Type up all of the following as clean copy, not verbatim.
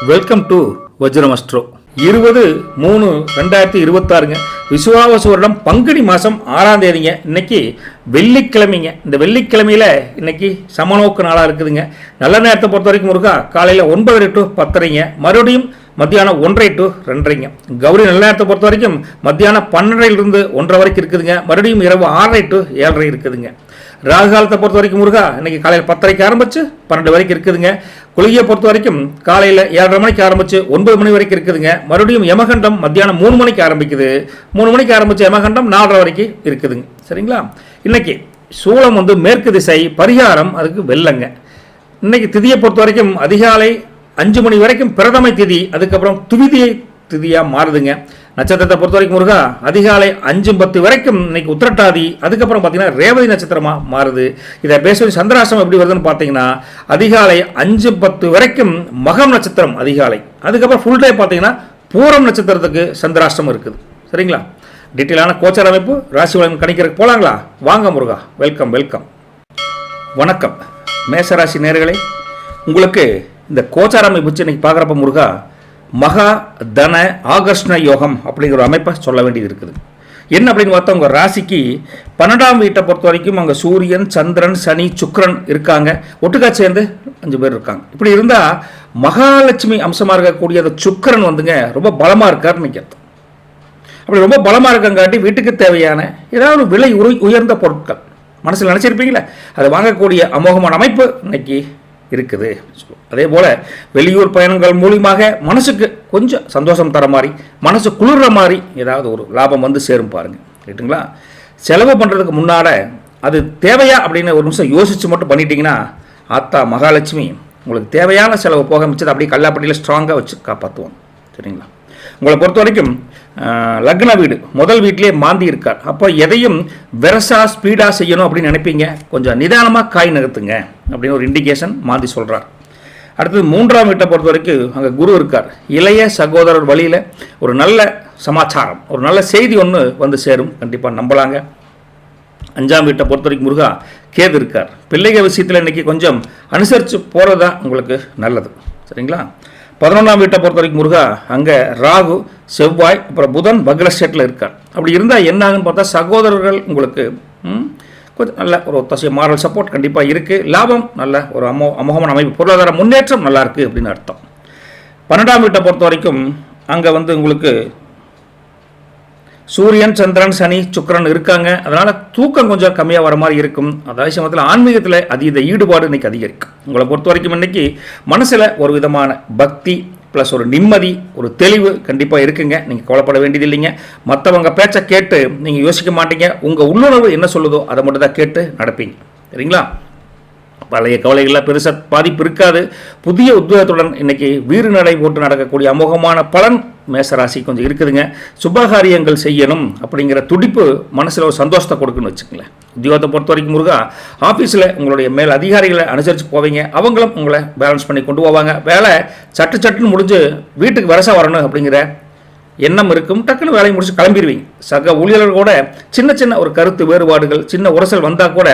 Welcome to Vajram astro. 20/3/2026 விசுவாவசு வருடம் பங்குனி மாதம் 6ஆம் தேதிங்க. இன்னைக்கு வெள்ளிக்கிழமைங்க. இந்த வெள்ளிக்கிழமையில் இன்னைக்கு சமநோக்கு நாளாக இருக்குதுங்க. நல்ல நேரத்தை பொறுத்த வரைக்கும் முருகா காலையில் 9:30 to 10:30, மறுபடியும் மத்தியானம் 1:30 to 2:30. கௌரி நல்ல நேரத்தை பொறுத்த வரைக்கும் மத்தியானம் 12:30 1:30 வரைக்கும் இருக்குதுங்க. மறுபடியும் இரவு 6:30 to 7:30 இருக்குதுங்க. ராகு காலத்தை பொறுத்த வரைக்கும் முருகா இன்னைக்கு காலையில் 10:30 ஆரம்பிச்சு 12 வரைக்கும் இருக்குதுங்க. குளிகையை பொறுத்த வரைக்கும் காலையில் 7:30 மணிக்கு ஆரம்பிச்சு 9 மணி வரைக்கும் இருக்குதுங்க. மறுபடியும் யமகண்டம் மத்தியானம் 3 மணிக்கு ஆரம்பிக்குது. 3 மணிக்கு ஆரம்பிச்சு யமகண்டம் 4:30 வரைக்கும் இருக்குதுங்க. சரிங்களா? இன்னைக்கு சூளம் மேற்கு திசை, பரிகாரம் அதுக்கு வெள்ளங்க. இன்னைக்கு திதியை பொறுத்த வரைக்கும் அதிகாலை 5 மணி வரைக்கும் பிரதமை திதி, அதுக்கப்புறம் துவிதியை திதியாக மாறுதுங்க. நட்சத்திரத்தை பொறுத்த வரைக்கும் முருகா அதிகாலை 5:10 வரைக்கும் இன்னைக்கு உத்திரட்டாதி, அதுக்கப்புறம் பார்த்தீங்கன்னா ரேவதி நட்சத்திரமாக மாறுது. இதை பேசுவது சந்திராஷ்டிரம் எப்படி வருதுன்னு பார்த்தீங்கன்னா அதிகாலை 5:10 வரைக்கும் மகம் நட்சத்திரம் அதிகாலை, அதுக்கப்புறம் ஃபுல் டே பார்த்தீங்கன்னா பூரம் நட்சத்திரத்துக்கு சந்திராஷ்டிரம் இருக்குது. சரிங்களா? டீட்டெயிலான கோச்சார அமைப்பு ராசி பலன் கணிக்கிறதுக்கு போகலாங்களா? வாங்க முருகா. Welcome welcome. வணக்கம் மேசராசி நேயர்களே. உங்களுக்கு இந்த கோச்சார அமைப்பு இன்னைக்கு பார்க்குறப்ப முருகா மகா தன ஆகர்ஷ்ண யோகம் அப்படிங்கிற ஒரு அமைப்பை சொல்ல வேண்டியது இருக்குது. என்ன அப்படின்னு பார்த்தா உங்கள் ராசிக்கு 12ஆம் வீட்டை பொறுத்த வரைக்கும் அங்கே சூரியன், சந்திரன், சனி, சுக்கிரன் இருக்காங்க. ஒட்டுக்கா சேர்ந்து 5 பேர் இருக்காங்க. இப்படி இருந்தால் மகாலட்சுமி அம்சமாக இருக்கக்கூடிய அந்த சுக்கிரன் ரொம்ப பலமாக இருக்காருன்னு நினைக்கிறது. அப்படி ரொம்ப பலமாக இருக்கங்காட்டி வீட்டுக்கு தேவையான ஏதாவது விலை உயர்ந்த பொருட்கள் மனசில் நினச்சிருப்பீங்களே, அதை வாங்கக்கூடிய அமோகமான அமைப்பு இன்னைக்கு இருக்குது. அதே போல் வெளியூர் பயணங்கள் மூலியமாக மனசுக்கு கொஞ்சம் சந்தோஷம் தர மாதிரி, மனசு குளிர்ற மாதிரி ஏதாவது ஒரு லாபம் சேரும் பாருங்க. ரைட்டுங்களா? செலவு பண்ணுறதுக்கு முன்னாட அது தேவையா அப்படின்னு ஒரு நிமிஷம் யோசித்து மட்டும் பண்ணிட்டீங்கன்னா ஆத்தா மகாலட்சுமி உங்களுக்கு தேவையான செலவு போக மிச்சத்தை அப்படியே கல்லாப்பட்டியில் ஸ்ட்ராங்காக வச்சு காப்பாற்றுவோம். சரிங்களா? உங்களை பொறுத்த வரைக்கும் லக்ன வீடு முதல் வீட்டிலே மாந்தி இருக்கார். அப்போ எதையும் வெரசா ஸ்பீடாக செய்யணும் அப்படின்னு நினைப்பீங்க. கொஞ்சம் நிதானமாக காய் நகர்த்துங்க அப்படின்னு ஒரு இண்டிகேஷன் மாந்தி சொல்கிறார். அடுத்தது 3ஆம் வீட்டை பொறுத்த வரைக்கும் அங்கே குரு இருக்கார். இளைய சகோதரர் வழியில் ஒரு நல்ல சமாச்சாரம், ஒரு நல்ல செய்தி ஒன்று சேரும், கண்டிப்பாக நம்பலாங்க. 5ஆம் வீட்டை பொறுத்த வரைக்கும் முருகா கேது இருக்கார். பிள்ளைகள் விஷயத்தில் இன்றைக்கி கொஞ்சம் அனுசரித்து போகிறது தான் உங்களுக்கு நல்லது. சரிங்களா? 11ஆம் வீட்டை பொறுத்த வரைக்கும் முருகா அங்கே ராகு, செவ்வாய், அப்புறம் புதன் வக்ரஸ்டேட்டில் இருக்கார். அப்படி இருந்தால் என்ன ஆகுன்னு பார்த்தா சகோதரர்கள் உங்களுக்கு கொஞ்சம் நல்ல ஒரு ஒத்தாசிய மாரல் சப்போர்ட் கண்டிப்பாக இருக்குது. லாபம் நல்ல ஒரு அமோகமான அமைப்பு, பொருளாதார முன்னேற்றம் நல்லா இருக்குது அப்படின்னு அர்த்தம். 12ஆம் வீட்டை பொறுத்த வரைக்கும் அங்கே உங்களுக்கு சூரியன், சந்திரன், சனி, சுக்கிரன் இருக்காங்க. அதனால் தூக்கம் கொஞ்சம் கம்மியாக வர மாதிரி இருக்கும். அதே சமயத்தில் ஆன்மீகத்தில் அதீத ஈடுபாடு இன்றைக்கி அதிகரிக்கும். உங்களை பொறுத்த வரைக்கும் இன்றைக்கி மனசில் ஒரு விதமான பக்தி ப்ளஸ் ஒரு நிம்மதி, ஒரு தெளிவு கண்டிப்பாக இருக்குங்க. நீங்கள் கவலைப்பட வேண்டியது இல்லைங்க. மற்றவங்க பேச்சை கேட்டு நீங்கள் யோசிக்க மாட்டீங்க. உங்கள் உள்ளுணர்வு என்ன சொல்லுதோ அதை மட்டும் தான் கேட்டு நடப்பீங்க. சரிங்களா? பழைய கவலைகளில் பெருசாக பாதிப்பு இருக்காது. புதிய உத்வேகத்துடன் இன்றைக்கி வீறு நடை போட்டு நடக்கக்கூடிய அமோகமான பலன் மேசராசி கொஞ்சம் இருக்குதுங்க. சுபகாரியங்கள் செய்யணும் அப்படிங்கிற துடிப்பு மனசில் ஒரு சந்தோஷத்தை கொடுக்குன்னு வச்சுக்கங்களேன். உத்தியோகத்தை பொறுத்த வரைக்கும் முருகா ஆஃபீஸில் உங்களுடைய மேல் அதிகாரிகளை அனுசரித்து போவீங்க. அவங்களும் உங்களை பேலன்ஸ் பண்ணி கொண்டு போவாங்க. வேலை சட்டுன்னு முடிஞ்சு வீட்டுக்கு வரசா வரணும் அப்படிங்கிற எண்ணம் இருக்கும். டக்குன்னு வேலையை முடிச்சு கிளம்பிடுவீங்க. சக ஊழியர்கள் கூட சின்ன ஒரு கருத்து வேறுபாடுகள், சின்ன உரசல் வந்தால் கூட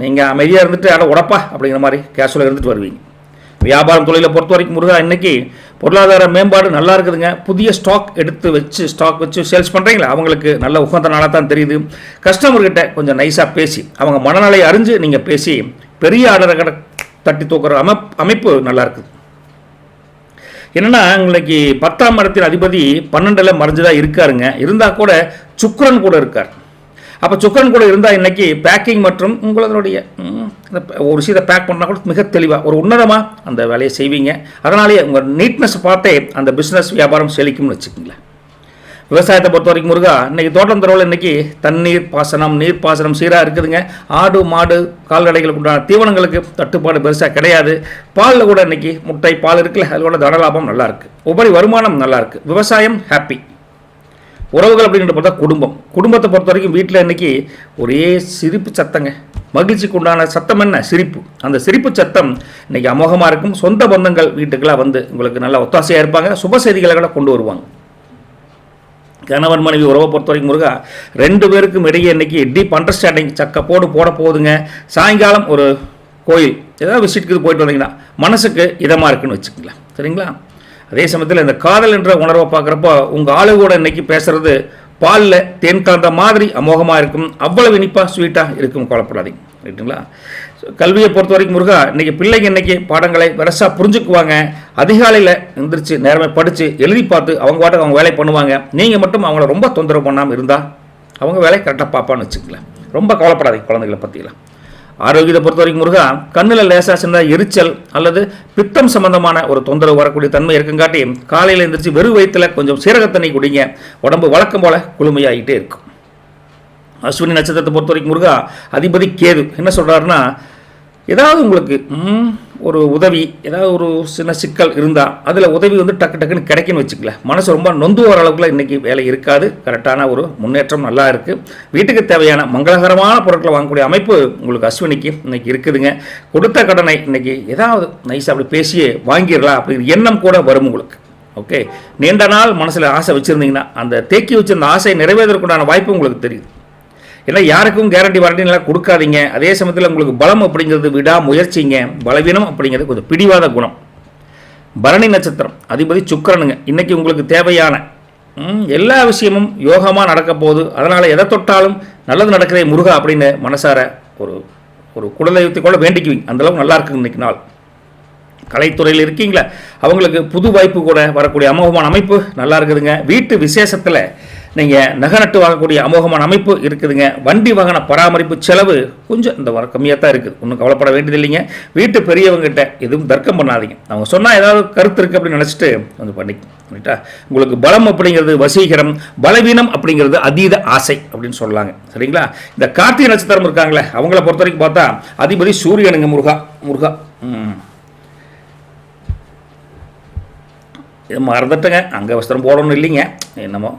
நீங்கள் அமைதியாக இருந்துட்டு அதை உடப்பா அப்படிங்கிற மாதிரி கேஷுவலாக இருந்துட்டு வருவீங்க. வியாபாரம் தொழிலை பொறுத்த வரைக்கும் முருகா இன்னைக்கு பொருளாதார மேம்பாடு நல்லா இருக்குதுங்க. புதிய ஸ்டாக் வச்சு சேல்ஸ் பண்ணுறீங்களா, அவங்களுக்கு நல்ல உகந்த நாளாக தான் தெரியுது. கஸ்டமர்கிட்ட கொஞ்சம் நைஸாக பேசி அவங்க மனநிலை அறிஞ்சு நீங்கள் பேசி பெரிய ஆர்டரை தட்டி தூக்குற அமைப்பு நல்லா இருக்குது. என்னென்னா உங்களுக்கு 10ஆம் இடத்தின் அதிபதி 12ல் மறைஞ்சுதான் இருக்காருங்க. இருந்தால் கூட சுக்கிரன் கூட இருக்கார். அப்போ சுக்கிரன் கூட இருந்தால் இன்றைக்கி பேக்கிங் மற்றும் உங்களுடைய ஒரு விஷயத்தை பேக் பண்ணால் கூட மிக தெளிவாக ஒரு உன்னதமாக அந்த வேலையை செய்வீங்க. அதனாலேயே உங்கள் நீட்னஸ் பார்த்தே அந்த பிஸ்னஸ் வியாபாரம் செழிக்கும்னு வச்சுக்கோங்களேன். விவசாயத்தை பொறுத்த வரைக்கும் முருகா இன்றைக்கி தோட்டம் தரவில் இன்றைக்கி தண்ணீர் பாசனம் சீராக இருக்குதுங்க. ஆடு மாடு கால்நடைகளுக்கு உண்டான தீவனங்களுக்கு தட்டுப்பாடு பெருசாக கிடையாது. பாலில் கூட இன்றைக்கி முட்டை பால் இருக்குல்ல, அதோட தனலாபம் நல்லாயிருக்கு. உபரி வருமானம் நல்லாயிருக்கு. விவசாயம் ஹாப்பி. உறவுகள் அப்படின்ற பார்த்தா குடும்பத்தை பொறுத்த வரைக்கும் வீட்டில் இன்றைக்கி ஒரே சிரிப்பு சத்தங்க. மகிழ்ச்சிக்கு உண்டான சத்தம் என்ன? சிரிப்பு. அந்த சிரிப்பு சத்தம் இன்றைக்கி அமோகமாக இருக்கும். சொந்த பந்தங்கள் வீட்டுக்கெல்லாம் உங்களுக்கு நல்ல ஒத்தாசையாக இருப்பாங்க. சுப செய்திகளை கூட கொண்டு வருவாங்க. கணவன் மனைவி உறவை பொறுத்த வரைக்கும் முருகா 2 பேருக்கும் இடையே இன்றைக்கி டீப் அண்டர்ஸ்டாண்டிங் சக்கப்போடு போட போகுதுங்க. சாயங்காலம் ஒரு கோயில் ஏதாவது விசிட்டுக்கு போயிட்டு வந்தீங்கன்னா மனசுக்கு இதமாக இருக்குன்னு வச்சுக்கலாம். சரிங்களா? அதே சமயத்தில் இந்த காதல் என்ற உணர்வை பார்க்குறப்போ உங்கள் ஆளு கூட இன்னைக்கு பேசுறது பாலில் தேன் கலந்த மாதிரி அமோகமாக இருக்கும், அவ்வளவு இனிப்பாக ஸ்வீட்டாக இருக்கும், கவலைப்படாதீங்க. ரைட்டுங்களா? கல்வியை பொறுத்த வரைக்கும் முருகா, இன்றைக்கி பிள்ளைங்க இன்றைக்கி பாடங்களை வெரசாக புரிஞ்சுக்குவாங்க. அதிகாலையில் எந்திரிச்சு நேரமே படித்து எழுதி பார்த்து அவங்க பாட்டுக்கு அவங்க வேலை பண்ணுவாங்க. நீங்கள் மட்டும் அவங்கள ரொம்ப தொந்தரவு பண்ணாமல் இருந்தால் அவங்க வேலையை கரெக்டாக பார்ப்பான்னு வச்சுக்கல. ரொம்ப கவலைப்படாதீங்க குழந்தைகளை பற்றிலாம். ஆரோக்கியத்தை பொறுத்த வரைக்கும் முருகா, கண்ணில் லேசாக சின்ன எரிச்சல் அல்லது பித்தம் சம்பந்தமான ஒரு தொந்தரவு வரக்கூடிய தன்மை இருக்குங்காட்டி காலையில் எழுந்திரிச்சு வெறும் வயிற்றில் கொஞ்சம் சீரகத்தண்ணி குடிங்க. உடம்பு வழக்கம் போல் குளுமையாகிட்டே இருக்கும். அஸ்வினி நட்சத்திரத்தை பொறுத்த வரைக்கும் முருகா, அதிபதி கேது என்ன சொல்கிறாருன்னா, ஏதாவது உங்களுக்கு ஒரு உதவி, ஏதாவது ஒரு சின்ன சிக்கல் இருந்தால் அதில் உதவி வந்து டக்கு டக்குன்னு கிடைக்குன்னு வச்சுக்கல. மனசு ரொம்ப நொந்து வர அளவுக்குலாம் இன்றைக்கி வேலை இருக்காது. கரெக்டான ஒரு முன்னேற்றம் நல்லா இருக்குது. வீட்டுக்கு தேவையான மங்களகரமான பொருட்களை வாங்கக்கூடிய அமைப்பு உங்களுக்கு அஸ்வினிக்கு இன்றைக்கி இருக்குதுங்க. கொடுத்த கடனை இன்றைக்கி ஏதாவது நைஸாக அப்படி பேசியே வாங்கிடலாம் அப்படிங்கிற எண்ணம் கூட வரும் உங்களுக்கு. ஓகே, நீண்ட நாள் மனசில் ஆசை வச்சுருந்தீங்கன்னா அந்த தேக்கி வச்சிருந்த ஆசை நிறைவேறதுக்குண்டான வாய்ப்பு உங்களுக்கு தெரியுது. ஏன்னா யாருக்கும் கேரண்டி வாரண்டிலாம் கொடுக்காதீங்க. அதே சமயத்தில் உங்களுக்கு பலம் அப்படிங்கிறது விடா முயற்சிங்க. பலவீனம் அப்படிங்கிறது கொஞ்சம் பிடிவாத குணம். பரணி நட்சத்திரம் அதிபதி சுக்கிரனுங்க. இன்றைக்கி உங்களுக்கு தேவையான எல்லா விஷயமும் யோகமாக நடக்க போகுது. அதனால் எதை தொட்டாலும் நல்லது நடக்கிறே முருகா அப்படின்னு மனசார ஒரு குலதெய்வத்தை கூட வேண்டிக்குவீங்க. அந்தளவுக்கு நல்லா இருக்குங்க இன்றைக்கி நாள். கலைத்துறையில் இருக்கீங்களா, அவங்களுக்கு புது வாய்ப்பு கூட வரக்கூடிய அமோகமான அமைப்பு நல்லா இருக்குதுங்க. வீட்டு விசேஷத்தில் நீங்கள் நகை நட்டு வாங்கக்கூடிய அமோகமான அமைப்பு இருக்குதுங்க. வண்டி வாகன பராமரிப்பு செலவு கொஞ்சம் இந்த வாரம் கம்மியாக தான் இருக்குது. ஒன்றும் கவலைப்பட வேண்டியது இல்லைங்க. வீட்டு பெரியவங்ககிட்ட எதுவும் தர்க்கம் பண்ணாதீங்க. அவங்க சொன்னால் ஏதாவது கருத்து இருக்குது அப்படின்னு நினச்சிட்டு வந்து பண்ணிக்கணும். ரைட்டா? உங்களுக்கு பலம் அப்படிங்கிறது வசீகரம், பலவீனம் அப்படிங்கிறது அதீத ஆசை அப்படின்னு சொல்லலாங்க. சரிங்களா? இந்த கார்த்திகை நட்சத்திரம் இருக்காங்களே அவங்கள பொறுத்த வரைக்கும் பார்த்தா அதிபதி சூரியனுங்க. முருகா இது மறந்துட்டுங்க, அங்கே வஸ்திரம் போடணும் இல்லைங்க, என்னமோ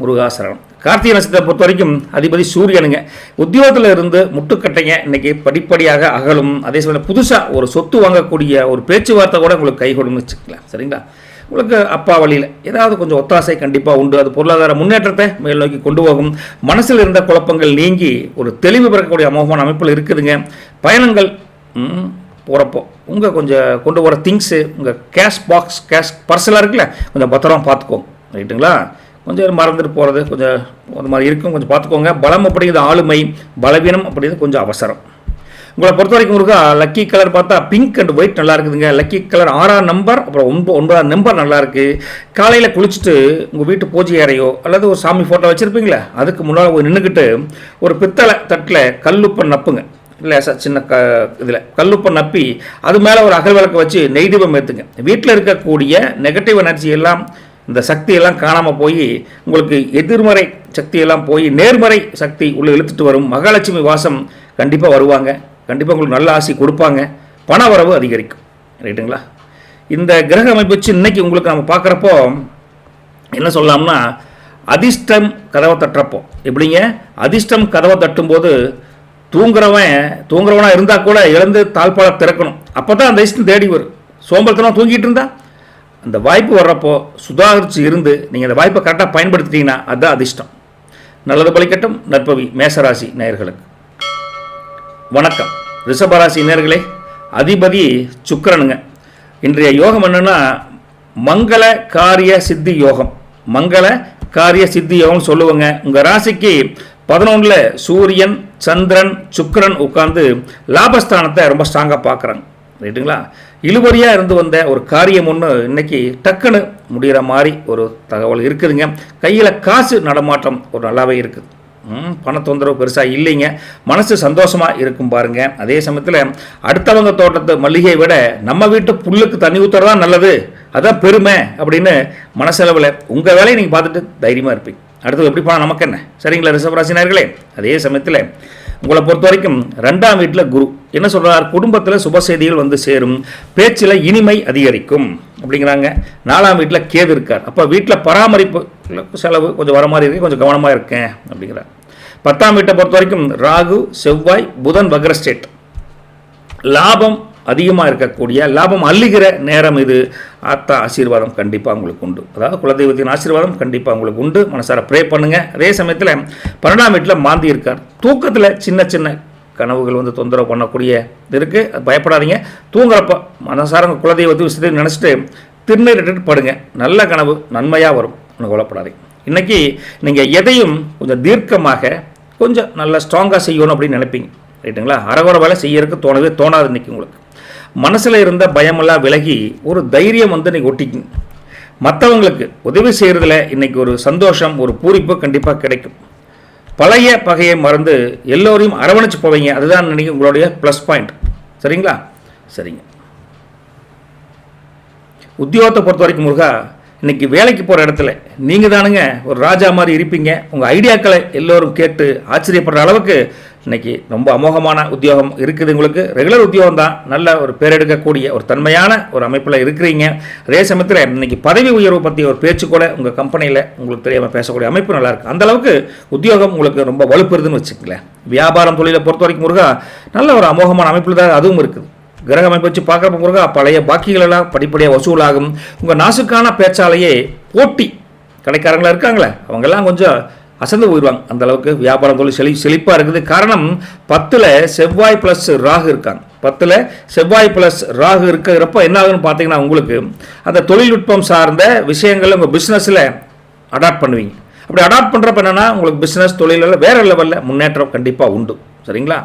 முருகாசரணம். கார்த்திகை நட்சத்திரத்தை பொறுத்த வரைக்கும் அதிபதி சூரியனுங்க. உத்தியோகத்தில் இருந்து முட்டுக்கட்டைங்க இன்றைக்கி படிப்படியாக அகலும். அதே சமயம் புதுசாக ஒரு சொத்து வாங்கக்கூடிய ஒரு பேச்சுவார்த்தை கூட உங்களுக்கு கைகொடுன்னு வச்சுக்கலாம். சரிங்களா? உங்களுக்கு அப்பா வழியில் ஏதாவது கொஞ்சம் ஒத்தாசை கண்டிப்பாக உண்டு. அது பொருளாதார முன்னேற்றத்தை மேல் நோக்கி கொண்டு போகும். மனசில் இருந்த குழப்பங்கள் நீங்கி ஒரு தெளிவு பெறக்கூடிய அமோகமான அமைப்பில் இருக்குதுங்க. பயணங்கள் போகிறப்போ உங்கள் கொஞ்சம் கொண்டு போகிற திங்ஸு, உங்கள் கேஷ் பாக்ஸ், கேஷ் பர்சலாக இருக்குல்ல, கொஞ்சம் பத்திரமா பார்த்துக்கோங்க. ரைட்டுங்களா? கொஞ்சம் மறந்துட்டு போகிறது கொஞ்சம் அது மாதிரி இருக்கும், கொஞ்சம் பார்த்துக்கோங்க. பலம் அப்படிங்கிறது ஆளுமை, பலவீனம் அப்படிங்கிறது கொஞ்சம் அவசரம். உங்களை பொறுத்த வரைக்கும் இருக்கா லக்கி கலர் பார்த்தா பிங்க் அண்ட் ஒயிட் நல்லா இருக்குதுங்க. லக்கி கலர் 6ஆம் நம்பர், அப்புறம் 9ஆம் நம்பர் நல்லா இருக்குது. காலையில் குளிச்சுட்டு உங்கள் வீட்டு பூஜை அறையோ அல்லது ஒரு சாமி ஃபோட்டோ வச்சுருப்பீங்களே அதுக்கு முன்னால் போய் நின்றுக்கிட்டு ஒரு பித்தளை தட்டில் கல்லுப்பை நப்புங்க. இல்லை சின்ன இதில் கல்லுப்பை நப்பி அது மேலே ஒரு அகல் விளக்கு வச்சு நெய் தீபம் ஏற்றுங்க. வீட்டில் இருக்கக்கூடிய நெகட்டிவ் எனர்ஜி எல்லாம், இந்த சக்தியெல்லாம் காணாமல் போய் உங்களுக்கு எதிர்மறை சக்தியெல்லாம் போய் நேர்மறை சக்தி உள்ளே இழுத்துட்டு வரும். மகாலட்சுமி வாசம் கண்டிப்பாக வருவாங்க. கண்டிப்பாக உங்களுக்கு நல்ல ஆசை கொடுப்பாங்க. பண வரவு அதிகரிக்கும். ரைட்டுங்களா? இந்த கிரக அமைப்பு வச்சு இன்னைக்கு உங்களுக்கு நம்ம பார்க்குறப்போ என்ன சொல்லலாம்னா, அதிர்ஷ்டம் கதவை தட்டுறப்போ எப்படிங்க, அதிர்ஷ்டம் கதவை தட்டும்போது தூங்குறவனாக இருந்தால் கூட இழந்து தாழ்பால திறக்கணும். அப்போ தான் அந்த அதிர்ஷ்டம் தேடி வரும். சோம்பலத்தெல்லாம் தூங்கிட்டு இருந்தா அந்த வாய்ப்பு வர்றப்போ சுதாகரித்து இருந்து நீங்கள் அந்த வாய்ப்பை கரெக்டாக பயன்படுத்திட்டீங்கன்னா அதுதான் அதிர்ஷ்டம். நல்லது பலிக்கட்டும். நற்பவி மேசராசி நேயர்களுக்கு வணக்கம். ரிஷபராசி நேயர்களே, அதிபதி சுக்கிரனுங்க. இன்றைய யோகம் என்னென்னா மங்கள காரிய சித்தி யோகம். மங்கள காரிய சித்தி யோகம் சொல்லுவாங்க. உங்கள் ராசிக்கு 11 சூரியன், சந்திரன், சுக்கிரன் உட்கார்ந்து லாபஸ்தானத்தை ரொம்ப ஸ்ட்ராங்காக பார்க்குறாங்க. ரைட்டுங்களா? இழுபறியாக இருந்து வந்த ஒரு காரியம் ஒன்று இன்னைக்கு டக்குன்னு முடிகிற மாதிரி ஒரு தகவல் இருக்குதுங்க. கையில் காசு நடமாட்டம் ஒரு நல்லாவே இருக்குது. பண தொந்தரவு பெருசாக இல்லைங்க. மனசு சந்தோஷமாக இருக்கும் பாருங்க. அதே சமயத்தில் அடுத்தவங்க தோட்டத்து மல்லிகையை விட நம்ம வீட்டு புல்லுக்கு தண்ணி ஊற்றுறதான் நல்லது, அதான் பெருமை அப்படின்னு மனசளவில் உங்கள் வேலையை நீங்கள் பார்த்துட்டு தைரியமாக இருப்பீங்க. அடுத்தது எப்படி போனால் நமக்கு என்ன? சரிங்களா ரிஷபராசினியர்களே? அதே சமயத்தில் உங்களை பொறுத்த வரைக்கும் 2ஆம் வீட்டில் குரு என்ன சொல்கிறார், குடும்பத்தில் சுப செய்திகள் வந்து சேரும், பேச்சில் இனிமை அதிகரிக்கும் அப்படிங்கிறாங்க. 4ஆம் வீட்டில் கேது இருக்கார். அப்போ வீட்டில் பராமரிப்பு செலவு கொஞ்சம் வர மாதிரி இருக்கு, கொஞ்சம் கவனமாக இருக்கேன் அப்படிங்கிறார். 10ஆம் வீட்டை பொறுத்த வரைக்கும் ராகு, செவ்வாய், புதன் வக்ரஸ்டேட். லாபம் அதிகமாக இருக்கக்கூடிய, லாபம் அள்ளுகிற நேரம் இது. ஆத்தா ஆசீர்வாதம் கண்டிப்பாக உங்களுக்கு உண்டு. அதாவது குலதெய்வத்தின் ஆசீர்வாதம் கண்டிப்பாக உங்களுக்கு உண்டு. மனசார ப்ரே பண்ணுங்கள். அதே சமயத்தில் 12ஆம் வீட்டில் மாந்தி இருக்கார். தூக்கத்தில் சின்ன சின்ன கனவுகள் வந்து தொந்தரவு பண்ணக்கூடிய இருக்குது. பயப்படாதீங்க. தூங்குறப்ப மனசார குலதெய்வத்தை விஷயத்தை நினச்சிட்டு திருநீரிட்டு படுங்க, நல்ல கனவு நன்மையாக வரும், ஒன்றும் கவலைப்படாதீங்க. இன்றைக்கி நீங்கள் எதையும் கொஞ்சம் தீர்க்கமாக கொஞ்சம் நல்லா ஸ்ட்ராங்காக செய்யணும் அப்படின்னு நினைப்பீங்க, ரைட்டுங்களா? அறகுறை வேலை செய்யறதுக்கு தோணாது. இன்றைக்கி உங்களுக்கு மனசில் இருந்த பயமெல்லாம் விலகி ஒரு தைரியம் வந்து இன்றைக்கி ஒட்டிக்குங்க. மற்றவங்களுக்கு உதவி செய்கிறதுல இன்றைக்கி ஒரு சந்தோஷம், ஒரு பூரிப்பு கண்டிப்பாக கிடைக்கும். பழைய பகையை மறந்து எல்லோரையும் அரவணைச்சு போவீங்க, அதுதான் இன்றைக்கி உங்களுடைய ப்ளஸ் பாயிண்ட். சரிங்களா? சரிங்க. உத்தியோகத்தை பொறுத்த வரைக்கும் முருகா, இன்றைக்கி வேலைக்கு போகிற இடத்துல நீங்கள் தானுங்க ஒரு ராஜா மாதிரி இருப்பீங்க. உங்கள் ஐடியாக்களை எல்லோரும் கேட்டு ஆச்சரியப்படுற அளவுக்கு இன்றைக்கி ரொம்ப அமோகமான உத்தியோகம் இருக்குது உங்களுக்கு. ரெகுலர் உத்தியோகம் தான், நல்ல ஒரு பேரெடுக்கக்கூடிய ஒரு தன்மையான ஒரு அமைப்பில் இருக்கிறீங்க. அதே சமயத்தில் இன்றைக்கி பதவி உயர்வு பற்றி ஒரு பேச்சு கூட உங்கள் கம்பெனியில் உங்களுக்கு தெரியாமல் பேசக்கூடிய அமைப்பு நல்லாயிருக்கு. அந்தளவுக்கு உத்தியோகம் உங்களுக்கு ரொம்ப வலுப்பெறுதுன்னு வச்சுக்கங்களேன். வியாபாரம் தொழிலை பொறுத்த வரைக்கும் முருகா நல்ல ஒரு அமோகமான அமைப்பில் தான் அதுவும் இருக்குது. கிரக அமைப்பு வச்சு பார்க்குறப்ப முருகா பழைய பாக்கிகளெல்லாம் படிப்படியாக வசூலாகும். உங்கள் நாசுக்கான பேச்சாலேயே போட்டி கடைக்காரங்களாக இருக்காங்களே அவங்கெல்லாம் கொஞ்சம் அசந்து போயிடுவாங்க. அந்த அளவுக்கு வியாபாரம் தொழில் செழிப்பாக இருக்குது. காரணம் 10ல் செவ்வாய் ப்ளஸ் ராகு இருக்காங்க. 10ல் செவ்வாய் ப்ளஸ் ராகு இருக்கிறப்ப என்ன ஆகுன்னு பார்த்தீங்கன்னா உங்களுக்கு அந்த தொழில்நுட்பம் சார்ந்த விஷயங்கள் உங்கள் பிஸ்னஸில் அடாப்ட் பண்ணுவீங்க. அப்படி அடாப்ட் பண்ணுறப்ப என்னென்னா உங்களுக்கு பிஸ்னஸ் தொழிலில் வேறு லெவலில் முன்னேற்றம் கண்டிப்பாக உண்டு. சரிங்களா?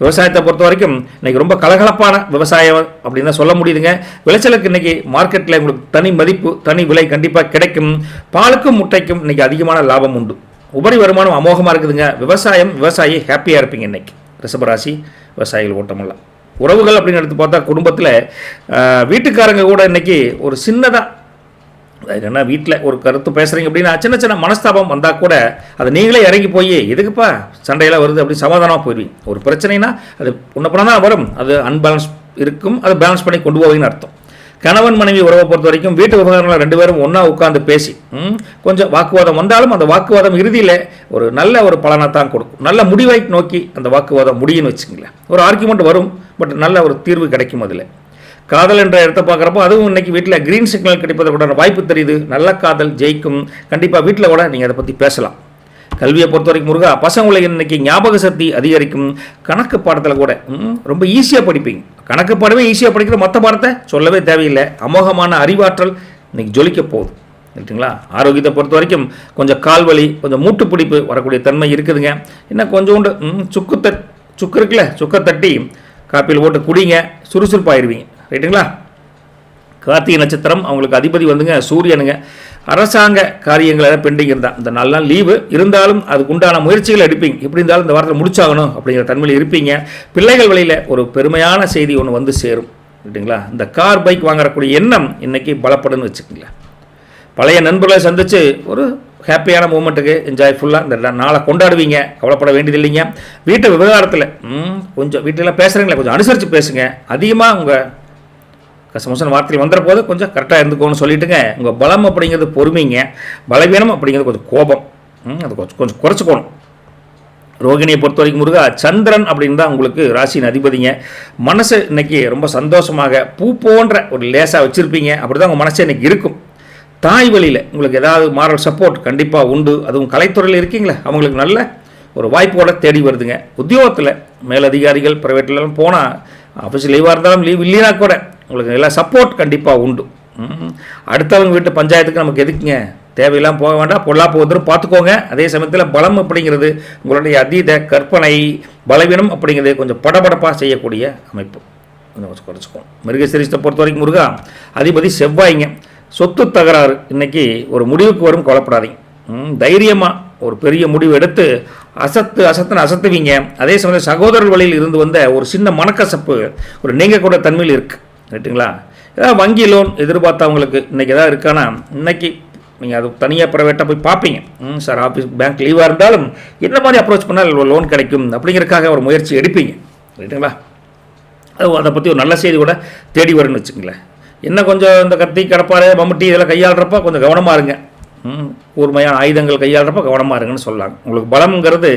விவசாயத்தை பொறுத்த வரைக்கும் இன்றைக்கி ரொம்ப கலகலப்பான விவசாயம் அப்படின்னு தான் சொல்ல முடியுதுங்க. விளைச்சலுக்கு இன்றைக்கி மார்க்கெட்டில் உங்களுக்கு தனி மதிப்பு, தனி விலை கண்டிப்பாக கிடைக்கும். பாலுக்கும் முட்டைக்கும் இன்றைக்கி அதிகமான லாபம் உண்டு. உபரி வருமானம் அமோகமாக இருக்குதுங்க. விவசாயி ஹாப்பியாக இருப்பீங்க. இன்றைக்கி ரிஷபராசி விவசாயிகள் ஓட்டமெல்லாம் உறவுகள் அப்படின்னு எடுத்து பார்த்தா குடும்பத்தில் வீட்டுக்காரங்க கூட இன்றைக்கி ஒரு சின்னதாக என்னென்னா வீட்டில் ஒரு கருத்து பேசுகிறீங்க அப்படின்னா சின்ன மனஸ்தாபம் வந்தால் கூட அதை நீங்களே இறங்கி போய் எதுக்குப்பா சண்டையெல்லாம் வருது அப்படி சமாதானமாக போயிடுவீங்க. ஒரு பிரச்சனைனா அது உன்னப்பனா தான் வரும், அது அன்பேலன்ஸ் இருக்கும், அதை பேலன்ஸ் பண்ணி கொண்டு போவீங்கன்னு அர்த்தம். கணவன் மனைவி உறவை பொறுத்த வரைக்கும் வீட்டு விவகாரங்களை 2 பேரும் ஒன்றா உட்காந்து பேசி கொஞ்சம் வாக்குவாதம் வந்தாலும் அந்த வாக்குவாதம் இறுதியில் ஒரு நல்ல ஒரு பலனை தான் கொடுக்கும். நல்ல முடிவை நோக்கி அந்த வாக்குவாதம் முடியும்னு வச்சுங்களேன். ஒரு ஆர்குமெண்ட் வரும், பட் நல்ல ஒரு தீர்வு கிடைக்கும். அதில் காதல் என்ற இடத்த பார்க்குறப்போ அதுவும் இன்றைக்கி வீட்டில் க்ரீன் சிக்னல் கிடைப்பதை கூட வாய்ப்பு தெரியுது. நல்ல காதல் ஜெயிக்கும். கண்டிப்பாக வீட்டில் கூட நீங்கள் அதை பற்றி பேசலாம். கல்வியை பொறுத்த வரைக்கும் முருகா பசங்களை இன்றைக்கி ஞாபக சக்தி அதிகரிக்கும். கணக்கு பாடத்தில் கூட ரொம்ப ஈஸியாக படிப்பீங்க. கணக்கு பாடமே ஈஸியாக படிக்கிற, மற்ற பாடத்தை சொல்லவே தேவையில்லை. அமோகமான அறிவாற்றல் இன்றைக்கி ஜொலிக்க போகுது. ரைட்டுங்களா? ஆரோக்கியத்தை பொறுத்த வரைக்கும் கொஞ்சம் கால்வலி, கொஞ்சம் மூட்டு பிடிப்பு வரக்கூடிய தன்மை இருக்குதுங்க. இன்னும் கொஞ்சோண்டு சுக்கு இருக்குல்ல, சுக்கை தட்டி காப்பியில் போட்டு குடிங்க, சுறுசுறுப்பாயிருவீங்க. ரைட்டுங்களா? கார்த்திகை நட்சத்திரம் அவங்களுக்கு அதிபதி வந்துங்க சூரியனுங்க. அரசாங்க காரியங்கள் ஏதாவது பெண்டிங் இருந்தால் இந்த 4 நாள் லீவு இருந்தாலும் அதுக்கு உண்டான முயற்சிகள் எடுப்பீங்க. எப்படி இருந்தாலும் இந்த வாரத்தில் முடிச்சாகணும் அப்படிங்கிற தன்மையில் இருப்பீங்க. பிள்ளைகள் வழியில் ஒரு பெருமையான செய்தி ஒன்று வந்து சேரும். ரைட்டுங்களா? இந்த கார் பைக் வாங்கக்கூடிய எண்ணம் இன்றைக்கி பலப்படுன்னு வச்சுக்கோங்களேன். பழைய நண்பர்களை சந்தித்து ஒரு ஹாப்பியான மூமெண்ட்டுக்கு என்ஜாய்ஃபுல்லாக இந்த நாளை கொண்டாடுவீங்க. கவலைப்பட வேண்டியது இல்லைங்க. வீட்டு விவகாரத்தில் கொஞ்சம் வீட்டிலலாம் பேசுகிறீங்களா கொஞ்சம் அனுசரித்து பேசுங்க. அதிகமாக உங்கள் கசமோசன வார்த்தையில் வந்துற போது கொஞ்சம் கரெக்டாக இருந்துக்கோன்னு சொல்லிட்டுங்க. உங்கள் பலம் அப்படிங்கிறது பொறுமைங்க, பலவீனம் அப்படிங்கிறது கொஞ்சம் கோபம், அது கொஞ்சம் குறைச்சிக்கணும். ரோகிணியை பொறுத்த வரைக்கும் முருகா சந்திரன் அப்படின்னு தான் உங்களுக்கு ராசியின் அதிபதிங்க. மனசு இன்றைக்கி ரொம்ப சந்தோஷமாக பூ போன்ற ஒரு லேசாக வச்சுருப்பீங்க. அப்படி தான் உங்கள் மனசு இன்றைக்கி இருக்கும். தாய் வழியில் உங்களுக்கு ஏதாவது மாரல் சப்போர்ட் கண்டிப்பாக உண்டு. அதுவும் கலைத்துறையில் இருக்கீங்களே அவங்களுக்கு நல்ல ஒரு வாய்ப்போட தேடி வருதுங்க. உத்தியோகத்தில் மேலதிகாரிகள் ப்ரைவேட்லாம் போனால் ஆஃபீஸ் லீவாக இருந்தாலும் லீவ் இல்லைனா கூட உங்களுக்கு எல்லா சப்போர்ட் கண்டிப்பாக உண்டு. அடுத்தவங்க வீட்டு பஞ்சாயத்துக்கு நமக்கு எதுக்குங்க, தேவையெல்லாம் போக வேண்டாம், பொல்லாப்பு வந்துடும் பார்த்துக்கோங்க. அதே சமயத்தில் பலம் அப்படிங்கிறது உங்களுடைய அதீத கற்பனை, பலவீனம் அப்படிங்கிறது கொஞ்சம் படபடப்பாக செய்யக்கூடிய அமைப்பு கொஞ்சம் குறைச்சிக்கோங்க. மிருகசீரிஷத்தை பொறுத்த வரைக்கும் முருகா அதிபதி செவ்வாய்ங்க. சொத்து தகராறு இன்றைக்கி ஒரு முடிவுக்கு வரும், கவலைப்படாதீங்க. தைரியமாக ஒரு பெரிய முடிவு எடுத்து அசத்துன்னு அசத்துவீங்க. அதே சமயம் சகோதரர் வழியில் இருந்து வந்த ஒரு சின்ன மனக்கசப்பு ஒரு நீங்கள் கூட தன்மையில் இருக்குது. ரைட்டுங்களா? ஏதாவது வங்கி லோன் எதிர்பார்த்தவங்களுக்கு இன்றைக்கி எதாவது இருக்கானா இன்றைக்கி நீங்கள் அது தனியாக ப்ரைவேட்டாக போய் பார்ப்பீங்க. சார் ஆஃபீஸ் பேங்க் லீவாக இருந்தாலும் என்ன மாதிரி அப்ரோச் பண்ணால் லோன் கிடைக்கும் அப்படிங்கிறதுக்காக ஒரு முயற்சி எடுப்பீங்க. ரைட்டுங்களா? அதை பற்றி ஒரு நல்ல செய்தி கூட தேடி வரும்னு வச்சுங்களேன். என்ன கொஞ்சம் இந்த கத்தி கடப்பாறை மம்முட்டி இதெல்லாம் கையாளுறப்ப கொஞ்சம் கவனமாக இருங்க. கூர்மையான ஆயுதங்கள் கையாளுறப்ப கவனமாக இருங்கன்னு சொல்லலாம். உங்களுக்கு பலம்ங்கிறது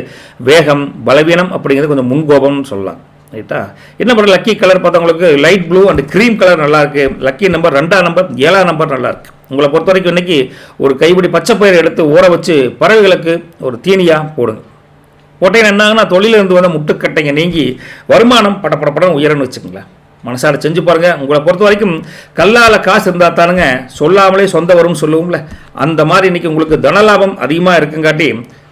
வேகம், பலவீனம் அப்படிங்கிறது கொஞ்சம் முன்கோபம்னு சொல்லலாம். ரைட்டா? என்ன பண்ணுற லக்கி கலர் பார்த்தவங்களுக்கு light blue and cream colour நல்லாயிருக்கு. லக்கி நம்பர் 2ஆம் நம்பர் 7ஆம் நம்பர் நல்லாயிருக்கு. உங்களை பொறுத்த வரைக்கும் இன்றைக்கி ஒரு கைப்பிடி பச்சை பயிரை எடுத்து ஊற வச்சு பறவைகளுக்கு ஒரு தீனியாக போடுங்க. போட்டேன்னு என்னாங்கன்னா தொழிலிருந்து வந்த முட்டுக்கட்டைங்க நீங்கி வருமானம் படப்படப்படம் உயரன்னு வச்சுக்கோங்களேன். மனசார செஞ்சு பாருங்கள். உங்களை பொறுத்த வரைக்கும் கல்லால் காசு இருந்தால் தானுங்க சொல்லாமலே சொந்த வரும்னு சொல்லுவோம்ல, அந்த மாதிரி இன்றைக்கி உங்களுக்கு தனலாபம் அதிகமாக இருக்குங்காட்டி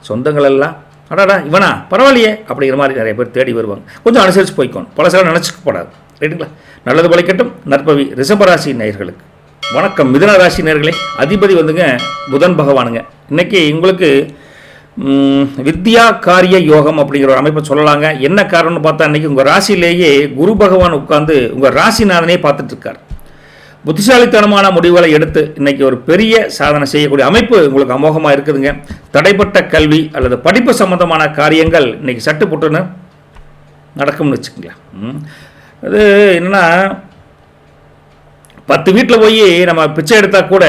சொந்தங்கள் எல்லாம் அடாடா இவனா பரவாயில்லையே அப்படிங்கிற மாதிரி நிறைய பேர் தேடி வருவாங்க. கொஞ்சம் அனுசரித்து போய்க்கணும், பழசெல்லாம் நினச்சிக்க போடாது. ரைட்டுங்களா? நல்லது பலிக்கட்டும். நற்பவி ரிஷபராசி நேயர்களுக்கு வணக்கம். மிதுன ராசி நேயர்களே, அதிபதி வந்துங்க புதன் பகவானுங்க. இன்றைக்கி உங்களுக்கு வித்யா காரிய யோகம் அப்படிங்கிற ஒரு அமைப்பை சொல்லலாங்க. என்ன காரணம்னு பார்த்தா இன்றைக்கி உங்கள் ராசியிலேயே குரு பகவான் உட்கார்ந்து உங்கள் ராசிநாதனே பார்த்துட்ருக்கார். புத்திசாலித்தனமான முடிவுகளை எடுத்து இன்றைக்கி ஒரு பெரிய சாதனை செய்யக்கூடிய அமைப்பு உங்களுக்கு அமோகமாக இருக்குதுங்க. தடைப்பட்ட கல்வி அல்லது படிப்பு சம்பந்தமான காரியங்கள் இன்றைக்கி சட்டு புட்டுன்னு நடக்கும்னு வச்சுக்கோங்களேன். அது என்னென்னா 10 வீட்டில் போய் நம்ம பிச்சை எடுத்தால் கூட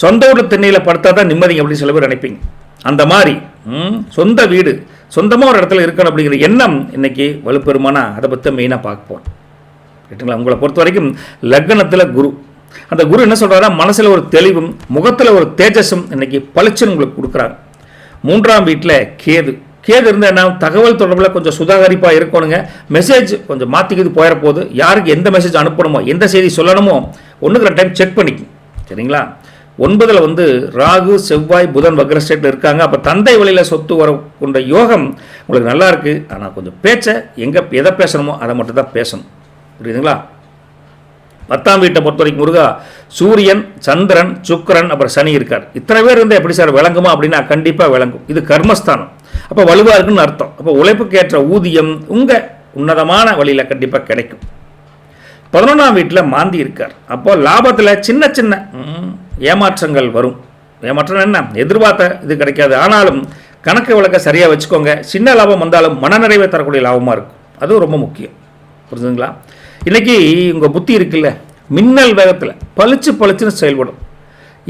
சொந்த வீட்டு திண்ணையில் படுத்தா தான் நிம்மதி அப்படின்னு சில பேர் நினைப்பீங்க. அந்த மாதிரி சொந்த வீடு சொந்தமாக ஒரு இடத்துல இருக்கணும் அப்படிங்கிற எண்ணம் இன்றைக்கி வலுப்பெருமானா அதை பற்றி மெயினாக பார்க்க போகிறோம். ரைட்டுங்களா? உங்களை பொறுத்த வரைக்கும் லக்னத்தில் குரு, அந்த குரு என்ன சொல்கிறாரா, மனசில் ஒரு தெளிவும் முகத்தில் ஒரு தேஜஸும் இன்றைக்கி பளிச்சுன்னு உங்களுக்கு கொடுக்குறாங்க. 3ஆம் வீட்டில் கேது இருந்தால் என்ன, தகவல் தொடர்பில் கொஞ்சம் சுதாகரிப்பாக இருக்கணுங்க. மெசேஜ் கொஞ்சம் மாற்றிக்கிது போயிட போகுது. யாருக்கு எந்த மெசேஜ் அனுப்பணுமோ எந்த செய்தி சொல்லணுமோ ஒன்றுக்கு 2 டைம் செக் பண்ணிக்கும். சரிங்களா? 9ல் வந்து ராகு செவ்வாய் புதன் வக்ரஸ்டேட்டில் இருக்காங்க. அப்போ தந்தை வழியில் சொத்து வர கொண்ட யோகம் உங்களுக்கு நல்லா இருக்குது. ஆனால் கொஞ்சம் பேச்சை எதை பேசணுமோ அதை மட்டும் தான் பேசணும். புரியுதுங்களா? 10ஆம் வீட்டை பொறுத்த வரைக்கும் முருகா சூரியன் சந்திரன் சுக்கிரன் அப்புறம் சனி இருக்கார். இத்தனை பேர் இருந்தால் எப்படி சார் விளங்குமா அப்படின்னா கண்டிப்பாக விளங்கும். இது கர்மஸ்தானம், அப்போ வலுவாக இருக்குன்னு அர்த்தம். அப்போ உழைப்புக்கு ஏற்ற ஊதியம் உங்கள் உன்னதமான வழியில் கண்டிப்பாக கிடைக்கும். 11ஆம் வீட்டில் மாந்தி இருக்கார். அப்போ லாபத்தில் சின்ன சின்ன ஏமாற்றங்கள் வரும். ஏமாற்றம் என்ன, எதிர்பார்த்த இது கிடைக்காது. ஆனாலும் கணக்கு வழக்க சரியாக வச்சுக்கோங்க. சின்ன லாபம் வந்தாலும் மனநிறைவை தரக்கூடிய லாபமாக இருக்கும். அதுவும் ரொம்ப முக்கியம். புரிஞ்சுங்களா? இன்றைக்கி உங்கள் புத்தி இருக்குல்ல, மின்னல் வேகத்தில் பளிச்சுன்னு செயல்படும்.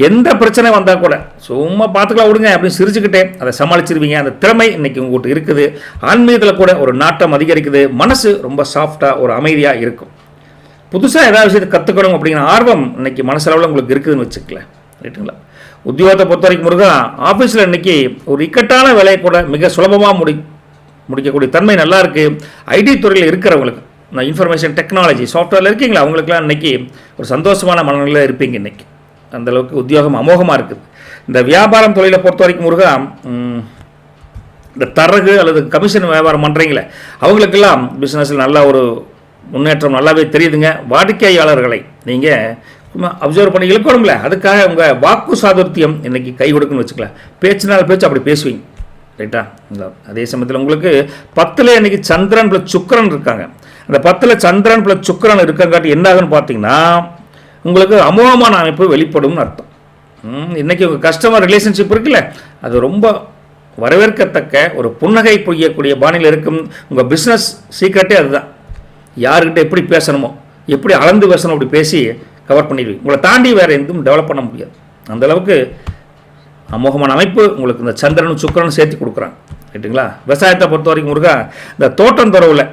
எந்த பிரச்சனை வந்தால் கூட சும்மா பார்த்துக்கலாம் விடுங்க அப்படின்னு சிரிச்சுக்கிட்டே அதை சமாளிச்சிருவீங்க. அந்த திறமை இன்றைக்கி உங்கள்கிட்ட இருக்குது. ஆன்மீகத்தில் கூட ஒரு நாட்டம் அதிகரிக்குது. மனசு ரொம்ப சாஃப்டாக ஒரு அமைதியாக இருக்கும். புதுசாக ஏதாவது விஷயத்தை கற்றுக்கணும் அப்படிங்கிற ஆர்வம் இன்றைக்கி மனசளவில் உங்களுக்கு இருக்குதுன்னு வச்சுக்கல. ரைட்டுங்களா? உத்தியோகத்தை பொறுத்த வரைக்கும் முருகா ஆஃபீஸில் இன்றைக்கி ஒரு இக்கட்டான வேலையை கூட மிக சுலபமாக முடிக்கக்கூடிய தன்மை நல்லா இருக்குது. ஐடி துறையில் இருக்கிறவங்களுக்கு, நான் இன்ஃபர்மேஷன் டெக்னாலஜி சாஃப்ட்வேரில் இருக்கீங்களா, அவங்களுக்குலாம் இன்றைக்கி ஒரு சந்தோஷமான மனநிலையில் இருப்பீங்க. இன்றைக்கி அந்தளவுக்கு உத்தியோகம் அமோகமாக இருக்குது. இந்த வியாபாரம் தொழிலை பொறுத்த வரைக்கும் முருகா இந்த தரகு அல்லது கமிஷன் வியாபாரம் பண்ணுறீங்களே அவங்களுக்கெல்லாம் பிஸ்னஸில் நல்ல ஒரு முன்னேற்றம் நல்லாவே தெரியுதுங்க. வாடிக்கையாளர்களை நீங்கள் அப்சர்வ் பண்ணி இழுக்கணும்ல, அதுக்காக உங்கள் வாக்கு சாதுர்த்தியம் இன்றைக்கி கை கொடுக்குன்னு வச்சுக்கலாம். பேச்சுனால பேச்சு அப்படி பேசுவீங்க. ரைட்டா? அதே சமயத்தில் உங்களுக்கு 10ல் இன்றைக்கி சந்திரன் ப்ளஸ் சுக்கிரன் இருக்காங்க. அந்த 10ல் சந்திரன் ப்ளஸ் சுக்கிரன் இருக்கங்காட்டி என்ன ஆகுன்னு பார்த்தீங்கன்னா உங்களுக்கு அமோகமான அமைப்பு வெளிப்படும்னு அர்த்தம். இன்றைக்கி உங்கள் கஸ்டமர் ரிலேஷன்ஷிப் இருக்குல்ல, அது ரொம்ப வரவேற்கத்தக்க ஒரு புன்னகை பொய்யக்கூடிய பாணியில் இருக்கும். உங்கள் பிஸ்னஸ் சீக்ரெட்டே அதுதான். யாருக்கிட்ட எப்படி பேசணுமோ எப்படி அளந்து பேசணும் அப்படி பேசி கவர் பண்ணிடுவீங்க. உங்களை தாண்டி வேறு எதுவும் டெவலப் பண்ண முடியாது. அந்தளவுக்கு அமோகமான அமைப்பு உங்களுக்கு இந்த சந்திரனும் சுக்கிரனும் சேர்த்து கொடுக்குறாங்க. ரைட்டுங்களா? விவசாயத்தை பொறுத்த வரைக்கும் முருகா இந்த தோட்டம் துறவில்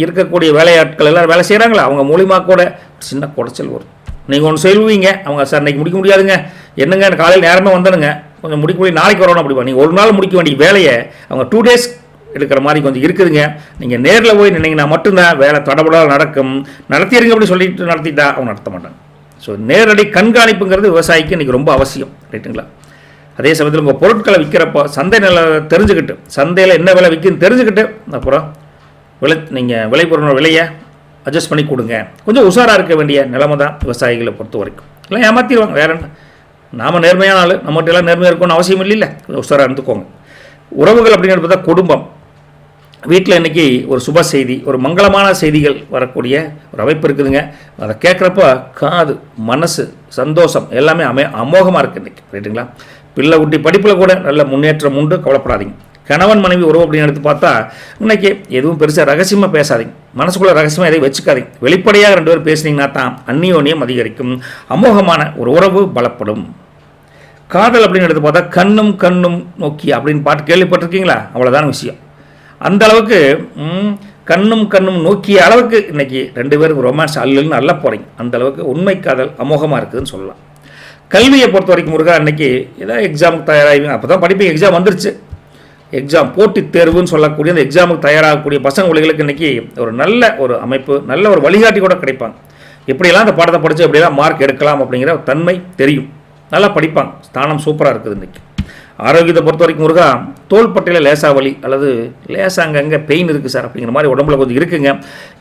இருக்கக்கூடிய வேலையாட்கள் எல்லோரும் வேலை செய்கிறாங்களா, அவங்க மூலியமாக கூட சின்ன குடைச்சல் வரும். நீங்கள் ஒன்று சொல்லுவீங்க, அவங்க சார் இன்றைக்கி முடிக்க முடியாதுங்க, என்னங்க காலையில் நேரமே வந்தனுங்க, கொஞ்சம் முடிக்க முடியும், நாளைக்கு வரணும் அப்படிப்பா. நீங்கள் ஒரு நாள் முடிக்க வேண்டிய வேலையை அவங்க 2 days எடுக்கிற மாதிரி கொஞ்சம் இருக்குதுங்க. நீங்கள் நேரில் போய் நின்னீங்கன்னா மட்டும்தான் வேலை தடபடால் நடக்கும். நடத்திடுங்க அப்படி சொல்லிட்டு நடத்திட்டா அவங்க நடத்த மாட்டாங்க. ஸோ நேரடி கண்காணிப்புங்கிறது விவசாயிக்கு இன்றைக்கி ரொம்ப அவசியம். ரைட்டுங்களா? அதே சமயத்தில் உங்கள் பொருட்களை விற்கிறப்போ சந்தை நிலை தெரிஞ்சுக்கிட்டு, சந்தையில் என்ன விலை விற்குன்னு தெரிஞ்சுக்கிட்டு அப்புறம் நீங்கள் விளைபொருள் விலையை அட்ஜஸ்ட் பண்ணி கொடுங்க. கொஞ்சம் உஷாராக இருக்க வேண்டிய நிலைமை தான் விவசாயிகளை பொறுத்த வரைக்கும். இல்லை ஏமாற்றிடுவாங்க. வேற என்ன, நாம் நேர்மையான ஆள், நம்மகிட்ட எல்லாம் நேர்மையாக இருக்கணும்னு அவசியம் இல்லை. கொஞ்சம் உஷாராக இருந்துக்கோங்க. உறவுகள் அப்படிங்கிறது பார்த்தா குடும்பம், வீட்டில் இன்றைக்கி ஒரு சுப செய்தி, ஒரு மங்களமான செய்திகள் வரக்கூடிய ஒரு அமைப்பு இருக்குதுங்க. அதை கேட்குறப்ப காது மனசு சந்தோஷம் எல்லாமே அமோகமாக இருக்குது இன்றைக்கி. ரைட்டுங்களா? பிள்ளை குட்டி படிப்பில் கூட நல்ல முன்னேற்றம் உண்டு, கவலைப்படாதீங்க. கணவன் மனைவி உறவு அப்படின்னு எடுத்து பார்த்தா இன்றைக்கி எதுவும் பெருசாக ரகசியமாக பேசாதீங்க. மனசுக்குள்ளே ரகசியமாக எதையும் வச்சுக்காதீங்க. வெளிப்படையாக 2 பேர் பேசுனீங்கன்னா தான் அந்நியோன்யம் அதிகரிக்கும். அமோகமான ஒரு உறவு பலப்படும். காதல் அப்படின்னு எடுத்து பார்த்தா கண்ணும் கண்ணும் நோக்கி அப்படின்னு பாட்டு கேள்விப்பட்டிருக்கீங்களா? அவ்வளோதான விஷயம். அந்த அளவுக்கு கண்ணும் கண்ணும் நோக்கிய அளவுக்கு இன்றைக்கி 2 பேருக்கு ரொமான்ஸ் அல்லுன்னு நல்லா போகிறீங்க. அந்த அளவுக்கு உண்மை காதல் அமோகமாக இருக்குதுன்னு சொல்லலாம். கல்வியை பொறுத்த வரைக்கும் முருகா இன்றைக்கி ஏதாவது எக்ஸாமுக்கு தயாராகிங்க, அப்போ தான் படிப்பீங்க. எக்ஸாம் வந்துருச்சு, எக்ஸாம் போட்டித் தேர்வுன்னு சொல்லக்கூடிய அந்த எக்ஸாமுக்கு தயாராகக்கூடிய பசங்க பிள்ளைகளுக்கு இன்றைக்கி ஒரு நல்ல ஒரு அமைப்பு, நல்ல ஒரு வழிகாட்டி கூட கிடைப்பாங்க. எப்படியெல்லாம் அந்த பாடத்தை படித்து எப்படியெல்லாம் மார்க் எடுக்கலாம் அப்படிங்கிற தன்மை தெரியும். நல்லா படிப்பாங்க. ஸ்தானம் சூப்பராக இருக்குது இன்றைக்கி. ஆரோக்கியத்தை பொறுத்த வரைக்கும் முருகா, தோள்பட்டையில் லேசாக வலி அல்லது லேசாக அங்கங்கே பெயின் இருக்குது சார் அப்படிங்கிற மாதிரி உடம்புல கொஞ்சம் இருக்குங்க.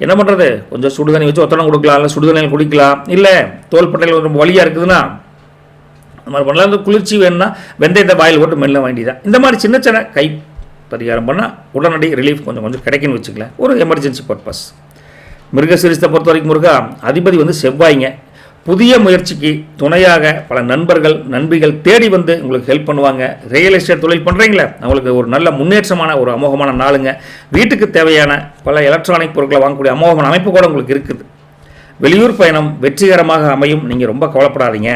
என்ன பண்ணுறது, கொஞ்சம் சுடுதண்ணி வச்சு ஒத்தடம் கொடுக்கலாம், இல்லை சுடுதண்ணியில் குடிக்கலாம். இல்லை தோள்பட்டையில் ரொம்ப வலியாக இருக்குதுன்னா அந்த மாதிரி பண்ணலாம். இந்த குளிர்ச்சி வேணும்னா வெந்தயத்தை வாயில் போட்டு மெல்ல வேண்டியதான். இந்த மாதிரி சின்ன சின்ன கை பரிகாரம் பண்ணால் உடனடி ரிலீஃப் கொஞ்சம் கிடைக்குன்னு வச்சுக்கலாம், ஒரு எமர்ஜென்சி பர்பஸ். மிருகசீரிசத்தை பொறுத்த வரைக்கும் முருகா, அதிபதி வந்து செவ்வாய்ங்க. புதிய முயற்சிக்கு துணையாக பல நண்பர்கள் நண்பிகள் தேடி வந்து உங்களுக்கு ஹெல்ப் பண்ணுவாங்க. ரியல் எஸ்டேட் தொழில் பண்ணுறீங்களே, அவங்களுக்கு ஒரு நல்ல முன்னேற்றமான ஒரு அமோகமான நாளுங்க. வீட்டுக்கு தேவையான பல எலக்ட்ரானிக் பொருட்களை வாங்கக்கூடிய அமோகமான அமைப்பு கூட உங்களுக்கு இருக்குது. வெளியூர் பயணம் வெற்றிகரமாக அமையும். நீங்கள் ரொம்ப கவலைப்படாதீங்க.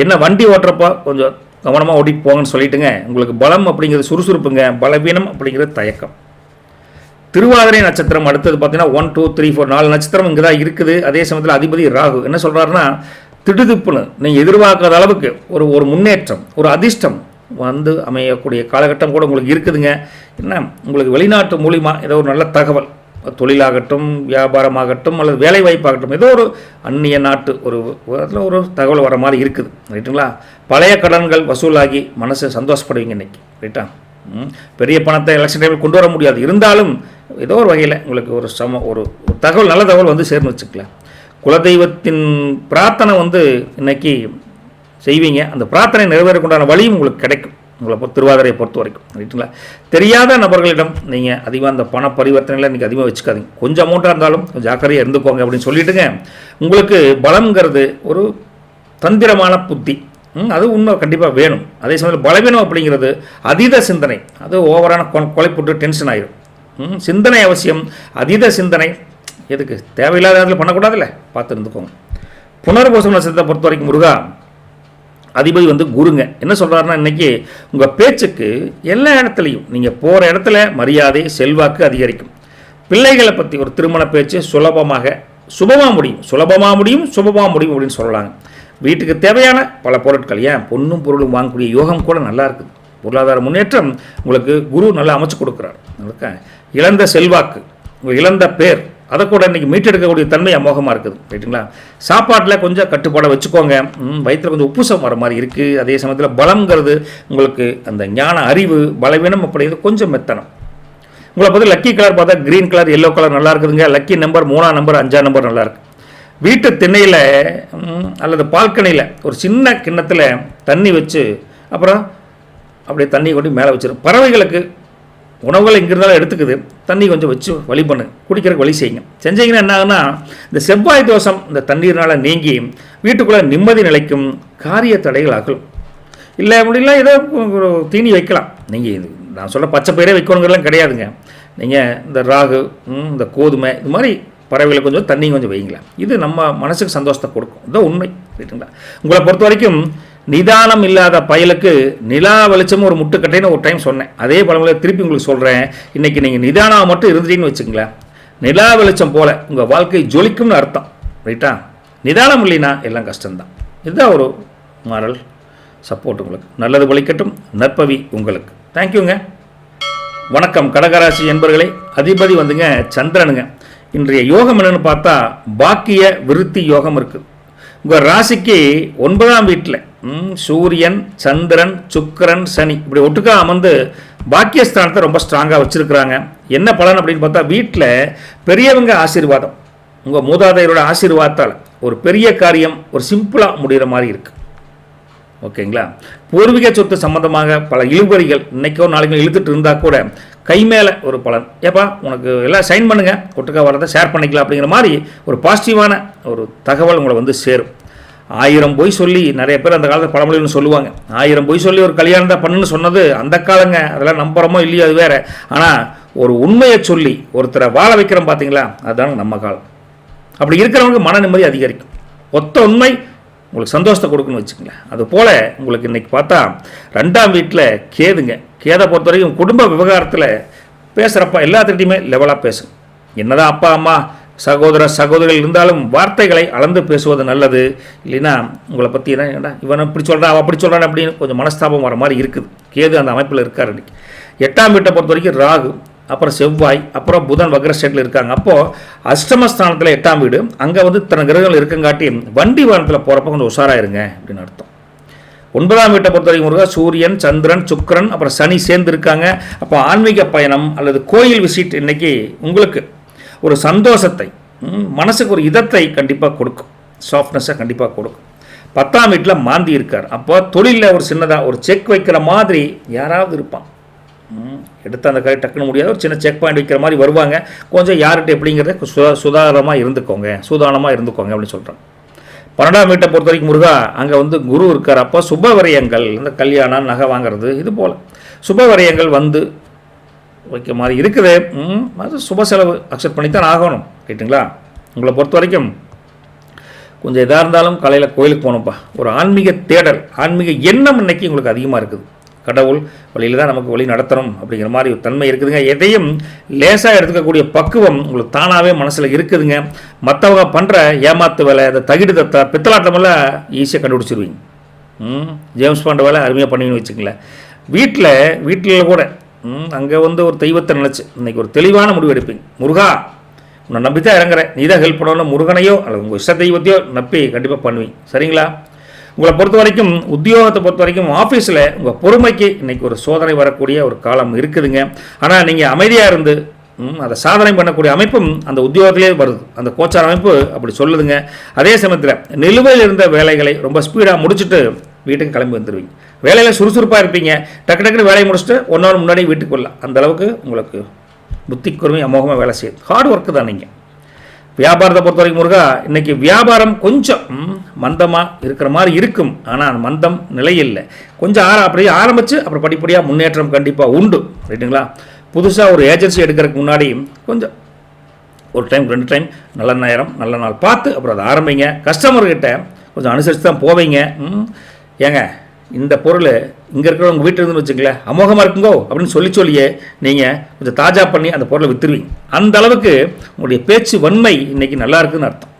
என்ன வண்டி ஓட்டுறப்போ கொஞ்சம் கவனமாக ஓட்டிட்டு போங்கன்னு சொல்லிட்டுங்க. உங்களுக்கு பலம் அப்படிங்கிறது சுறுசுறுப்புங்க, பலவீனம் அப்படிங்கிறது தயக்கம். திருவாதிரை நட்சத்திரம் அடுத்தது பார்த்தீங்கன்னா 1 2 3 4 4 நட்சத்திரம் இங்கே தான் இருக்குது. அதே சமயத்தில் அதிபதி ராகு என்ன சொல்கிறாருன்னா, திடுதிப்புன்னு நீங்கள் எதிர்பார்க்காத அளவுக்கு ஒரு முன்னேற்றம், ஒரு அதிர்ஷ்டம் வந்து அமையக்கூடிய காலகட்டம் கூட உங்களுக்கு இருக்குதுங்க. என்ன உங்களுக்கு வெளிநாட்டு மூலிமா ஏதோ ஒரு நல்ல தகவல், தொழிலாகட்டும் வியாபாரமாகட்டும் அல்லது வேலைவாய்ப்பாகட்டும், ஏதோ ஒரு அந்நிய நாட்டு அதில் ஒரு தகவல் வர மாதிரி இருக்குது. ரைட்டுங்களா? பழைய கடன்கள் வசூலாகி மனசை சந்தோஷப்படுவீங்க இன்றைக்கி. ரைட்டா? பெரிய பணத்தை எலெக்ஷன் டைமில் கொண்டு வர முடியாது, இருந்தாலும் ஏதோ ஒரு வகையில் உங்களுக்கு ஒரு தகவல், நல்ல தகவல் வந்து சேர்ந்து வச்சுக்கலாம். குலதெய்வத்தின் பிரார்த்தனை வந்து இன்னைக்கு செய்வீங்க. அந்த பிரார்த்தனை நிறைவேறக்குண்டான வழியும் உங்களுக்கு கிடைக்கும். உங்களை திருவாதிரையை பொறுத்த வரைக்கும். ரைட்டுங்களா? தெரியாத நபர்களிடம் நீங்கள் அதிகமாக அந்த பண பரிவர்த்தனைகளை நீங்கள் அதிகமாக வச்சுக்காதீங்க. கொஞ்சம் அமௌண்ட்டாக இருந்தாலும் கொஞ்சம் ஜாக்கிரதையாக இருந்துக்கோங்க அப்படின்னு சொல்லிட்டுங்க. உங்களுக்கு பலம்ங்கிறது ஒரு தந்திரமான புத்தி, அது உண்மை கண்டிப்பாக வேணும். அதே சமயத்தில் பலவீனம் அப்படிங்கிறது அதீத சிந்தனை, அது ஓவரான கொலைப்பட்டு டென்ஷன் ஆயிடும். சிந்தனை அவசியம், அதீத சிந்தனை எதுக்கு, தேவையில்லாத இடத்துல பண்ணக்கூடாதுல்ல, பார்த்து இருந்துக்கோங்க. புனர்பூசம் நட்சத்திரத்தை பொறுத்த வரைக்கும் முருகா, அதிபதி வந்து குருங்க. என்ன சொல்கிறாருன்னா, இன்றைக்கி உங்கள் பேச்சுக்கு எல்லா இடத்துலையும் நீங்கள் போகிற இடத்துல மரியாதை செல்வாக்கு அதிகரிக்கும். பிள்ளைகளை பற்றி ஒரு திருமண பேச்சு சுபமாக முடியும் அப்படின்னு சொல்லலாங்க. வீட்டுக்கு தேவையான பல பொருட்கள், ஏன் பொண்ணும் பொருளும் வாங்கக்கூடிய யோகம் கூட நல்லா இருக்குது. பொருளாதார முன்னேற்றம் உங்களுக்கு குரு நல்லா அமைச்சு கொடுக்குறாரு. இழந்த செல்வாக்கு, இழந்த பேர், அதை கூட இன்றைக்கி மீட்டெடுக்கக்கூடிய தன்மை அமோகமாக இருக்குது. ரைட்டுங்களா? சாப்பாட்டில் கொஞ்சம் கட்டுப்பாடை வச்சுக்கோங்க. வயிற்றில் கொஞ்சம் உப்புசம் வர மாதிரி இருக்குது. அதே சமயத்தில் பலம்ங்கிறது உங்களுக்கு அந்த ஞான அறிவு, பலவீனம் அப்படிங்கிறது கொஞ்சம் மெத்தனம். உங்களை பற்றி லக்கி கலர் பார்த்தா க்ரீன் கலர், எல்லோ கலர் நல்லா இருக்குதுங்க. லக்கி நம்பர் 3ஆம் நம்பர் 5ஆம் நம்பர் நல்லா இருக்குது. வீட்டு திண்ணையில் அல்லது பால்கனியில் ஒரு சின்ன கிண்ணத்தில் தண்ணி வச்சு அப்புறம் அப்படியே தண்ணி கொண்டு மேலே வச்சிடும். பறவைகளுக்கு உணவுகள் இங்கே இருந்தாலும் எடுத்துக்குது, தண்ணி கொஞ்சம் வச்சு வழி பண்ணு, குடிக்கிறதுக்கு வழி செய்யுங்க. செஞ்சீங்கன்னா என்ன ஆகுனா, இந்த செவ்வாய் தோஷம் இந்த தண்ணீர்னால் நீங்கி வீட்டுக்குள்ளே நிம்மதி நிலைக்கும், காரிய தடைகள் ஆகலும். இல்லை அப்படிலாம் ஏதோ ஒரு தீனி வைக்கலாம். நீங்கள் நான் சொல்ல பச்சை பயிரே வைக்கணுங்கிறலாம் கிடையாதுங்க. நீங்கள் இந்த ராகு, இந்த கோதுமை, இது மாதிரி பறவைகளை கொஞ்சம் தண்ணி கொஞ்சம் வைங்களா. இது நம்ம மனசுக்கு சந்தோஷத்தை கொடுக்கும். இதுதான் உண்மை. ரைட்டுங்களா? உங்களை பொறுத்த வரைக்கும் நிதானம் இல்லாத பயலுக்கு நிலா வெளிச்சமும் ஒரு முட்டுக்கட்டைன்னு ஒரு டைம் சொன்னேன். அதே பழமொழியை திருப்பி உங்களுக்கு சொல்கிறேன். இன்றைக்கி நீங்கள் நிதானம் மட்டும் இருந்துட்டீங்கன்னு வச்சுங்களேன், நிலா வெளிச்சம் போல் உங்கள் வாழ்க்கை ஜொலிக்கும்னு அர்த்தம். ரைட்டா? நிதானம் இல்லைன்னா எல்லாம் கஷ்டம்தான். இதுதான் ஒரு மாரல் சப்போர்ட். உங்களுக்கு நல்லது ஒழிக்கட்டும், நற்பவி உங்களுக்கு. தேங்க்யூங்க. வணக்கம் கடகராசி என்பர்களே. அதிபதி வந்துங்க சந்திரனுங்க. இன்றைய யோகம் என்னென்னு பார்த்தா பாக்கிய விருத்தி யோகம் இருக்குது. உங்கள் ராசிக்கு 9ஆம் வீட்டில் சூரியன், சந்திரன், சுக்கிரன், சனி இப்படி ஒட்டுக்கா அமர்ந்து பாக்கியஸ்தானத்தை ரொம்ப ஸ்ட்ராங்காக வச்சுருக்குறாங்க. என்ன பலன் அப்படின்னு பார்த்தா, வீட்டில் பெரியவங்க ஆசீர்வாதம், உங்கள் மூதாதையரோட ஆசீர்வாதத்தால் ஒரு பெரிய காரியம் ஒரு சிம்பிளாக முடிகிற மாதிரி இருக்குது. ஓகேங்களா? பூர்வீக சொத்து சம்மந்தமாக பல இழுபறிகள் இன்றைக்கோ நாளைக்கோ இழுத்துட்டு இருந்தால் கூட கை மேலே ஒரு பலன், ஏப்பா உனக்கு எல்லாம் சைன் பண்ணுங்கள், கொட்டுக்கா வரதை ஷேர் பண்ணிக்கலாம் அப்படிங்கிற மாதிரி ஒரு பாசிட்டிவான ஒரு தகவல் உங்களை வந்து சேரும். 1000 பொய் சொல்லி, நிறைய பேர் அந்த காலத்தில் பழமொழின்னு சொல்லுவாங்க, 1000 பொய் சொல்லி ஒரு கல்யாணம் தான் பண்ணுன்னு சொன்னது அந்த காலங்க. அதெல்லாம் நம்புறமோ இல்லையோ அது வேறு. ஆனால் ஒரு உண்மையை சொல்லி ஒருத்தரை வாழ வைக்கிறோம் பார்த்தீங்களா, அதுதாங்க நம்ம காலம். அப்படி இருக்கிறவங்களுக்கு மன நிம்மதி அதிகரிக்கும். ஒத்த உண்மை உங்களுக்கு சந்தோஷத்தை கொடுக்குன்னு வச்சுக்கங்களேன். அதுபோல் உங்களுக்கு இன்றைக்கி பார்த்தா 2ஆம் வீட்டில் கேதுங்க. கேதை பொறுத்த வரைக்கும் குடும்ப விவகாரத்தில் பேசுகிறப்ப எல்லாத்துக்கிட்டையுமே லெவலாக பேசுங்க. என்னதான் அப்பா அம்மா சகோதரிகள் இருந்தாலும் வார்த்தைகளை அளந்து பேசுவது நல்லது. இல்லைன்னா உங்களை பற்றி என்ன இவன் இப்படி சொல்கிறான் அவன் அப்படி சொல்கிறான் அப்படின்னு கொஞ்சம் மனஸ்தாபம் வர மாதிரி இருக்குது. கேது அந்த அமைப்பில் இருக்கார். இன்றைக்கி 8ஆம் வீட்டை பொறுத்த வரைக்கும் ராகு, அப்புறம் செவ்வாய், அப்புறம் புதன் வக்ர ஸ்டேட்டில் இருக்காங்க. அப்போது அஷ்டமஸ்தானத்தில் 8ஆம் வீடு, அங்கே வந்து இத்தனை கிரகங்கள் இருக்கங்காட்டி வண்டி வாகனத்தில் போகிறப்ப கொஞ்சம் உஷாராயிருங்க அப்படின்னு அர்த்தம். 9ஆம் வீட்டை பொறுத்த வரைக்கும் முருகா சூரியன், சந்திரன், சுக்கிரன், அப்புறம் சனி சேர்ந்து இருக்காங்க. அப்போ ஆன்மீக பயணம் அல்லது கோயில் விசிட் இன்னைக்கு உங்களுக்கு ஒரு சந்தோஷத்தை, மனசுக்கு ஒரு இதத்தை கண்டிப்பாக கொடுக்கும், சாஃப்ட்னஸை கண்டிப்பாக கொடுக்கும். 10ஆம் வீட்டில் மாந்தி இருக்கார். அப்போ தொழிலில் ஒரு சின்னதாக ஒரு செக் வைக்கிற மாதிரி யாராவது இருப்பான். எடுத்து அந்த கை டக்குன்னு முடியாத ஒரு சின்ன செக் பாயிண்ட் வைக்கிற மாதிரி வருவாங்க. கொஞ்சம் யார்கிட்ட எப்படிங்கிறத சூதானமாக இருந்துக்கோங்க அப்படின்னு சொல்கிறேன். 12ஆம் வீட்டை பொறுத்த வரைக்கும் முருகா அங்கே வந்து குரு இருக்கார். அப்போ சுப விரயங்கள், இந்த கல்யாணம், நகை வாங்கிறது, இது போல் சுப விரயங்கள் வந்து வைக்க மாதிரி இருக்குது. அது சுப செலவு அக்செப்ட் பண்ணித்தான் ஆகணும், ரைட்டுங்களா? உங்களை பொறுத்த வரைக்கும் கொஞ்சம் எதாக இருந்தாலும் காலையில் கோயிலுக்கு போகணும்ப்பா. ஒரு ஆன்மீக தேடல், ஆன்மீக எண்ணம் இன்னைக்கு உங்களுக்கு அதிகமாக இருக்குது. கடவுள் வழியில் தான் நமக்கு வழி நடத்தணும் அப்படிங்கிற மாதிரி ஒரு தன்மை இருக்குதுங்க. எதையும் லேசாக எடுத்துக்கக்கூடிய பக்குவம் உங்களுக்கு தானாகவே மனசில் இருக்குதுங்க. மற்றவங்க பண்ணுற ஏமாத்து வேலை, இந்த தகிடு தத்தா பித்தலாட்டமெல்லாம் ஈஸியாக கண்டுபிடிச்சிருவீங்க. ஜேம்ஸ் பாண்ட் வேலை அருமையாக பண்ணுவீங்கன்னு வச்சுங்களேன். வீட்டில் கூட அங்கே வந்து ஒரு தெய்வத்தை நினச்சி இன்றைக்கி ஒரு தெளிவான முடிவு எடுப்பீங்க. முருகா உன்னை நம்பி தான் இறங்குறேன், நீ தான் ஹெல்ப் பண்ணணும், முருகனையோ அல்லது உங்கள் இஷ்ட தெய்வத்தையோ நம்பி கண்டிப்பாக பண்ணுவீங்க, சரிங்களா? உங்களை பொறுத்த வரைக்கும் உத்தியோகத்தை பொறுத்த வரைக்கும் ஆஃபீஸில் உங்கள் பொறுமைக்கு இன்றைக்கி ஒரு சோதனை வரக்கூடிய ஒரு காலம் இருக்குதுங்க. ஆனால் நீங்கள் அமைதியாக இருந்து அதை சாதனை பண்ணக்கூடிய அமைப்பும் அந்த உத்தியோகத்திலே வருது. அந்த கோச்சார அமைப்பு அப்படி சொல்லுதுங்க. அதே சமயத்தில் நிலுவையில் இருந்த வேலைகளை ரொம்ப ஸ்பீடாக முடிச்சுட்டு வீட்டுக்கு கிளம்பி வந்துடுவீங்க. வேலையில் சுறுசுறுப்பாக இருப்பீங்க. டக்குன்னு வேலையை முடிச்சுட்டு 1 hour முன்னாடி வீட்டுக்கு வரலாம். அந்த அளவுக்கு உங்களுக்கு புத்தி கூர்மை அமோகமாக வேலை செய்யுது. ஹார்ட் ஒர்க்கு தான். நீங்கள் வியாபாரத்தை பொறுத்த வரைக்கும் முருகா இன்றைக்கி வியாபாரம் கொஞ்சம் மந்தமாக இருக்கிற மாதிரி இருக்கும். ஆனால் மந்தம் நிலையில்லை. கொஞ்சம் அப்படியே ஆரம்பித்து அப்புறம் படிப்படியாக முன்னேற்றம் கண்டிப்பாக உண்டு, ரைட்டுங்களா? புதுசாக ஒரு ஏஜென்சி எடுக்கிறதுக்கு முன்னாடி கொஞ்சம் ஒரு டைம் 2 டைம் நல்ல நாள் பார்த்து அப்புறம் அதை ஆரம்பிங்க. கஸ்டமர்கிட்ட கொஞ்சம் அனுசரித்து தான் போவீங்க. ஏங்க இந்த பொருள் இங்கே இருக்கிற உங்கள் வீட்டில் இருந்து வச்சுங்களேன் அமோகமாக இருக்குங்கோ அப்படின்னு சொல்லியே நீங்கள் கொஞ்சம் தாஜா பண்ணி அந்த பொருளை விற்றுருவீங்க. அந்த அளவுக்கு உங்களுடைய பேச்சு வன்மை இன்றைக்கி நல்லா இருக்குதுன்னு அர்த்தம்.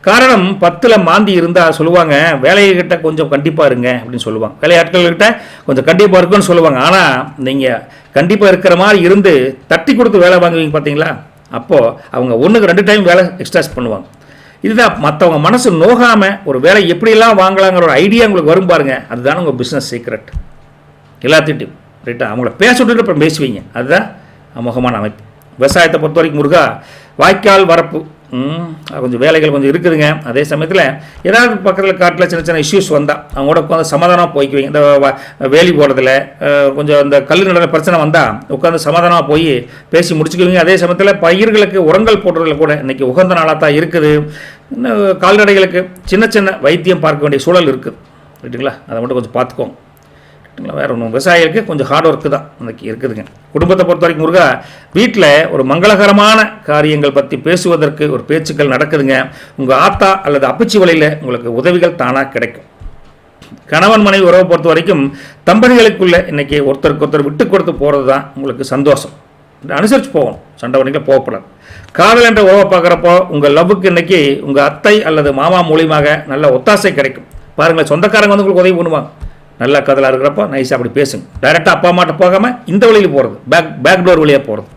காரணம் 10ல் மாந்தி இருந்தால் சொல்லுவாங்க வேலைகிட்ட கொஞ்சம் கண்டிப்பாக இருங்க அப்படின்னு சொல்லுவாங்க. வேலையாட்கள்கிட்ட கொஞ்சம் கண்டிப்பாக இருக்குன்னு சொல்லுவாங்க. ஆனால் நீங்கள் கண்டிப்பாக இருக்கிற மாதிரி இருந்து தட்டி கொடுத்து வேலை வாங்குவீங்க பார்த்தீங்களா? அப்போது அவங்க 1க்கு 2 டைம் வேலை எக்ஸ்ட்ராஸ் பண்ணுவாங்க. இதுதான் மற்றவங்க மனசு நோகாமல் ஒரு வேலை எப்படியெல்லாம் வாங்கலாங்கிற ஒரு ஐடியா உங்களுக்கு வரும் பாருங்க. அதுதான் உங்கள் பிஸ்னஸ் சீக்ரெட் எல்லாத்திட்டையும், ரைட்டா? அவங்கள பேச விட்டுட்டு அப்புறம் பேசுவீங்க. அதுதான் அமோகமான அமைப்பு. விவசாயத்தை பொறுத்த வரைக்கும் முருகா வாய்க்கால் வரப்பு கொஞ்சம் வேலைகள் கொஞ்சம் இருக்குதுங்க. அதே சமயத்தில் ஏதாவது பக்கத்தில் காட்டில் சின்ன இஷ்யூஸ் வந்தால் அவங்களோட உட்காந்து சமாதானமாக போய்க்குவீங்க. இந்த வேலி போடுறதுல கொஞ்சம் இந்த கல் நடன பிரச்சனை வந்தால் உட்காந்து சமாதானமாக போய் பேசி முடிச்சுக்குவீங்க. அதே சமயத்தில் பயிர்களுக்கு உரங்கள் போடுறதுல கூட இன்றைக்கி உகந்த நாளாக தான் இருக்குது. இன்னும் கால்நடைகளுக்கு சின்ன வைத்தியம் பார்க்க வேண்டிய சூழல் இருக்குது, ரைட்டுங்களா? அதை மட்டும் கொஞ்சம் பார்த்துக்கோங்க. வேறு ஒன்றும் விவசாயிகளுக்கு கொஞ்சம் ஹார்ட் ஒர்க்கு தான் இன்றைக்கி இருக்குதுங்க. குடும்பத்தை பொறுத்த வரைக்கும் முருகா வீட்டில் ஒரு மங்களகரமான காரியங்கள் பற்றி பேசுவதற்கு ஒரு பேச்சுக்கள் நடக்குதுங்க. உங்கள் ஆத்தா அல்லது அப்பச்சி வழியில் உங்களுக்கு உதவிகள் தானாக கிடைக்கும். கணவன் மனைவி உறவை பொறுத்த வரைக்கும் தம்பதிகளுக்குள்ளே இன்றைக்கி ஒருத்தருக்கு ஒருத்தர் விட்டு கொடுத்து போகிறது தான் உங்களுக்கு சந்தோஷம். அனுசரித்து போகணும், சண்டை வண்டிகளை போகப்படாது. காதல் என்ற உறவை பார்க்குறப்போ உங்கள் லவ்வுக்கு இன்றைக்கி உங்கள் அத்தை அல்லது மாமா மூலியமாக நல்ல ஒத்தாசை கிடைக்கும். பாருங்களேன், சொந்தக்காரங்க வந்து உங்களுக்கு உதவி பண்ணுவாங்க. நல்லா கதலாக இருக்கிறப்போ நைஸாக அப்படி பேசுங்க. டைரெக்டாக அப்பா அம்மாட்ட போகாமல் இந்த வழியில் போகிறது, பேக் டோர் வழியாக போகிறது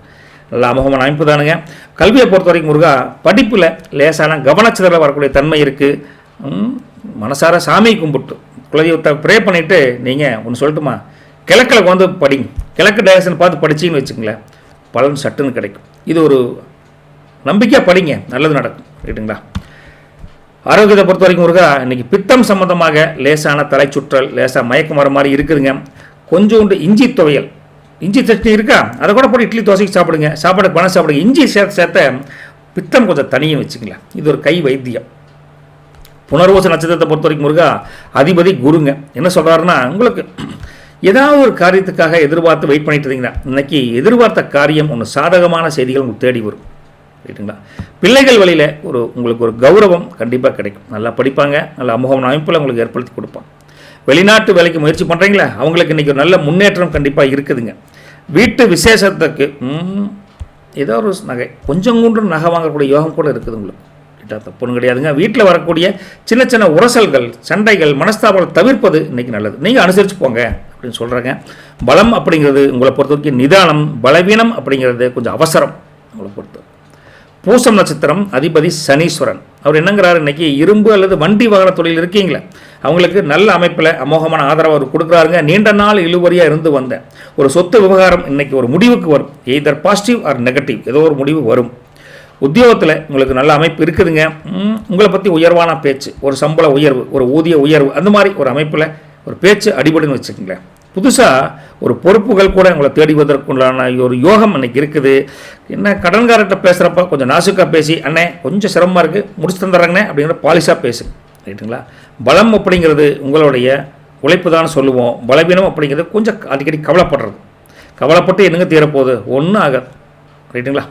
நல்லா அமோகமான அமைப்பு தானுங்க. கல்வியை பொறுத்த வரைக்கும் முருகா படிப்பில் லேசான கவனச்சிதறல் வரக்கூடிய தன்மை இருக்குது. மனசார சாமி கும்பிட்டு குலதெய்வத்தை ப்ரே பண்ணிவிட்டு நீங்கள் ஒன்று சொல்லட்டுமா, கிழக்கில் வந்து படிங்க. கிழக்கு டைரக்ஷன் பார்த்து படிச்சிங்கன்னு வச்சுங்களேன், பலன் சட்டுன்னு கிடைக்கும். இது ஒரு நம்பிக்கையாக படிங்க, நல்லது நடக்கும், ரைட்டுங்களா? ஆரோக்கியத்தை பொறுத்த வரைக்கும் முருகா இன்றைக்கி பித்தம் சம்மந்தமாக லேசான தலை சுற்றல், லேசாக மயக்கம் வர மாதிரி இருக்குதுங்க. கொஞ்சோண்டு இஞ்சி துவையல், இஞ்சி சட்னி இருக்கா, அதை கூட போட்டு இட்லி தோசைக்கு சாப்பிடுங்க. சாப்பாடுக்கு பணம் சாப்பிடுங்க. இஞ்சி சேர்த்த பித்தம் கொஞ்சம் தனியும் வச்சுக்கலாம். இது ஒரு கை வைத்தியம். புனர்வசு நட்சத்திரத்தை பொறுத்த வரைக்கும் முருகா அதிபதி குருங்க. என்ன சொல்கிறாருன்னா, உங்களுக்கு ஏதாவது ஒரு காரியத்துக்காக எதிர்பார்த்து வெயிட் பண்ணிட்டு இருந்தீங்கன்னா இன்றைக்கி எதிர்பார்த்த காரியம் ஒன்று சாதகமான செய்திகள் உங்களுக்கு தேடி வரும், ரைட்டுங்களா? பிள்ளைகள் வழியில் உங்களுக்கு ஒரு கௌரவம் கண்டிப்பாக கிடைக்கும். நல்லா படிப்பாங்க, நல்ல அமோகமான அமைப்பில் உங்களுக்கு ஏற்படுத்தி கொடுப்பாங்க. வெளிநாட்டு வேலைக்கு முயற்சி பண்ணுறீங்களா, அவங்களுக்கு இன்றைக்கி ஒரு நல்ல முன்னேற்றம் கண்டிப்பாக இருக்குதுங்க. வீட்டு விசேஷத்துக்கு ஏதோ ஒரு நகை கொஞ்சம் கூண்டு நகை வாங்கக்கூடிய யோகம் கூட இருக்குது உங்களுக்கு, கிட்ட தப்புன்னு கிடையாதுங்க. வீட்டில் வரக்கூடிய சின்ன உரசல்கள், சண்டைகள், மனஸ்தாபங்கள் தவிர்ப்பது இன்றைக்கி நல்லது. நீங்கள் அனுசரித்து போங்க. அப்படின்னு சொல்கிறாங்க. பலம் அப்படிங்கிறது உங்களை பொறுத்த வரைக்கும் நிதானம், பலவீனம் அப்படிங்கிறது கொஞ்சம் அவசரம் உங்களை பொறுத்த. பூசம் நட்சத்திரம் அதிபதி சனீஸ்வரன். அவர் என்னங்கிறாரு, இன்றைக்கி இரும்பு அல்லது வண்டி வாகன தொழில் இருக்கீங்களே அவங்களுக்கு நல்ல அமைப்பில் அமோகமான ஆதரவு அவர் கொடுக்குறாருங்க. நீண்ட நாள் இழுவரியாக இருந்து வந்த ஒரு சொத்து விவகாரம் இன்றைக்கி ஒரு முடிவுக்கு வரும். எய்தர் பாசிட்டிவ் ஆர் நெகட்டிவ், ஏதோ ஒரு முடிவு வரும். உத்தியோகத்தில் உங்களுக்கு நல்ல அமைப்பு இருக்குதுங்க. உங்களை பற்றி உயர்வான பேச்சு, ஒரு சம்பள உயர்வு, ஒரு ஊதிய உயர்வு, அந்த மாதிரி ஒரு அமைப்பில் ஒரு பேச்சு அடிபடுன்னு வச்சுக்கோங்களேன். புதுசாக ஒரு பொறுப்புகள் கூட உங்களை தேடிவதற்குண்டான ஒரு யோகம் இன்றைக்கி இருக்குது. என்ன கடன்காரர்கிட்ட பேசுகிறப்ப கொஞ்சம் நாசுக்காக பேசி, அண்ணே கொஞ்சம் சிரமமாக இருக்குது முடிச்சு தந்துடுறாங்கண்ணே அப்படிங்கிற பாலிஷாக பேசு, ரைட்டுங்களா. பலம் அப்படிங்கிறது உங்களுடைய உழைப்பு தான் சொல்லுவோம். பலவீனம் அப்படிங்கிறது கொஞ்சம் அடிக்கடி கவலைப்படுறது. கவலைப்பட்டு என்னங்க தீரப்போகுது, ஒன்றும் ஆகாது, ரைட்டுங்களா.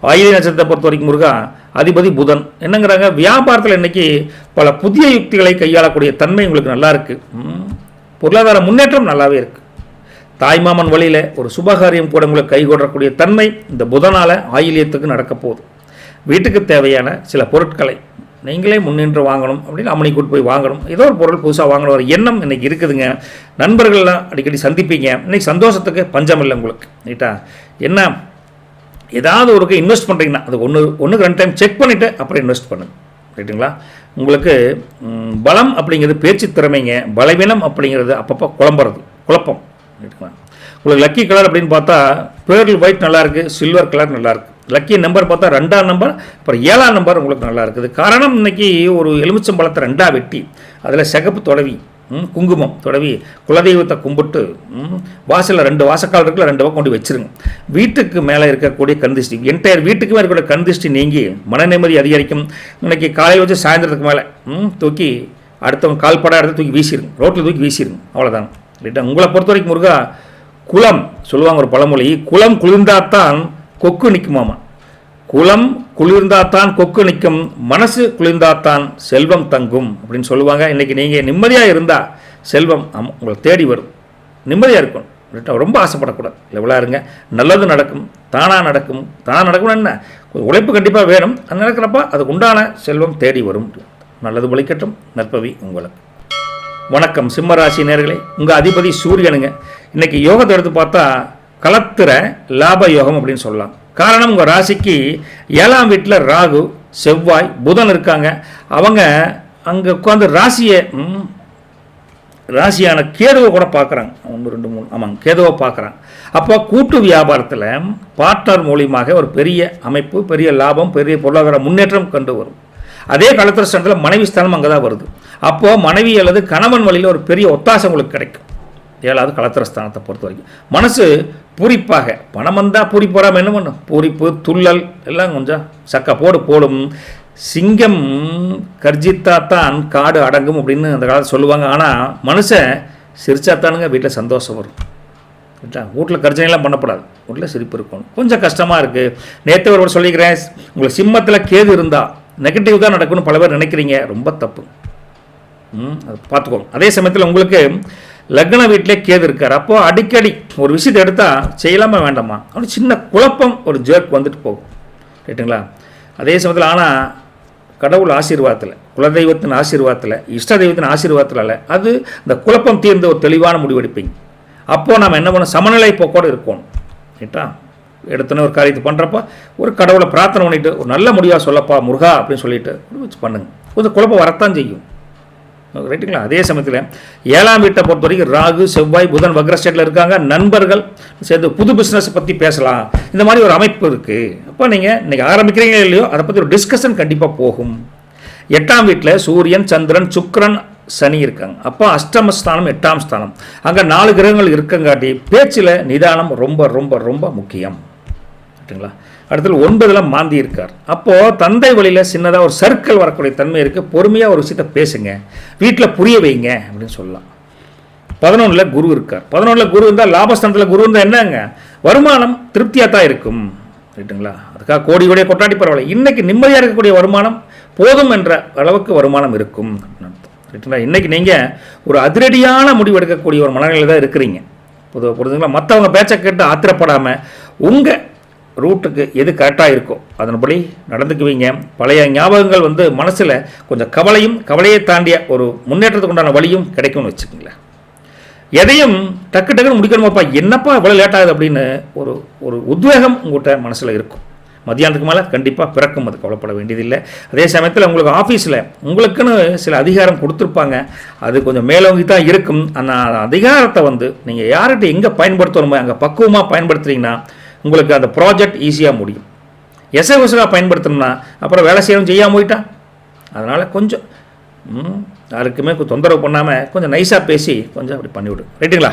ஆயிலை நட்சத்திரத்தை பொறுத்த வரைக்கும் முருகா அதிபதி புதன். என்னங்கிறாங்க, வியாபாரத்தில் இன்றைக்கி பல புதிய யுக்திகளை கையாளக்கூடிய தன்மை உங்களுக்கு நல்லா இருக்குது. பொருளாதார முன்னேற்றம் நல்லாவே இருக்குது. தாய்மாமன் வழியில் ஒரு சுபகாரியம் கூட உங்களுக்கு கைகொடரக்கூடிய தன்மை இந்த புதனால் ஆயிலியத்துக்கு நடக்க போகுது. வீட்டுக்கு தேவையான சில பொருட்களை நீங்களே முன்னின்று வாங்கணும் அப்படின்னு அம்மனி கூட்டு போய் வாங்கணும். ஏதோ ஒரு பொருள் புதுசாக வாங்கணும் ஒரு எண்ணம் இன்றைக்கி இருக்குதுங்க. நண்பர்கள்லாம் அடிக்கடி சந்திப்பீங்க. இன்றைக்கி சந்தோஷத்துக்கு பஞ்சம் இல்லை உங்களுக்கு, ரைட்டா. என்ன ஏதாவது ஒரு இன்வெஸ்ட் பண்ணுறீங்கன்னா அது ஒன்றுக்கு 2 டைம் செக் பண்ணிவிட்டு அப்புறம் இன்வெஸ்ட் பண்ணுங்க, ரைட்டுங்களா. உங்களுக்கு பலம் அப்படிங்கிறது பேச்சு திறமைங்க. பலவீனம் அப்படிங்கிறது அப்பப்போ குழப்பம், ரைட்டுங்களா. உங்களுக்கு லக்கி கலர் அப்படின்னு பார்த்தா பேர்ல் ஒயிட் நல்லாயிருக்கு, சில்வர் கலர் நல்லாயிருக்கு. லக்கி நம்பர் பார்த்தா 2ஆம் நம்பர், அப்புறம் 7ஆம் நம்பர் உங்களுக்கு நல்லா இருக்குது. காரணம் இன்றைக்கி ஒரு எலுமிச்சம்பழத்தை 2ஆக வெட்டி அதில் சிகப்பு தொடவி குங்குமம் தொடவி குலதெய்வத்தை கும்பிட்டு வாசலில் 2 வாசக்கால் இருக்குல்ல 2 கொண்டு வச்சுருங்க. வீட்டுக்கு மேலே இருக்கக்கூடிய கந்திஷ்டி, என்டையர் வீட்டுக்குமே இருக்கக்கூடிய கந்திஷ்டி நீங்கி மன நிம்மதி அதிகரிக்கும். இன்றைக்கி காலையில் வச்சு சாயந்தரத்துக்கு மேலே தூக்கி அடுத்தவங்க கால்படாக எடுத்து தூக்கி வீசிடுங்க, ரோட்டில் தூக்கி வீசிடுங்க, அவ்வளோதான், ரைட்டா. உங்களை பொறுத்த வரைக்கும் முருகா குளம் சொல்லுவாங்க ஒரு பழமொழி, குளம் குளிர்ந்தாத்தான் கொக்கு நிற்குமாமா. குளம் குளிர்ந்தாத்தான் கொக்கு நிற்கும், மனசு குளிர்ந்தாத்தான் செல்வம் தங்கும் அப்படின்னு சொல்லுவாங்க. இன்றைக்கி நீங்கள் நிம்மதியாக இருந்தால் செல்வம் உங்களை தேடி வரும். நிம்மதியாக இருக்கணும், ரொம்ப ஆசைப்படக்கூடாது. எவ்வளோ இருங்க, நல்லது நடக்கும், தானாக நடக்கணும். என்ன உழைப்பு கண்டிப்பாக வேணும். அது நடக்கிறப்ப அதுக்கு உண்டான செல்வம் தேடி வரும். நல்லது பலிக்கட்டும். நற்பவி உங்களுக்கு. வணக்கம் சிம்மராசி நேயர்களே. உங்கள் அதிபதி சூரியனுங்க. இன்றைக்கி யோகத்தை எடுத்து பார்த்தா கலத்திர லாப யோகம் அப்படின்னு சொல்லலாம். காரணம் உங்கள் ராசிக்கு 7ஆம் வீட்டில் ராகு, செவ்வாய், புதன் இருக்காங்க. அவங்க அங்கே உட்காந்து ராசியான கேதுவை கூட பார்க்குறாங்க. 1 2 3 ஆமாங்க, கேதுவை பார்க்குறாங்க. அப்போ கூட்டு வியாபாரத்தில் பார்ட்னர் மூலியமாக ஒரு பெரிய அமைப்பு, பெரிய லாபம், பெரிய பொருளாதார முன்னேற்றம் கண்டு வரும். அதே கலத்திர ஸ்தானத்தில் மனைவி ஸ்தானம் அங்கே தான் வருது. அப்போது மனைவி அல்லது கணவன் வழியில் ஒரு பெரிய ஒத்தாசை உங்களுக்கு கிடைக்கும். 7வது கலத்திரஸ்தானத்தை பொறுத்த வரைக்கும் மனசு பூரிப்பாக, பணம் வந்தால் பூரி போகாமல் என்ன பண்ணும், பூரிப்பு துள்ளல் எல்லாம் கொஞ்சம் சக்கா போடும். சிங்கம் கர்ஜித்தாத்தான் காடு அடங்கும் அப்படின்னு அந்த காலத்தில் சொல்லுவாங்க. ஆனால் மனுஷன் சிரிச்சாத்தானுங்க வீட்டில் சந்தோஷம் வரும், வீட்டில் கர்ஜனைலாம் பண்ணக்கூடாது, வீட்டில் சிரிப்பு இருக்கணும். கொஞ்சம் கஷ்டமாக இருக்குது. நேற்று ஒரு சொல்லிக்கிறேன், உங்களுக்கு சிம்மத்தில் கேது இருந்தால் நெகட்டிவ் தான் நடக்கும்னு பல பேர் நினைக்கிறீங்க, ரொம்ப தப்பு. அது பார்த்துக்கோங்க. அதே சமயத்தில் உங்களுக்கு லக்ன வீட்டிலே கேது இருக்கார். அப்போது அடிக்கடி ஒரு விஷயத்தை எடுத்தால் செய்யலாமா வேண்டாமா அப்படி சின்ன குழப்பம், ஒரு ஜேர்க் வந்துட்டு போகும், ரைட்டுங்களா. அதே சமயத்தில் ஆனால் கடவுள் ஆசீர்வாதத்தில், குலதெய்வத்தின் ஆசீர்வாதத்தில், இஷ்ட தெய்வத்தின் ஆசீர்வாதத்தில் அல்ல, அது இந்த குழப்பம் தீர்ந்து ஒரு தெளிவான முடிவெடுப்பீங்க. அப்போது நம்ம என்ன பண்ணணும், சமநிலை போக்கோடு இருக்கணும், ரைட்டா. எடுத்தோன்னே ஒரு காரியத்தை பண்ணுறப்ப ஒரு கடவுளை பிரார்த்தனை பண்ணிவிட்டு ஒரு நல்ல முடிவாக சொல்லப்பா முருகா அப்படின்னு சொல்லிட்டு வச்சு பண்ணுங்க. கொஞ்சம் குழப்பம் வரத்தான் செய்யும், ரைட்டுங்களா. அதே சமயத்தில் 7ஆம் வீட்டை பொறுத்த வரைக்கும் ராகு, செவ்வாய், புதன் வக்ர ஸ்டேட்டில் இருக்காங்க. நண்பர்கள் சேர்ந்து புது பிஸ்னஸ் பற்றி பேசலாம், இந்த மாதிரி ஒரு அமைப்பு இருக்குது. அப்போ நீங்கள் இன்றைக்கி ஆரம்பிக்கிறீங்களோ இல்லையோ அதை பற்றி ஒரு டிஸ்கஷன் கண்டிப்பாக போகும். 8ஆம் வீட்டில் சூரியன், சந்திரன், சுக்கிரன், சனி இருக்காங்க. அப்போ அஷ்டமஸ்தானம் 8ஆம் ஸ்தானம், அங்கே 4 கிரகங்கள் இருக்கங்காட்டி பேச்சில் நிதானம் ரொம்ப ரொம்ப ரொம்ப முக்கியம், ரைட்டுங்களா. அடுத்தது 9ல் மாந்தி இருக்கார். அப்போது தந்தை வழியில் சின்னதாக ஒரு சர்க்கிள் வரக்கூடிய தன்மை இருக்குது. பொறுமையாக ஒரு விஷயத்தை பேசுங்க, வீட்டில் புரிய வைங்க அப்படின்னு சொல்லலாம். 11ல் குரு இருக்கார். 11ல் குரு இருந்தால், லாபஸ்தானத்தில் குரு இருந்தால் என்னங்க, வருமானம் திருப்தியாக தான் இருக்கும், ரைட்டுங்களா. அதுக்காக கோடியோடைய கொட்டாடி பரவாயில்ல, இன்றைக்கி நிம்மதியாக இருக்கக்கூடிய வருமானம் போதும் என்ற அளவுக்கு வருமானம் இருக்கும், ரைட்டுங்களா. இன்றைக்கி நீங்கள் ஒரு அதிரடியான முடிவு எடுக்கக்கூடிய ஒரு மனநிலையில் தான் இருக்கிறீங்க. புரிதுங்களா. மற்றவங்க பேச்சை கேட்டு ஆத்திரப்படாமல் உங்கள் ரூட்டுக்கு எது கரெக்டாக இருக்கோ அதன்படி நடந்துக்குவீங்க. பழைய ஞாபகங்கள் மனசில் கொஞ்சம் கவலையை தாண்டிய ஒரு முன்னேற்றத்துக்கு உண்டான வழியும் கிடைக்கும்னு வச்சுக்கோங்களேன். எதையும் டக்கு டக்குன்னு முடிக்கணுமாப்பா, என்னப்பா இவ்வளோ லேட் ஆகுது அப்படின்னு ஒரு ஒரு உத்வேகம் உங்கள்கிட்ட மனசில் இருக்கும். மத்தியானத்துக்கு மேலே கண்டிப்பாக பிறக்கும், அது கவலைப்பட வேண்டியதில்லை. அதே சமயத்தில் உங்களுக்கு ஆஃபீஸில் உங்களுக்குன்னு சில அதிகாரம் கொடுத்துருப்பாங்க, அது கொஞ்சம் மேலோங்கி தான் இருக்கும். அந்த அதிகாரத்தை நீங்கள் யார்கிட்ட எங்கே பயன்படுத்தணுமோ அங்கே பக்குவமாக பயன்படுத்துறீங்கன்னா உங்களுக்கு அந்த ப்ராஜெக்ட் ஈஸியாக முடியும். எசவசலாக பயன்படுத்தணும்னா அப்புறம் வேலை செய்யணும் செய்யாமல் போயிட்டான். அதனால் கொஞ்சம் யாருக்குமே தொந்தரவு பண்ணாமல் கொஞ்சம் நைஸாக பேசி கொஞ்சம் அப்படி பண்ணிவிடு, ரைட்டுங்களா?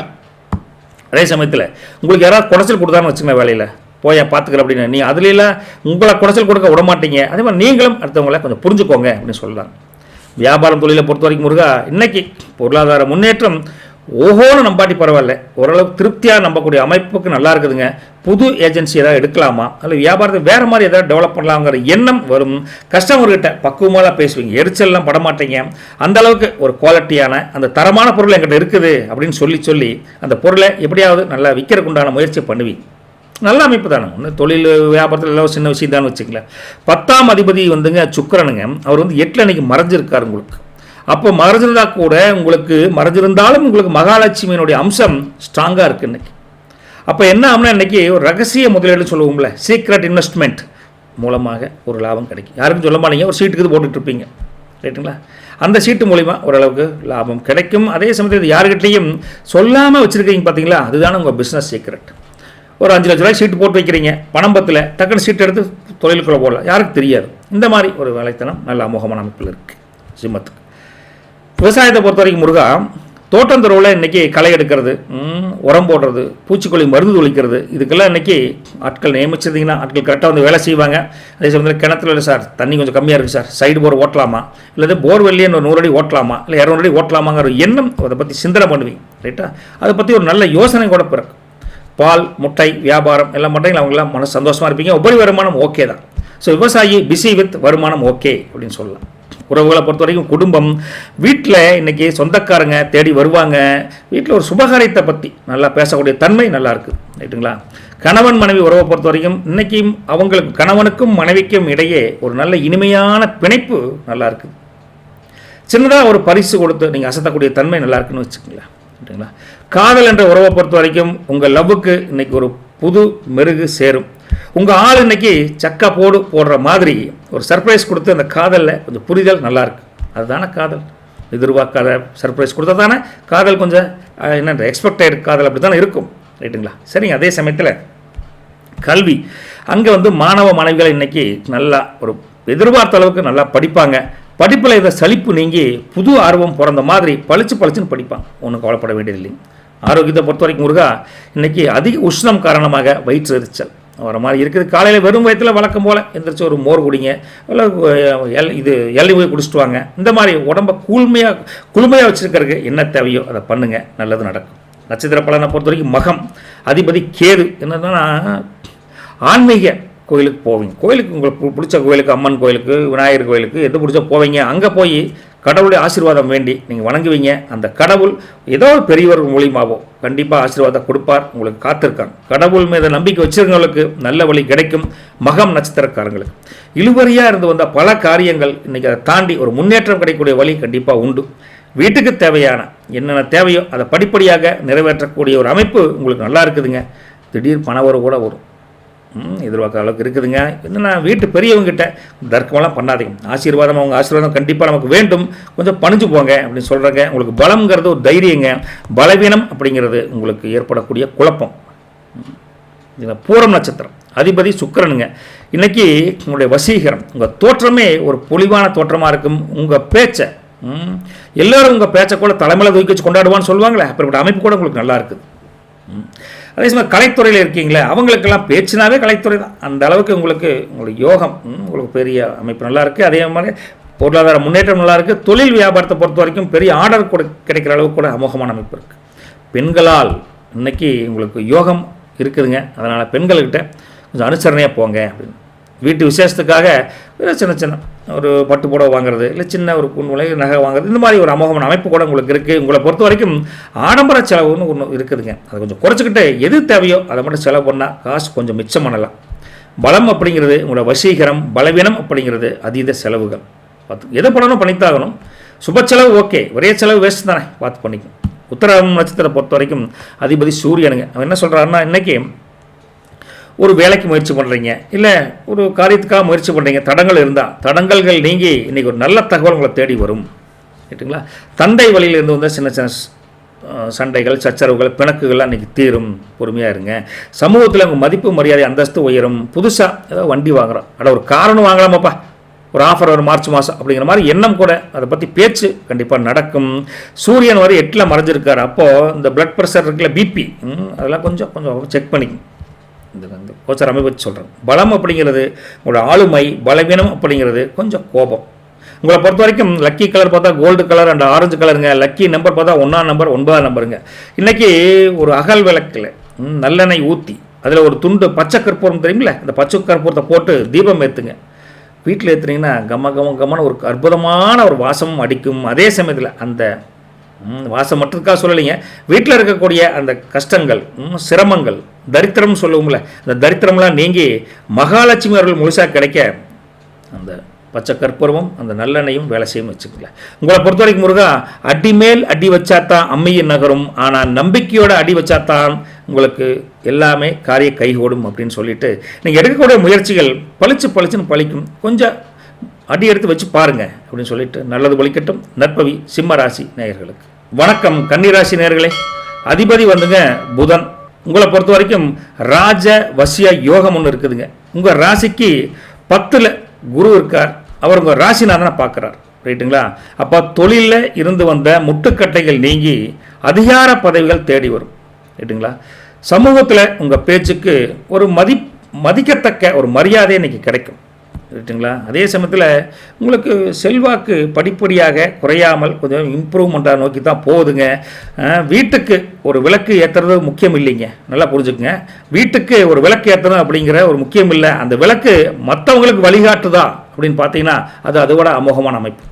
அதே சமயத்தில் உங்களுக்கு யாராவது குறைச்சல் கொடுத்தான்னு வச்சுக்கோங்க, வேலையில் போய் பார்த்துக்கிற அப்படின்னு நீ அதுலாம் உங்களை குறைச்சல் கொடுக்க விட மாட்டீங்க. அதே மாதிரி நீங்களும் அடுத்தவங்களை கொஞ்சம் புரிஞ்சுக்கோங்க அப்படின்னு சொல்லலாம். வியாபாரம் தொழிலை பொறுத்த வரைக்கும் முருகா, இன்றைக்கி பொருளாதார முன்னேற்றம் ஓஹோன்னு நம்பாட்டி பரவாயில்ல, ஓரளவுக்கு திருப்தியாக நம்பக்கூடிய அமைப்புக்கு நல்லா இருக்குதுங்க. புது ஏஜென்சி ஏதாவது எடுக்கலாமா, அல்லது வியாபாரத்தை வேறு மாதிரி ஏதாவது டெவலப் பண்ணலாங்கிற எண்ணம் வரும். கஸ்டமர்கிட்ட பக்குவமாக பேசுவீங்க, எரிச்சல்லாம் படமாட்டீங்க. அந்தளவுக்கு ஒரு குவாலிட்டியான அந்த தரமான பொருள் என்கிட்ட இருக்குது அப்படின்னு சொல்லி அந்த பொருளை எப்படியாவது நல்லா விற்கிறதுக்கு உண்டான முயற்சி பண்ணுவீங்க. நல்ல அமைப்பு தானே. ஒன்று தொழில் வியாபாரத்தில் எல்லாம் சின்ன விஷயம் தான் வச்சுங்களேன். 10ஆம் அதிபதி சுக்கிரனுங்க, அவர் 8ல் அன்றைக்கி மறைஞ்சிருக்கார் உங்களுக்கு. அப்போ மறைஞ்சிருந்தா கூட மறைஞ்சிருந்தாலும் உங்களுக்கு மகாலட்சுமியினுடைய அம்சம் ஸ்ட்ராங்காக இருக்குது இன்றைக்கி. அப்போ என்ன ஆகும்னா இன்றைக்கி ஒரு ரகசிய முதலீடு சொல்லுவோம்ல, சீக்ரெட் இன்வெஸ்ட்மெண்ட் மூலமாக ஒரு லாபம் கிடைக்கும். யாருக்கும் சொல்ல மாட்டீங்க, ஒரு சீட்டுக்கு போட்டுட்ருப்பீங்க, ரைட்டுங்களா? அந்த சீட்டு மூலிமா ஓரளவுக்கு லாபம் கிடைக்கும். அதே சமயத்தில் யாருக்கிட்டையும் சொல்லாமல் வச்சுருக்கீங்க பார்த்தீங்களா, அதுதானே உங்கள் பிஸ்னஸ் சீக்ரெட். ஒரு 5 லட்ச ரூபாய் சீட்டு போட்டு வைக்கிறீங்க, பணம் பத்தில் டக்குன்னு சீட்டு எடுத்து தொழிலுக்குள்ளே போடலாம், யாருக்கு தெரியாது. இந்த மாதிரி ஒரு வேலைத்தனம் நல்ல அமோகமான அமைப்பில் இருக்குது சிம்மத்துக்கு. விவசாயத்தை பொறுத்த வரைக்கும் முருகா, தோட்டந்தொருவில் இன்றைக்கி களை எடுக்கிறது, உரம் போடுறது, பூச்சிக்கொல்லி மருந்து தொளிக்கிறது, இதுக்கெல்லாம் இன்றைக்கி ஆட்கள் நியமிச்சிருந்தீங்கன்னா ஆட்கள் கரெக்டாக வேலை செய்வாங்க. அதே சமயத்தில் கிணத்துல இல்லை சார் தண்ணி கொஞ்சம் கம்மியாக இருக்குது சார், சைடு போர் ஓட்டலாமா, இல்லை போர்வெல்லையே 100 அடி ஓட்டலாமா, இல்லை 200 அடி ஓட்டலாமாங்கிற எண்ணம் அதை பற்றி சிந்தனை பண்ணுவீங்க, ரைட்டா? அதை பற்றி ஒரு நல்ல யோசனை கூட பிறக்கும். பால் முட்டை வியாபாரம் எல்லாம் பண்ணுறீங்களா, அவங்களாம் மன சந்தோஷமாக இருப்பீங்க. உபரி வருமானம் ஓகே தான். ஸோ விவசாயி பிஸி வித் வருமானம் ஓகே அப்படின்னு சொல்லலாம். உறவுகளை பொறுத்த வரைக்கும் குடும்பம், வீட்டில் இன்றைக்கி சொந்தக்காரங்க தேடி வருவாங்க. வீட்டில் ஒரு சுபகாரியத்தை பற்றி நல்லா பேசக்கூடிய தன்மை நல்லா இருக்குது, ரைட்டுங்களா? கணவன் மனைவி உறவை பொறுத்த வரைக்கும் இன்றைக்கும் அவங்களுக்கு கணவனுக்கும் மனைவிக்கும் இடையே ஒரு நல்ல இனிமையான பிணைப்பு நல்லா இருக்குது. சின்னதாக ஒரு பரிசு கொடுத்து நீங்கள் அசத்தக்கூடிய தன்மை நல்லா இருக்குன்னு வச்சுக்கோங்களேன், ரைட்டுங்களா? காதல் என்ற உறவை பொறுத்த வரைக்கும் உங்கள் லவ்வுக்கு இன்றைக்கி ஒரு புது மெருகு சேரும். உங்கள் ஆள் இன்றைக்கி சக்கா போடுற மாதிரி ஒரு சர்ப்ரைஸ் கொடுத்து அந்த காதலில் கொஞ்சம் புரிதல் நல்லாயிருக்கு. அதுதானே காதல். எதிர்பார்க்காத சர்ப்ரைஸ் கொடுத்தா தானே காதல் கொஞ்சம் என்ன எக்ஸ்பெக்டட் காதல் அப்படி தானே இருக்கும், ரைட்டுங்களா? சரிங்க. அதே சமயத்தில் கல்வி, அங்கே மாணவ மாணவிகளை இன்றைக்கி நல்லா ஒரு எதிர்பார்த்த அளவுக்கு நல்லா படிப்பாங்க. படிப்பில் இதை சலிப்பு நீங்கி புது ஆர்வம் பிறந்த மாதிரி பளிச்சுன்னு படிப்பாங்க, ஒன்றும் கவலைப்பட வேண்டியதில்லைங்க. ஆரோக்கியத்தை பொறுத்த வரைக்கும் முருகா, இன்றைக்கி அதிக உஷ்ணம் காரணமாக வயிற்று எரிச்சல் வர மாதிரி இருக்குது. காலையில் வெறும் வயிற்றில் வழக்கம் போல் எந்திரிச்சு ஒரு மோர் குடிங்க, இல்லை எள்ளி போய் குடிச்சிட்டு வாங்க. இந்த மாதிரி உடம்பை குளுமையாக வச்சுருக்கிறதுக்கு என்ன தேவையோ அதை பண்ணுங்கள், நல்லது நடக்கும். நட்சத்திர பலனை பொறுத்த வரைக்கும் மகம், அதிபதி கேது. என்னன்னா ஆன்மீக கோயிலுக்கு போவீங்க. கோயிலுக்கு உங்களுக்கு பிடிச்ச கோயிலுக்கு, அம்மன் கோயிலுக்கு, விநாயகர் கோயிலுக்கு எது பிடிச்சா போவீங்க. அங்கே போய் கடவுளுடைய ஆசீர்வாதம் வேண்டி நீங்கள் வணங்குவீங்க. அந்த கடவுள் ஏதோ ஒரு பெரியவர் மூலியமாகவோ கண்டிப்பாக ஆசீர்வாதம் கொடுப்பார், உங்களுக்கு காத்திருக்காங்க. கடவுள் மீது நம்பிக்கை வச்சுருக்கவங்களுக்கு நல்ல வழி கிடைக்கும். மகம் நட்சத்திரக்காரங்களுக்கு இழுவறியாக இருந்து வந்த பல காரியங்கள் இன்றைக்கி அதை தாண்டி ஒரு முன்னேற்றம் கிடைக்கக்கூடிய வழி கண்டிப்பாக உண்டு. வீட்டுக்கு தேவையான என்னென்ன தேவையோ அதை படிப்படியாக நிறைவேற்றக்கூடிய ஒரு அமைப்பு உங்களுக்கு நல்லா இருக்குதுங்க. திடீர் பணவரவு கூட வரும், எதிர்பார்க்குற அளவுக்கு இருக்குதுங்க. என்னென்னா வீட்டு பெரியவங்ககிட்ட தர்க்கமெல்லாம் பண்ணாதீங்க. ஆசீர்வாதம், அவங்க ஆசீர்வாதம் கண்டிப்பாக நமக்கு வேண்டும், கொஞ்சம் பணிஞ்சு போங்க அப்படின்னு சொல்கிறாங்க. உங்களுக்கு பலம்ங்கிறது ஒரு தைரியங்க, பலவீனம் அப்படிங்கிறது உங்களுக்கு ஏற்படக்கூடிய குழப்பம். பூரம் நட்சத்திரம் அதிபதி சுக்கிரனுங்க. இன்றைக்கி உங்களுடைய வசீகரம், உங்கள் தோற்றமே ஒரு பொலிவான தோற்றமாக இருக்கும். உங்கள் பேச்சை எல்லோரும் உங்கள் பேச்சை கூட தலைமையில் தூக்கி வச்சு கொண்டாடுவான்னு சொல்லுவாங்களே, அப்படிப்பட்ட அமைப்பு கூட உங்களுக்கு நல்லா இருக்குது. அதே சமயம் கலைத்துறையில் இருக்கீங்களே, அவங்களுக்கெல்லாம் பேச்சுனாவே கலைத்துறை தான். அந்த அளவுக்கு உங்களுக்கு யோகம், உங்களுக்கு பெரிய அமைப்பு நல்லா இருக்குது. அதே மாதிரி பொருளாதார முன்னேற்றம் நல்லா இருக்குது. தொழில் வியாபாரத்தை பொறுத்த வரைக்கும் பெரிய ஆர்டர் கூட கிடைக்கிற அளவுக்கு கூட அமோகமான அமைப்பு இருக்குது. பெண்களால் இன்றைக்கி உங்களுக்கு யோகம் இருக்குதுங்க. அதனால் பெண்கள்கிட்ட கொஞ்சம் அனுசரணையாக போங்க அப்படின்னு. வீட்டு விசேஷத்துக்காக சின்ன ஒரு பட்டு புடவை வாங்குறது, இல்லை சின்ன ஒரு குன்னுலை நகை வாங்குறது, இந்த மாதிரி ஒரு அமோகமான அமைப்பு கூட உங்களுக்கு இருக்குது. உங்களை பொறுத்த வரைக்கும் ஆடம்பர செலவுன்னு ஒன்று இருக்குதுங்க. அதை கொஞ்சம் குறைச்சிக்கிட்டு எது தேவையோ அதை மட்டும் செலவு பண்ணால் காசு கொஞ்சம் மிச்சம் பண்ணலாம். பலம் அப்படிங்கிறது உங்களோட வசீகரம், பலவீனம் அப்படிங்கிறது அதீத செலவுகள். பார்த்து எதை பண்ணணும் பண்ணித்தாகணும். சுப செலவு ஓகே, ஒரே செலவு வேஸ்ட் தானே, பார்த்து பண்ணிக்கணும். உத்திரம் நட்சத்திரத்தை பொறுத்த வரைக்கும் அதிபதி சூரியனுங்க. அவன் என்ன சொல்கிறாருன்னா, இன்றைக்கி ஒரு வேலைக்கு முயற்சி பண்ணுறீங்க, இல்லை ஒரு காரியத்துக்காக முயற்சி பண்ணுறீங்க, தடங்கள் இருந்தால் தடங்கல்கள் நீங்கி இன்றைக்கி ஒரு நல்ல தகவல் உங்களை தேடி வரும். ரைட்டுங்களா? தந்தை வழியிலிருந்து வந்தால் சின்ன சின்ன சண்டைகள், சச்சரவுகள், பிணக்குகள்லாம் இன்றைக்கி தீரும். பொறுமையாக இருங்க. சமூகத்தில் உங்கள் மதிப்பு, மரியாதை, அந்தஸ்து உயரும். புதுசாக ஏதோ வண்டி வாங்குகிறோம், ஒரு காரணம் வாங்கலாமாப்பா, ஒரு ஆஃபர் வரும் மார்ச் மாதம் அப்படிங்கிற மாதிரி எண்ணம் கூட, அதை பற்றி பேச்சு கண்டிப்பாக நடக்கும். சூரியன் வரை 8ல் மறைஞ்சிருக்கார். அப்போது இந்த பிளட் ப்ரெஷர் இருக்குல்ல, பிபி, அதெல்லாம் கொஞ்சம் செக் பண்ணிக்கணும். இந்த கோச்சர் அமைப்பு வச்சு சொல்கிறேன். பலம் அப்படிங்கிறது உங்களோட ஆளுமை, பலவீனம் அப்படிங்கிறது கொஞ்சம் கோபம். உங்களை பொறுத்த வரைக்கும் லக்கி கலர் பார்த்தா கோல்டு கலர் அண்ட் ஆரஞ்சு கலருங்க. லக்கி நம்பர் பார்த்தா 1ஆம் நம்பர் 9ஆம் நம்பருங்க. இன்றைக்கி ஒரு அகல் விளக்கில் நல்லெண்ணெய் ஊற்றி அதில் ஒரு துண்டு பச்சை கற்பூரம் தெரியுமில்ல, அந்த பச்சை கற்பூரத்தை போட்டு தீபம் ஏற்றுங்க. வீட்டில் ஏற்றுனீங்கன்னா கம்ம ஒரு அற்புதமான ஒரு வாசமும் அடிக்கும். அதே சமயத்தில் அந்த வாசம் மட்டுக்காக சொல்லலைங்க, வீட்டில் இருக்கக்கூடிய அந்த கஷ்டங்கள், சிரமங்கள், தரித்திரம் சொல்லுவோம்ல, அந்த தரித்திரம்லாம் நீங்கி மகாலட்சுமி அவர்கள் முழுசாக கிடைக்க அந்த பச்சை கற்பூரமும் அந்த நல்லெண்ணையும் வேலை செய்யும் வச்சுக்கல. உங்களை பொறுத்த வரைக்கும் முருகா, அடி மேல் அடி வச்சாத்தான் அம்மையின் நகரும், ஆனால் நம்பிக்கையோட அடி வச்சாத்தான் உங்களுக்கு எல்லாமே காரிய கைகூடும் அப்படின்னு சொல்லிட்டு நீங்கள் எடுக்கக்கூடிய முயற்சிகள் பளிச்சுன்னு பழிக்கும். கொஞ்சம் அடி எடுத்து வச்சு பாருங்க அப்படின்னு சொல்லிட்டு நல்லது பலிக்கட்டும். நற்பவி சிம்ம ராசி நேயர்களுக்கு வணக்கம். கன்னிராசி நேயர்களே, அதிபதி வந்துங்க புதன். உங்களை பொறுத்த வரைக்கும் ராஜ வசிய யோகம் ஒன்று இருக்குதுங்க. உங்கள் ராசிக்கு 10ல் குரு இருக்கார். அவர் உங்கள் ராசிநாதனை பார்க்குறார். ரைட்டுங்களா? அப்போ தொழிலில் இருந்து வந்த முட்டுக்கட்டைகள் நீங்கி அதிகார பதவிகள் தேடி வரும். ரைட்டுங்களா? சமூகத்தில் உங்கள் பேச்சுக்கு ஒரு மதிக்கத்தக்க ஒரு மரியாதை இன்றைக்கி கிடைக்கும். ரைட்டுங்களா? அதே சமயத்தில் உங்களுக்கு செல்வாக்கு படிப்படியாக குறையாமல் கொஞ்சம் இம்ப்ரூவ்மெண்ட்டாக நோக்கி தான் போகுதுங்க. வீட்டுக்கு ஒரு விளக்கு ஏற்றுறது முக்கியம் இல்லைங்க, நல்லா புரிஞ்சுக்குங்க. வீட்டுக்கு ஒரு விளக்கு ஏற்றணும் அப்படிங்கிற ஒரு முக்கியம் இல்லை. அந்த விளக்கு மற்றவங்களுக்கு வழிகாட்டுதா அப்படின்னு பார்த்தீங்கன்னா அது அதோட அமோகமான அமைப்பு.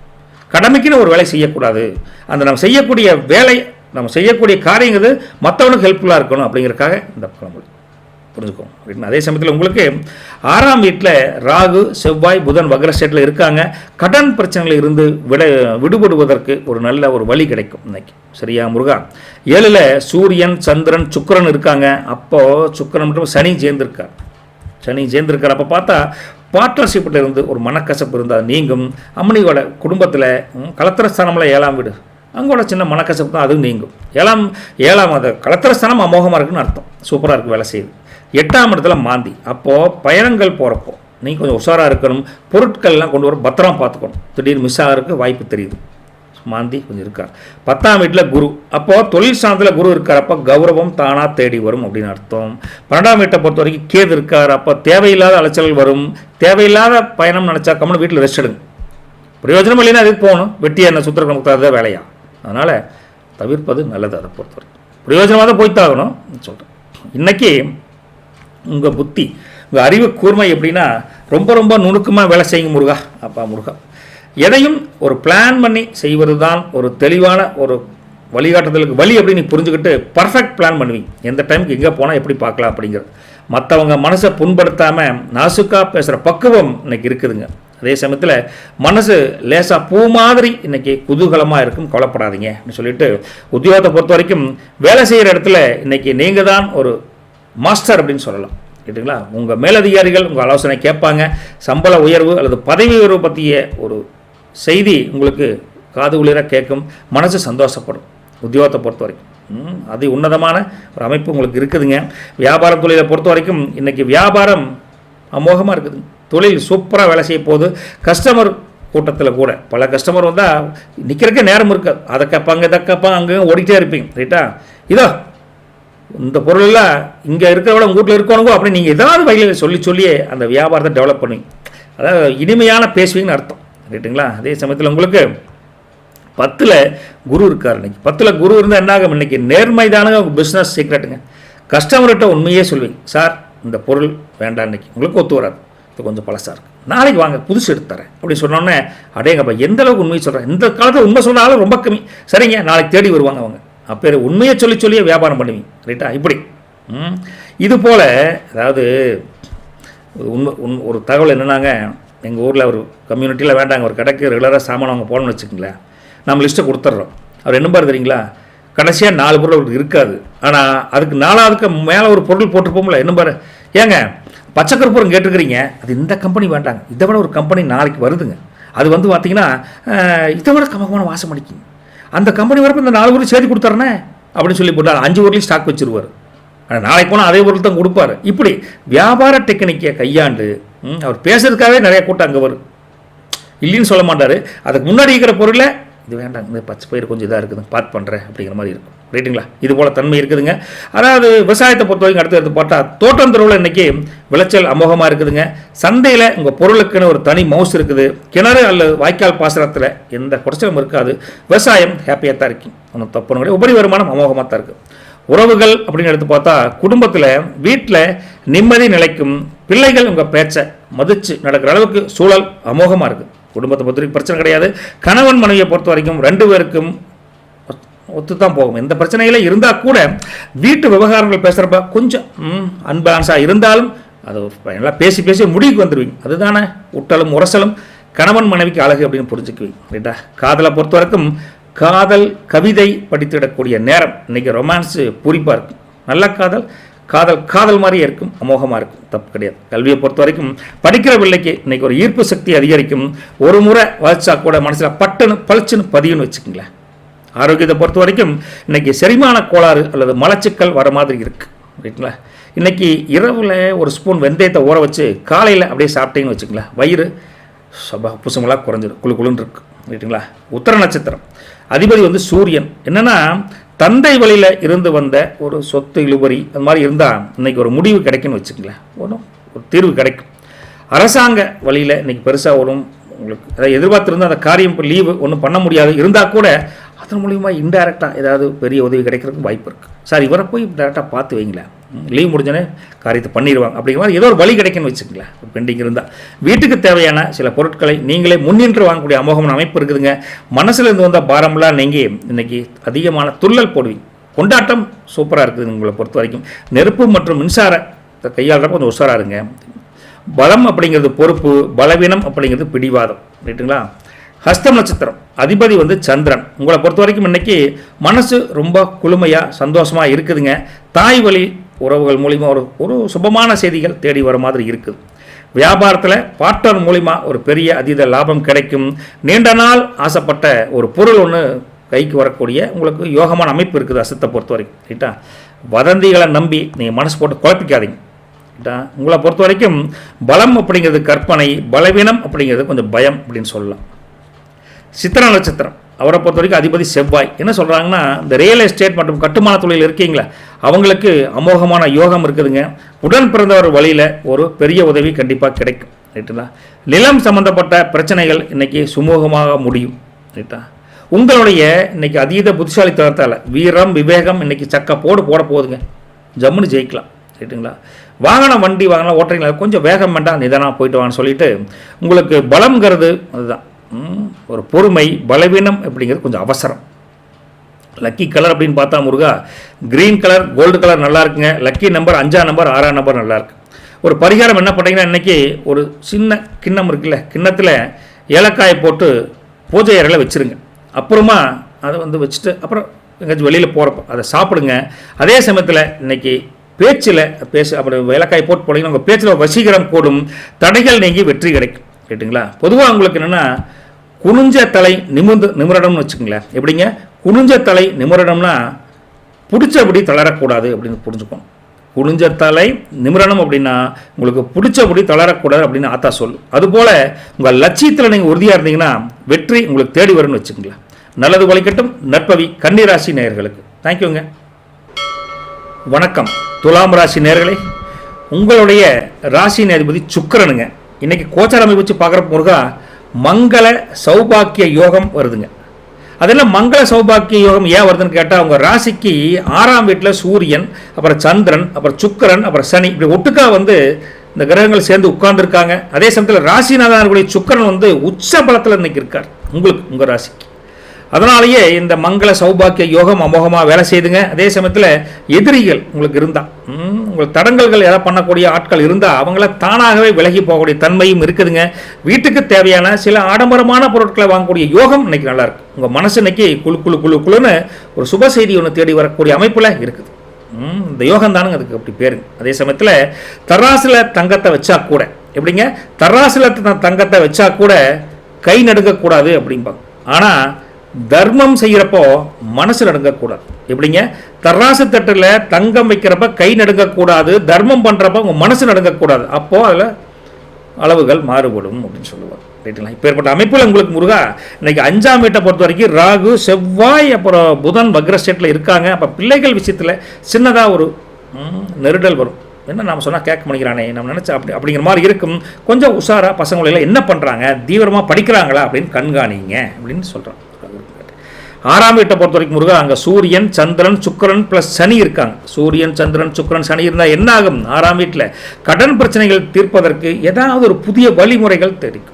கடமைக்குன்னு ஒரு வேலை செய்யக்கூடாது. அந்த நம்ம செய்யக்கூடிய வேலை, நம்ம செய்யக்கூடிய காரியங்கிறது மற்றவனுக்கு ஹெல்ப்ஃபுல்லாக இருக்கணும் அப்படிங்கிறதுக்காக இந்த கிளம்பு புரிஞ்சுக்கோங்க அப்படின்னு. அதே சமயத்தில் உங்களுக்கு 6ஆம் வீட்டில் ராகு, செவ்வாய், புதன் வக்ரஸ்டேட்டில் இருக்காங்க. கடன் பிரச்சனைகள் இருந்து விடுபடுவதற்கு ஒரு நல்ல ஒரு வழி கிடைக்கும் இன்னைக்கு. சரியா முருகா? 7ல் சூரியன், சந்திரன், சுக்கிரன் இருக்காங்க. அப்போது சுக்கிரன் மட்டும் சனி சேர்ந்திருக்கார். அப்போ பார்த்தா பார்ட்னர்ஷிப்பில் இருந்து ஒரு மனக்கசப்பு இருந்தால் நீங்கும். அம்மனியோட குடும்பத்தில் கலத்திரஸ்தானமில் 7ஆம் வீடு, அங்கோட சின்ன மனக்கசப்பு தான், அதுவும் நீங்கும். 7ஆம் அது கலத்திரஸ்தானம் அமோகமாக இருக்குன்னு அர்த்தம். சூப்பராக இருக்குது, வேலை செய்யுது. 8ஆம் இடத்துல மாந்தி. அப்போது பயணங்கள் போகிறப்போ நீங்கள் கொஞ்சம் உஷாராக இருக்கணும். பொருட்கள்லாம் கொண்டு வர பத்திரமா பார்த்துக்கணும். திடீர்னு மிஸ் ஆகிறதுக்கு வாய்ப்பு தெரியுது. மாந்தி கொஞ்சம் இருக்கார். 10ஆம் வீட்டில் குரு. அப்போது தொழில் ஸ்தானத்தில் குரு இருக்கார். அப்போ கௌரவம் தானாக தேடி வரும் அப்படின்னு அர்த்தம். 12ஆம் வீட்டை பொறுத்த வரைக்கும் கேது இருக்கார். அப்போ தேவையில்லாத அலைச்சல்கள் வரும். தேவையில்லாத பயணம் நினச்சா கம்மனு வீட்டில் ரெஸ்ட் எடுங்க. பிரயோஜனம் இல்லைன்னா அதுக்கு போகணும். வெட்டியாக என்ன சுத்திர நமக்கு வேலையா? அதனால் தவிர்ப்பது நல்லது. அதை பொறுத்த வரைக்கும் பிரயோஜனமாக தான் போய்த்தாகணும் சொல்கிறேன். இன்றைக்கி உங்கள் புத்தி, உங்கள் அறிவு கூர்மை எப்படின்னா ரொம்ப நுணுக்கமாக வேலை செய்யுங்க முருகா. அப்பா முருகா, எதையும் ஒரு பிளான் பண்ணி செய்வது தான் ஒரு தெளிவான ஒரு வழிகாட்டுதலுக்கு வழி அப்படின்னு புரிஞ்சுக்கிட்டு பர்ஃபெக்ட் பிளான் பண்ணுவீங்க. எந்த டைமுக்கு எங்கே போனால் எப்படி பார்க்கலாம் அப்படிங்கிறது. மற்றவங்க மனசை புண்படுத்தாமல் நாசுக்காக பேசுகிற பக்குவம் இன்றைக்கி இருக்குதுங்க. அதே சமயத்தில் மனசு லேசாக பூ மாதிரி இன்றைக்கி குதூகலமாக இருக்கும். கவலைப்படாதீங்க அப்படின்னு சொல்லிட்டு உத்தியோகத்தை பொறுத்த வரைக்கும் வேலை செய்கிற இடத்துல இன்றைக்கி நீங்கள் தான் ஒரு மாஸ்டர் அப்படின்னு சொல்லலாம். கேட்டுங்களா? உங்கள் மேலதிகாரிகள் உங்கள் ஆலோசனை கேட்பாங்க. சம்பள உயர்வு அல்லது பதவி உயர்வு பற்றிய ஒரு செய்தி உங்களுக்கு காது குளிராக கேட்கும். மனசு சந்தோஷப்படும். உத்தியோகத்தை பொறுத்த வரைக்கும் அது உன்னதமான ஒரு அமைப்பு உங்களுக்கு இருக்குதுங்க. வியாபாரம் தொழிலை பொறுத்த வரைக்கும் இன்றைக்கி வியாபாரம் அமோகமாக இருக்குது. தொழில் சூப்பராக வேலை செய்ய போகுது. கஸ்டமர் கூட்டத்தில் கூட பல கஸ்டமர் வந்தால் நிற்கிறக்கே நேரம் இருக்காது. அதை கேட்பாங்க, இதை கேட்பாங்க, அங்கே ஓடிக்கிட்டே இருப்பீங்க. ரைட்டா? இதோ இந்த பொருளெல்லாம் இங்கே இருக்கிறவள உங்கள் வீட்டில் இருக்கணுங்கோ அப்படின்னு நீங்கள் ஏதாவது வகையில் சொல்லியே அந்த வியாபாரத்தை டெவலப் பண்ணுவீங்க. அதாவது இனிமையான பேசுவீங்கன்னு அர்த்தம். ரைட்டுங்களா? அதே சமயத்தில் உங்களுக்கு 10ல் குரு இருக்கார். இன்றைக்கி 10ல் குரு இருந்தால் என்னாகும்? இன்றைக்கி நேர்மைதானுங்க உங்கள் பிஸ்னஸ் சீக்ரெட்டுங்க. கஸ்டமர்கிட்ட உண்மையே சொல்வீங்க. சார் இந்த பொருள் வேண்டாம், இன்றைக்கி உங்களுக்கு ஒத்து வராது, இது கொஞ்சம் பழசாக இருக்குது, நாளைக்கு வாங்க புதுசு எடுத்து தரேன் அப்படின்னு சொன்னோன்னே அடேங்கப்பா எந்த அளவுக்கு உண்மையை சொல்கிறேன். இந்த காலத்தில் உண்மை சொன்னாலும் ரொம்ப கம்மி. சரிங்க, நாளைக்கு தேடி வருவாங்க அவங்க. அப்போ உண்மையை சொல்லியே வியாபாரம் பண்ணுவீங்க. ரைட்டா? இப்படி இது போல் அதாவது ஒரு தகவல் என்னன்னாங்க, எங்கள் ஊரில் ஒரு கம்யூனிட்டியில் வேண்டாங்க, ஒரு கடைக்கு ரெகுலராக சாமான் அவங்க போகணும்னு வச்சுக்கங்களேன், நம்ம லிஸ்ட்டை கொடுத்துட்றோம். அவர் என்ன பாரு தெரியுங்களா, கடைசியாக 4 பொருள் அவருக்கு இருக்காது. ஆனால் அதுக்கு 4வதுக்கு மேலே ஒரு பொருள் போட்டிருப்போம்ல, என்ன பாரு ஏங்க பச்சை கற்பூரம் கேட்டுருக்கிறீங்க, அது இந்த கம்பெனி வேண்டாங்க, இதை விட ஒரு கம்பெனி நாளைக்கு வருதுங்க, அது வந்து பார்த்தீங்கன்னா இதை விட கமகமான வாசம் அடிக்குங்க, அந்த கம்பெனி வரப்போ இந்த 4 பொருள் சேர்த்து கொடுத்துறனே அப்படின்னு சொல்லி போட்டால் 5 பொருளையும் ஸ்டாக் வச்சுருவார். ஆனால் நாளைக்கு போனால் அதே பொருள் தான் கொடுப்பார். இப்படி வியாபார டெக்னிக்கை கையாண்டு அவர் பேசுறதுக்காகவே நிறைய கூட்டம் அங்கே வரும், இல்லைன்னு சொல்ல மாட்டார். அதுக்கு முன்னாடி இருக்கிற பொருளை இது வேண்டாம், இந்த பச்சை பயிர் கொஞ்சம் இதாக இருக்குது பார்த்து பண்ணுறேன் அப்படிங்கிற மாதிரி இருக்கும். ரைட்டுங்களா? இது போல் தன்மை இருக்குதுங்க. அதாவது விவசாயத்தை பொறுத்த வரைக்கும் அடுத்து எடுத்து பார்த்தா தோட்டம் துறவில் இன்றைக்கி விளைச்சல் அமோகமாக இருக்குதுங்க. சந்தையில் உங்கள் பொருளுக்குன்னு ஒரு தனி மவுஸ் இருக்குது. கிணறு அல்லது வாய்க்கால் பாசனத்தில் எந்த குறைச்சலும் இருக்காது. விவசாயம் ஹாப்பியாக தான் இருக்கும், ஒன்றும் தப்பு கிடையாது. உபரி வருமானம் அமோகமாக தான் இருக்குது. உறவுகள் அப்படின்னு எடுத்து பார்த்தா குடும்பத்தில் வீட்டில் நிம்மதி நிலைக்கும். பிள்ளைகள் உங்கள் பேச்சை மதித்து நடக்கிற அளவுக்கு சூழல் அமோகமாக இருக்குது. குடும்பத்தை பொறுத்த வரைக்கும் பிரச்சனை கிடையாது. கணவன் மனைவியை பொறுத்த வரைக்கும் 2 பேருக்கும் ஒத்து தான் போகும். எந்த பிரச்சனையில் இருந்தால் கூட வீட்டு விவகாரங்கள் பேசுகிறப்ப கொஞ்சம் அன்பான்ஸாக இருந்தாலும் அது எல்லாம் பேசி பேசி முடிவுக்கு வந்துடுவீங்க. அதுதானே உட்டலும் உரசலும் கணவன் மனைவிக்கு அழகு அப்படின்னு புரிஞ்சுக்குவீங்க. ரைட்டா? காதலை பொறுத்த வரைக்கும் காதல் கவிதை படித்திடக்கூடிய நேரம். இன்றைக்கி ரொமான்ஸு பூரிப்பாக இருக்கும். நல்ல காதல் காதல் காதல் மாதிரியே இருக்கும், அமோகமாக இருக்கும், தப்பு கிடையாது. கல்வியை பொறுத்த வரைக்கும் படிக்கிற பிள்ளைக்கு இன்றைக்கி ஒரு ஈர்ப்பு சக்தி அதிகரிக்கும். ஒரு முறை வச்சா கூட மனசில் பட்டுன்னு பளிச்சுன்னு பதியுன்னு வச்சுக்கோங்களேன். ஆரோக்கியத்தை பொறுத்த வரைக்கும் இன்றைக்கி செரிமான கோளாறு அல்லது மலச்சிக்கல் வர மாதிரி இருக்குது. ரைட்டுங்களா? இன்றைக்கி இரவில் ஒரு ஸ்பூன் வெந்தயத்தை ஊற வச்சு காலையில் அப்படியே சாப்பிட்டீங்கன்னு வச்சுக்கங்களேன், வயிறு புசுமலாக குறைஞ்சிடும், குழு குழுன்னு இருக்கு. ரைட்டுங்களா? உத்தர நட்சத்திரம் அதிபதி வந்து சூரியன். என்னென்னா தந்தை வழியில் இருந்து வந்த ஒரு சொத்து இழுபறி அது மாதிரி இருந்தால் இன்றைக்கி ஒரு முடிவு கிடைக்குன்னு வச்சுக்கங்களேன், ஒரு தீர்வு கிடைக்கும். அரசாங்க வழியில் இன்றைக்கி பெருசாக ஒன்றும் உங்களுக்கு அதாவது எதிர்பார்த்துருந்தால் அந்த காரியம் இப்போ லீவு ஒன்றும் பண்ண முடியாது இருந்தால் கூட அதன் மூலிமா இன்டைரக்டாக ஏதாவது பெரிய உதவி கிடைக்கிறதுக்கு வாய்ப்பு இருக்குது. சார் இவரை போய் டேரெக்டாக பார்த்து வைங்களேன், லீவ் முடிஞ்சோன்னே காரியத்தை பண்ணிடுவாங்க அப்படிங்கிற மாதிரி ஏதோ ஒரு வழி கிடைக்குன்னு வச்சுக்கங்களேன். பெண்டிங் இருந்தால் வீட்டுக்கு தேவையான சில பொருட்களை நீங்களே முன்னின்று வாங்கக்கூடிய அமோகமான அமைப்பு இருக்குதுங்க. மனசில் இருந்து வந்தால் பாரம்லாம் நீங்கள் இன்றைக்கி அதிகமான துள்ளல் போடுவீங்க. கொண்டாட்டம் சூப்பராக இருக்குது. உங்களை பொறுத்த வரைக்கும் நெருப்பு மற்றும் மின்சாரத்தை கையாளுறப்ப கொஞ்சம் உஷாராக இருங்க. பலம் அப்படிங்கிறது பொறுப்பு, பலவீனம் அப்படிங்கிறது பிடிவாதம். ரைட்டுங்களா? ஹஸ்தம் நட்சத்திரம் அதிபதி வந்து சந்திரன். உங்களை பொறுத்த வரைக்கும் இன்றைக்கி மனசு ரொம்ப குளுமையாக சந்தோஷமாக இருக்குதுங்க. தாய் வழி உறவுகள் மூலிமா ஒரு சுபமான செய்திகள் தேடி வர மாதிரி இருக்குது. வியாபாரத்தில் பார்ட்னர் மூலிமா ஒரு பெரிய அதீத லாபம் கிடைக்கும். நீண்ட நாள் ஆசைப்பட்ட ஒரு பொருள் ஒன்று கைக்கு வரக்கூடிய உங்களுக்கு யோகமான அமைப்பு இருக்குது ஹஸ்தத்தை பொறுத்த வரைக்கும். ரைட்டா? வதந்திகளை நம்பி நீங்கள் மனசு போட்டு குழப்பிக்காதீங்க. ரைட்டா? உங்களை பொறுத்த வரைக்கும் பலம் அப்படிங்கிறது கற்பனை, பலவீனம் அப்படிங்கிறது கொஞ்சம் பயம் அப்படின்னு சொல்லலாம். சித்திர நட்சத்திரம் அவரை பொறுத்த வரைக்கும் அதிபதி செவ்வாய். என்ன சொல்கிறாங்கன்னா இந்த ரியல் எஸ்டேட் மற்றும் கட்டுமான தொழில் இருக்கீங்களா அவங்களுக்கு அமோகமான யோகம் இருக்குதுங்க. உடன் பிறந்தவர் வழியில் ஒரு பெரிய உதவி கண்டிப்பாக கிடைக்கும். ரைட்டுங்களா? நிலம் சம்மந்தப்பட்ட பிரச்சனைகள் இன்றைக்கி சுமூகமாக முடியும். ரைட்டா? உங்களுடைய இன்றைக்கி அதீத புத்திசாலித்தனத்தால் வீரம் விவேகம் இன்றைக்கி சக்க போட போகுதுங்க, ஜம்முன்னு ஜெயிக்கலாம். ரைட்டுங்களா? வாகனம் வண்டி வாகனம் ஓட்டுறீங்களா கொஞ்சம் வேகம் வேண்டாம், நிதானமாக போயிட்டு வான்னு சொல்லிட்டு உங்களுக்கு பலம்ங்கிறது அதுதான் ஒரு பொறுமை, பலவீனம் அப்படிங்கிறது கொஞ்சம் அவசரம். லக்கி கலர் அப்படின்னு பார்த்தா முருகா க்ரீன் கலர், கோல்டு கலர் நல்லா இருக்குங்க. லக்கி நம்பர் 5ஆம் நம்பர் 6ஆம் நம்பர் நல்லா இருக்கு. ஒரு பரிகாரம் என்ன பண்ணுறீங்கன்னா இன்றைக்கி ஒரு சின்ன கிண்ணம் இருக்குல்ல, கிண்ணத்தில் ஏலக்காயை போட்டு பூஜை அறையில் வச்சுருங்க. அப்புறமா அதை வந்து வச்சுட்டு அப்புறம் எங்கேயாச்சும் வெளியில் போகிறப்ப அதை சாப்பிடுங்க. அதே சமயத்தில் இன்றைக்கி பேச்சில் அப்புறம் ஏலக்காயை போட்டு போனீங்கன்னா உங்கள் பேச்சில் வசீகரம் கூடும், தடைகள் நீங்கி வெற்றி கிடைக்கும். கேட்டுங்களா? பொதுவாக உங்களுக்கு என்னென்னா குனிஞ்ச தலை நிமிரணும்னு வச்சுக்கோங்களேன். எப்படிங்க குனிஞ்ச தலை நிமிரணும்னா பிடிச்சபடி தளரக்கூடாது அப்படின்னு புரிஞ்சுக்கணும். குனிஞ்ச தலை நிமிரணும் அப்படின்னா உங்களுக்கு பிடிச்சபடி தளரக்கூடாது அப்படின்னு ஆத்தா சொல்லு. அதுபோல் உங்கள் லட்சியத்தில் நீங்கள் உறுதியாக இருந்தீங்கன்னா வெற்றி உங்களுக்கு தேடி வரும்னு வச்சுக்கோங்களேன். நல்லது வழிகட்டும். நற்பவி கன்னிராசி நேயர்களுக்கு தேங்க்யூங்க. வணக்கம். துலாம் ராசி நேயர்களே, உங்களுடைய ராசி அதிபதி சுக்கிரனுங்க. இன்றைக்கி கோச்சார அமைப்பு வச்சு பார்க்குற முருகா மங்கள சௌபாக்கிய யோகம் வருதுங்க. அதெல்லாம் மங்கள சௌபாக்கிய யோகம் ஏன் வருதுன்னு கேட்டால் உங்கள் ராசிக்கு 6ஆம் வீட்டில் சூரியன், அப்புறம் சந்திரன், அப்புறம் சுக்கிரன், அப்புறம் சனி இப்படி ஒட்டுக்கா வந்து இந்த கிரகங்கள் சேர்ந்து உட்கார்ந்துருக்காங்க. அதே சமயத்தில் ராசிநாதனுடைய சுக்கிரன் வந்து உச்ச பலத்தில் இன்றைக்கி இருக்கார் உங்களுக்கு உங்கள் ராசிக்கு. அதனாலேயே இந்த மங்கள சௌபாக்கிய யோகம் அமோகமாக வேலை செய்துங்க. அதே சமயத்தில் எதிரிகள் உங்களுக்கு இருந்தால், உங்களுக்கு தடங்கல்கள் ஏதாவது பண்ணக்கூடிய ஆட்கள் இருந்தால் அவங்கள தானாகவே விலகி போகக்கூடிய தன்மையும் இருக்குதுங்க. வீட்டுக்கு தேவையான சில ஆடம்பரமான பொருட்களை வாங்கக்கூடிய யோகம் இன்னைக்கு நல்லா இருக்கு. உங்கள் மனசு இன்னைக்கு குழுன்னு ஒரு சுப செய்தி ஒன்று தேடி வரக்கூடிய அமைப்பில் இருக்குது. இந்த யோகம் தானுங்க அதுக்கு அப்படி பேருங்க. அதே சமயத்தில் தராசில் தங்கத்தை வச்சா கூட எப்படிங்க, தராசில் தங்கத்தை வச்சா கூட கை நடுங்கக்கூடாது அப்படிம்பாங்க. ஆனால் தர்மம் செய்கிறப்போ மனசு நடுங்கக்கூடாது. எப்படிங்க, தராசு தட்டில் தங்கம் வைக்கிறப்ப கை நடுங்கக்கூடாது, தர்மம் பண்ணுறப்ப உங்கள் மனசு நடுங்கக்கூடாது. அப்போது அதில் அளவுகள் மாறுபடும் அப்படின்னு சொல்லுவாங்க. ரைட்டுங்களா? இப்போ ஏற்பட்ட அமைப்பில் உங்களுக்கு முருகா இன்னைக்கு 5ஆம் வீட்டை பொறுத்த வரைக்கும் ராகு, செவ்வாய், அப்புறம் புதன் வக்ர ஸ்டேட்டில் இருக்காங்க. அப்போ பிள்ளைகள் விஷயத்தில் சின்னதாக ஒரு நெருடல் வரும். என்ன நாம் சொன்னால் கேட்க முடிக்கிறானே, நம்ம நினச்சா அப்படிங்கிற மாதிரி இருக்கும். கொஞ்சம் உஷாராக பசங்களெல்லாம் என்ன பண்ணுறாங்க, தீவிரமாக படிக்கிறாங்களா அப்படின்னு கண்காணிங்க அப்படின்னு சொல்கிறாங்க. 6ஆம் வீட்டை பொறுத்த வரைக்கும் முருகா அங்கே சூரியன், சந்திரன், சுக்கிரன் ப்ளஸ் சனி இருக்காங்க. சூரியன், சந்திரன், சுக்கிரன், சனி இருந்தால் என்ன ஆகும்? 6ஆம் வீட்டில் கடன் பிரச்சனைகள் தீர்ப்பதற்கு ஏதாவது ஒரு புதிய வழிமுறைகள் தெரியும்.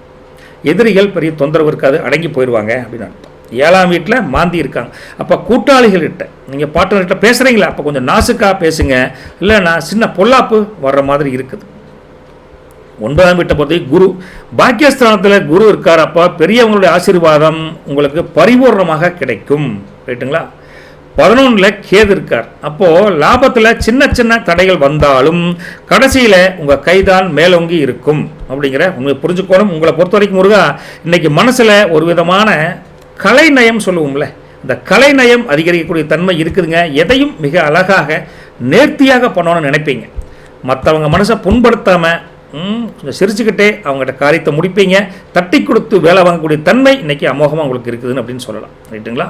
எதிரிகள் பெரிய தொந்தரவு இருக்காது, அடங்கி போயிடுவாங்க அப்படின்னு அர்த்தம். 7ஆம் வீட்டில் மாந்தி இருக்காங்க. அப்போ கூட்டாளிகள்கிட்ட நீங்கள் பார்ட்னர்கிட்ட பேசுகிறீங்களா, அப்போ கொஞ்சம் நாசுக்காக பேசுங்க, இல்லைன்னா சின்ன பொல்லாப்பு வர்ற மாதிரி இருக்குது. 9ஆம் வீட்டை பொறுத்த குரு பாக்கியஸ்தானத்தில் குரு இருக்கார். அப்போ பெரியவங்களுடைய ஆசீர்வாதம் உங்களுக்கு பரிபூர்ணமாக கிடைக்கும். ரைட்டுங்களா? 11ல் கேது இருக்கார். அப்போது லாபத்தில் சின்ன சின்ன தடைகள் வந்தாலும் கடைசியில் உங்கள் கைதான் மேலோங்கி இருக்கும் அப்படிங்கிற உண்மை புரிஞ்சுக்கணும். உங்களை பொறுத்த வரைக்கும் முருகா இன்னைக்கு மனசில் ஒரு விதமான கலைநயம் சொல்லுவோம்ல, இந்த கலைநயம் அதிகரிக்கக்கூடிய தன்மை இருக்குதுங்க. எதையும் மிக அழகாக நேர்த்தியாக பண்ணணும்னு நினைப்பீங்க. மற்றவங்க மனசை புண்படுத்தாமல் கொஞ்சம் சிரிச்சுக்கிட்டே அவங்ககிட்ட காரியத்தை முடிப்பீங்க. தட்டி கொடுத்து வேலை வாங்கக்கூடிய தன்மை இன்றைக்கி அமோகமாக உங்களுக்கு இருக்குதுன்னு அப்படின்னு சொல்லலாம். ரைட்டுங்களா?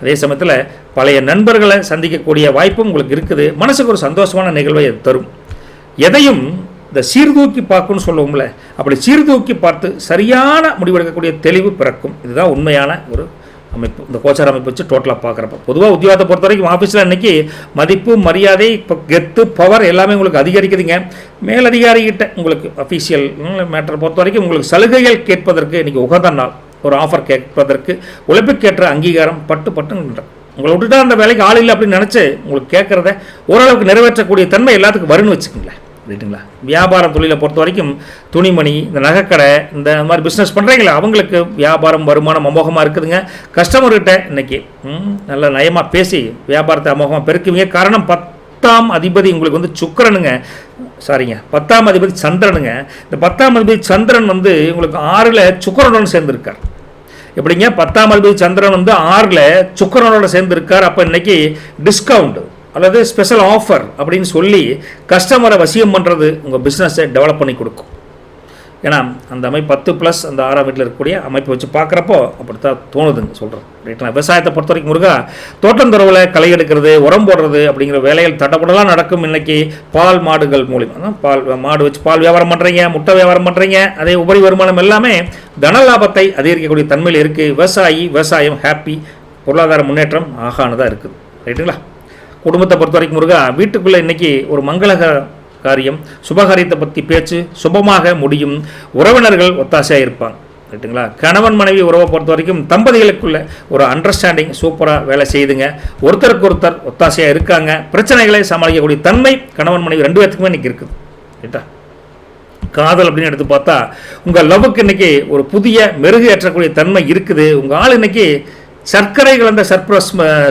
அதே சமயத்தில் பழைய நண்பர்களை சந்திக்கக்கூடிய வாய்ப்பும் உங்களுக்கு இருக்குது. மனசுக்கு ஒரு சந்தோஷமான நிகழ்வை தரும். எதையும் இந்த சீர்தூக்கி பார்க்குன்னு சொல்லுவோம்ல, அப்படி சீர்தூக்கி பார்த்து சரியான முடிவெடுக்கக்கூடிய தெளிவு பிறக்கும். இதுதான் உண்மையான ஒரு அமைப்பு. இந்த கோச்சார அமைப்பு வச்சு டோட்டலாக பார்க்குறப்ப பொதுவாக உத்தியோகத்தை பொறுத்த வரைக்கும் ஆஃபீஸில் இன்றைக்கி மதிப்பு, மரியாதை, இப்போ கெத்து, பவர் எல்லாமே உங்களுக்கு அதிகரிக்குதுங்க. மேலதிகாரிகிட்ட உங்களுக்கு அஃபீஷியல் மேட்டரை பொறுத்த வரைக்கும் உங்களுக்கு சலுகைகள் கேட்பதற்கு இன்றைக்கி உகந்த நாள். ஒரு ஆஃபர் கேட்பதற்கு உழைப்புக்கேற்ற அங்கீகாரம் பட்டுன்ற உங்களை விட்டுட்டா அந்த வேலைக்கு ஆள் இல்லை அப்படின்னு நினச்சி உங்களுக்கு கேட்குறத ஓரளவுக்கு நிறைவேற்றக்கூடிய தன்மை எல்லாத்துக்கும் வரும்னு வச்சுக்கோங்களேன். ரைட்டுங்களா? வியாபாரம் தொழிலை பொறுத்த வரைக்கும் துணிமணி, இந்த நகைக்கடை, இந்த மாதிரி பிஸ்னஸ் பண்ணுறீங்களா அவங்களுக்கு வியாபாரம் வருமானம் அமோகமாக இருக்குதுங்க. கஸ்டமர்கிட்ட இன்றைக்கி நல்ல நயமாக பேசி வியாபாரத்தை அமோகமாக பெருக்குவீங்க. காரணம் 10ஆம் அதிபதி உங்களுக்கு வந்து சுக்கிரனுங்க, 10ஆம் அதிபதி சந்திரனுங்க. இந்த 10ஆம் அதிபதி சந்திரன் வந்து உங்களுக்கு 6ல் சுக்கிரனுடன் சேர்ந்துருக்கார். எப்படிங்க? 10ஆம் அதிபதி சந்திரன் வந்து 6ல் சுக்கிரனோட சேர்ந்துருக்கார். அப்போ இன்றைக்கி டிஸ்கவுண்ட் அல்லது ஸ்பெஷல் ஆஃபர் அப்படின்னு சொல்லி கஸ்டமரை வசியம் பண்ணுறது உங்கள் பிஸ்னஸை டெவலப் பண்ணி கொடுக்கும். ஏன்னா அந்த அமைப்பு 10+ அந்த 6ஆம் வீட்டில் இருக்கக்கூடிய அமைப்பை வச்சு பார்க்குறப்போ அப்படித்தான் தோணுதுங்க சொல்கிறேன். ரைட்டுங்களா? விவசாயத்தை பொறுத்த வரைக்கும் முருகா தோட்டந்தொரவில் களை எடுக்கிறது, உரம் போடுறது அப்படிங்கிற வேலைகள் தடப்படலாம் நடக்கும். இன்றைக்கி பால் மாடுகள் மூலிமா பால் மாடு வச்சு பால் வியாபாரம் பண்ணுறீங்க, முட்டை வியாபாரம் பண்ணுறீங்க. அதே உபரி வருமானம் எல்லாமே தன லாபத்தை அதிகரிக்கக்கூடிய தன்மையில் இருக்குது. விவசாயம் ஹாப்பி, பொருளாதார முன்னேற்றம் ஆகானதாக இருக்குது. ரைட்டுங்களா? குடும்பத்தை பொறுத்த வரைக்கும் முருகா வீட்டுக்குள்ளே இன்றைக்கி ஒரு மங்களக காரியம், சுபகாரியத்தை பற்றி பேச்சு சுபமாக முடியும். உறவினர்கள் ஒத்தாசையாக இருப்பாங்க. ரைட்டுங்களா? கணவன் மனைவி உறவை பொறுத்த வரைக்கும் தம்பதிகளுக்குள்ள ஒரு அண்டர்ஸ்டாண்டிங் சூப்பராக வேலை செய்யுதுங்க. ஒருத்தருக்கு ஒருத்தர் ஒத்தாசையாக இருக்காங்க. பிரச்சனைகளை சமாளிக்கக்கூடிய தன்மை கணவன் மனைவி 2 பேர்த்துக்குமே இன்றைக்கி இருக்குது. ரைட்டா? காதல் அப்படின்னு எடுத்து பார்த்தா உங்கள் லவ்வுக்கு இன்றைக்கி ஒரு புதிய மெருகு ஏற்றக்கூடிய தன்மை இருக்குது. உங்கள் ஆள் இன்றைக்கி சர்க்கரை கலந்த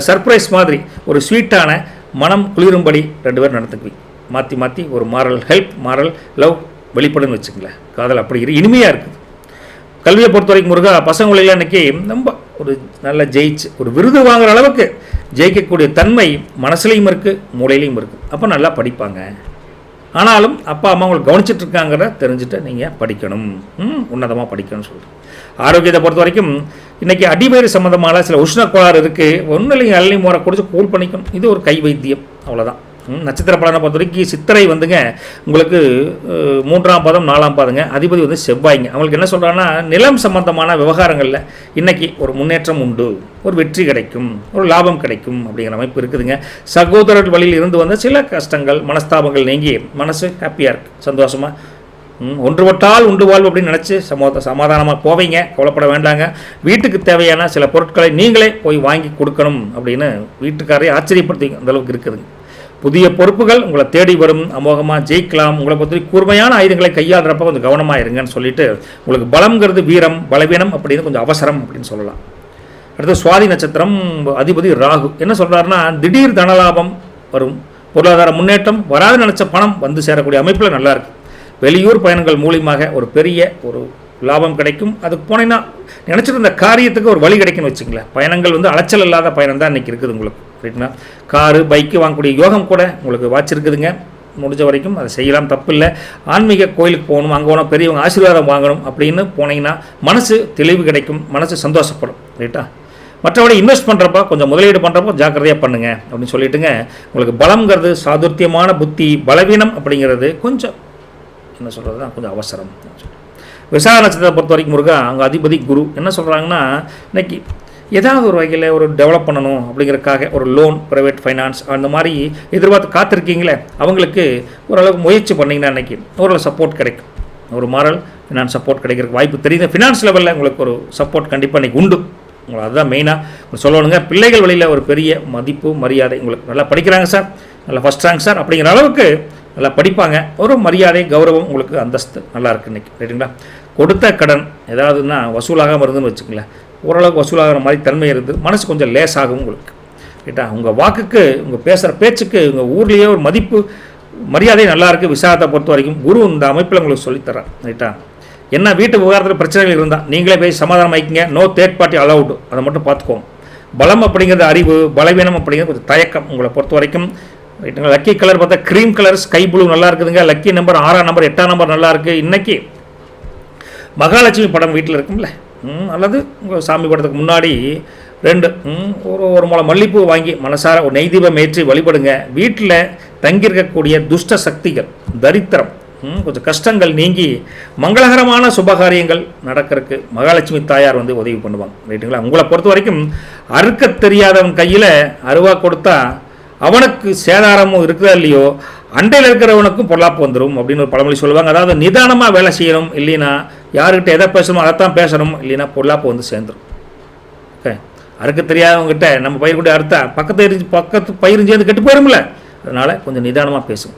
சர்ப்ரைஸ் மாதிரி ஒரு ஸ்வீட்டான மனம் குளிரும்படி 2 பேர் நடந்துக்குவீங்க. மாற்றி ஒரு மாரல் ஹெல்ப், மாரல் லவ் வெளிப்படுன்னு வச்சுங்களேன். காதல் அப்படி இனிமையாக இருக்குது. கல்வியை பொறுத்த வரைக்கும் முருகா பசங்களெல்லாம் இன்றைக்கி ரொம்ப ஒரு நல்ல ஜெயிச்சு ஒரு விருது வாங்குகிற அளவுக்கு ஜெயிக்கக்கூடிய தன்மை மனசுலையும் இருக்குது, மூளையிலையும் இருக்குது. அப்போ நல்லா படிப்பாங்க. ஆனாலும் அப்பா அம்மா உங்களுக்கு கவனிச்சிட்டு இருக்காங்கிறத தெரிஞ்சுட்டு நீங்கள் படிக்கணும், உன்னதமாக படிக்கணும்னு சொல்கிறேன். ஆரோக்கியத்தை பொறுத்த வரைக்கும் இன்றைக்கி அடிவயிறு சம்மந்தமான சில உஷ்ண கோளாறு இருக்குது. ஒன்றும் இல்லைங்க, அள்ளி மோரை குடிச்சு கூல் பண்ணிக்கணும். இது ஒரு கை வைத்தியம், அவ்வளோதான். நட்சத்திர பலனை பொறுத்த வரைக்கும் சித்திரை வந்துங்க உங்களுக்கு 3ஆம் பாதம் 4ஆம் பாதங்க, அதிபதி வந்து செவ்வாய்ங்க. அவங்களுக்கு என்ன சொல்கிறாங்கன்னா நிலம் சம்பந்தமான விவகாரங்களில் இன்றைக்கி ஒரு முன்னேற்றம் உண்டு, ஒரு வெற்றி கிடைக்கும், ஒரு லாபம் கிடைக்கும் அப்படிங்கிற அமைப்பு இருக்குதுங்க. சகோதரர் வழியில் இருந்து வந்த சில கஷ்டங்கள், மனஸ்தாபங்கள் நீங்கி மனசு ஹாப்பியாக இருக்குது, சந்தோஷமாக ஒன்றுபட்டால் உண்டு வாழ்வு அப்படின்னு நினச்சி சமாதானமாக போவீங்க, கவலைப்பட வேண்டாங்க. வீட்டுக்கு தேவையான சில பொருட்களை நீங்களே போய் வாங்கி கொடுக்கணும் அப்படின்னு வீட்டுக்காரரை ஆச்சரியப்படுத்தி அந்தளவுக்கு இருக்குதுங்க. புதிய பொறுப்புகள் உங்களை தேடி வரும், அமோகமாக ஜெயிக்கலாம். உங்களை பொறுத்த கூர்மையான ஆயுதங்களை கையாளுறப்ப கொஞ்சம் கவனமாக இருங்கன்னு சொல்லிட்டு, உங்களுக்கு பலம்ங்கிறது வீரம், பலவீனம் அப்படின்னு கொஞ்சம் அவசரம் அப்படின்னு சொல்லலாம். அடுத்து சுவாதி நட்சத்திரம், அதிபதி ராகு. என்ன சொல்கிறாருன்னா, திடீர் தனலாபம் வரும், பொருளாதார முன்னேற்றம், வராது நினச்ச பணம் வந்து சேரக்கூடிய அமைப்பில் நல்லாயிருக்கு. வெளியூர் பயணங்கள் மூலியமாக ஒரு பெரிய லாபம் கிடைக்கும். அதுக்கு போனீங்கன்னா நினச்சிட்டு இருந்த காரியத்துக்கு ஒரு வழி கிடைக்குன்னு வச்சுங்களேன். பயணங்கள் அலைச்சல் இல்லாத பயணம் தான் இன்றைக்கி இருக்குது உங்களுக்கு. ரைட்டுங்களா? காரு பைக்கு வாங்கக்கூடிய யோகம் கூட உங்களுக்கு வாச்சிருக்குதுங்க. முடிஞ்ச வரைக்கும் அதை செய்யலாம், தப்பு இல்லை. ஆன்மீக கோயிலுக்கு போகணும், அங்கே போனால் பெரியவங்க ஆசீர்வாதம் வாங்கணும் அப்படின்னு போனீங்கன்னா மனசு தெளிவு கிடைக்கும், மனசு சந்தோஷப்படும். ரைட்டா? மற்றபடி இன்வெஸ்ட் பண்ணுறப்ப கொஞ்சம் முதலீடு பண்ணுறப்போ ஜாக்கிரதையாக பண்ணுங்க அப்படின்னு சொல்லிட்டுங்க. உங்களுக்கு பலம்ங்கிறது சாதுர்த்தியமான புத்தி, பலவீனம் அப்படிங்கிறது கொஞ்சம் என்ன சொல்கிறது தான் கொஞ்சம் அவசரம். விசாக நட்சத்திரத்தை பொறுத்த வரைக்கும் முருகா, அங்கே அதிபதி குரு. என்ன சொல்கிறாங்கன்னா, இன்றைக்கி ஏதாவது ஒரு வகையில் ஒரு டெவலப் பண்ணணும் அப்படிங்கிறதுக்காக ஒரு லோன், ப்ரைவேட் ஃபைனான்ஸ் அந்த மாதிரி எதிர்பார்த்து காத்திருக்கீங்களே, அவங்களுக்கு ஓரளவுக்கு முயற்சி பண்ணிங்கன்னா இன்றைக்கி ஓரளவு சப்போர்ட் கிடைக்கும். ஒரு மாரல் ஃபினான்ஸ் சப்போர்ட் கிடைக்கிறதுக்கு வாய்ப்பு தெரியுது. ஃபினான்ஸ் லெவலில் உங்களுக்கு ஒரு சப்போர்ட் கண்டிப்பாக இன்றைக்கி உண்டு. உங்களை அதுதான் மெயினாக சொல்லணுங்க. பிள்ளைகள் வழியில் ஒரு பெரிய மதிப்பு, மரியாதை. உங்களுக்கு நல்லா படிக்கிறாங்க சார், நல்லா ஃபஸ்ட் ரேங்க் சார் அப்படிங்கிற அளவுக்கு நல்லா படிப்பாங்க. ஒரு மரியாதை, கௌரவம், உங்களுக்கு அந்தஸ்து நல்லா இருக்குது இன்றைக்கி. ரைட்டுங்களா? கொடுத்த கடன் ஏதாவதுன்னா வசூலாகாமல் இருந்துன்னு வச்சுக்கங்களேன், ஓரளவுக்கு வசூலாகிற மாதிரி தன்மை இருந்து மனசு கொஞ்சம் லேசாகும் உங்களுக்கு. ரைட்டா? உங்கள் வாக்குக்கு, உங்கள் பேசுகிற பேச்சுக்கு உங்கள் ஊர்லேயே ஒரு மதிப்பு, மரியாதை நல்லாயிருக்கு. விசாகத்தை பொறுத்த வரைக்கும் குரு இந்த அமைப்பில் உங்களுக்கு சொல்லித்தரேன். ரைட்டா? என்ன வீட்டு விவகாரத்தில் பிரச்சனைகள் இருந்தால் நீங்களே போய் சமாதானம் ஆகிக்கிங்க. நோ தேர்ட் பார்ட்டி அலவுடு, அதை மட்டும் பார்த்துக்கோங்க. பலம் அப்படிங்கிறது அறிவு, பலவீனம் அப்படிங்கிறது கொஞ்சம் தயக்கம் உங்களை பொறுத்த வரைக்கும். ரைட்டுங்களா? லக்கி கலர் பார்த்தா க்ரீம் கலர், ஸ்கை ப்ளூ நல்லா இருக்குதுங்க. லக்கி நம்பர் 6ஆம் நம்பர் 8ஆம் நம்பர் நல்லா இருக்குது. இன்றைக்கி மகாலட்சுமி படம் வீட்டில் இருக்கும்ல, அல்லது உங்கள் சாமி படத்துக்கு முன்னாடி 2 ஒரு முளை மல்லிப்பூ வாங்கி மனசார ஒரு நெய் தீபம் ஏற்றி வழிபடுங்க. வீட்டில் தங்கியிருக்கக்கூடிய துஷ்ட சக்திகள், தரித்திரம், கொஞ்சம் கஷ்டங்கள் நீங்கி மங்களகரமான சுபகாரியங்கள் நடக்கிறதுக்கு மகாலட்சுமி தாயார் உதவி பண்ணுவாங்க. ரைட்டுங்களா? உங்களை பொறுத்த வரைக்கும் அறுக்க தெரியாதவன் கையில் அருவா கொடுத்தா அவனுக்கு சேதாரமும் இருக்குதா இல்லையோ, அண்டையில் இருக்கிறவனுக்கும் பொல்லாப்பு வந்துடும் அப்படின்னு ஒரு பழமொழி சொல்லுவாங்க. அதாவது நிதானமாக வேலை செய்யணும், இல்லைன்னா யாருக்கிட்ட எதை பேசணுமோ அதைத்தான் பேசணும், இல்லைன்னா பொல்லாப்பு சேர்ந்துடும். ஓகே, அறுக்க தெரியாதவங்ககிட்ட நம்ம பயிர் கூட அறுத்தா பக்கத்து பயிர் சேர்ந்து கெட்டு போயிடும்ல, அதனால் கொஞ்சம் நிதானமாக பேசும்.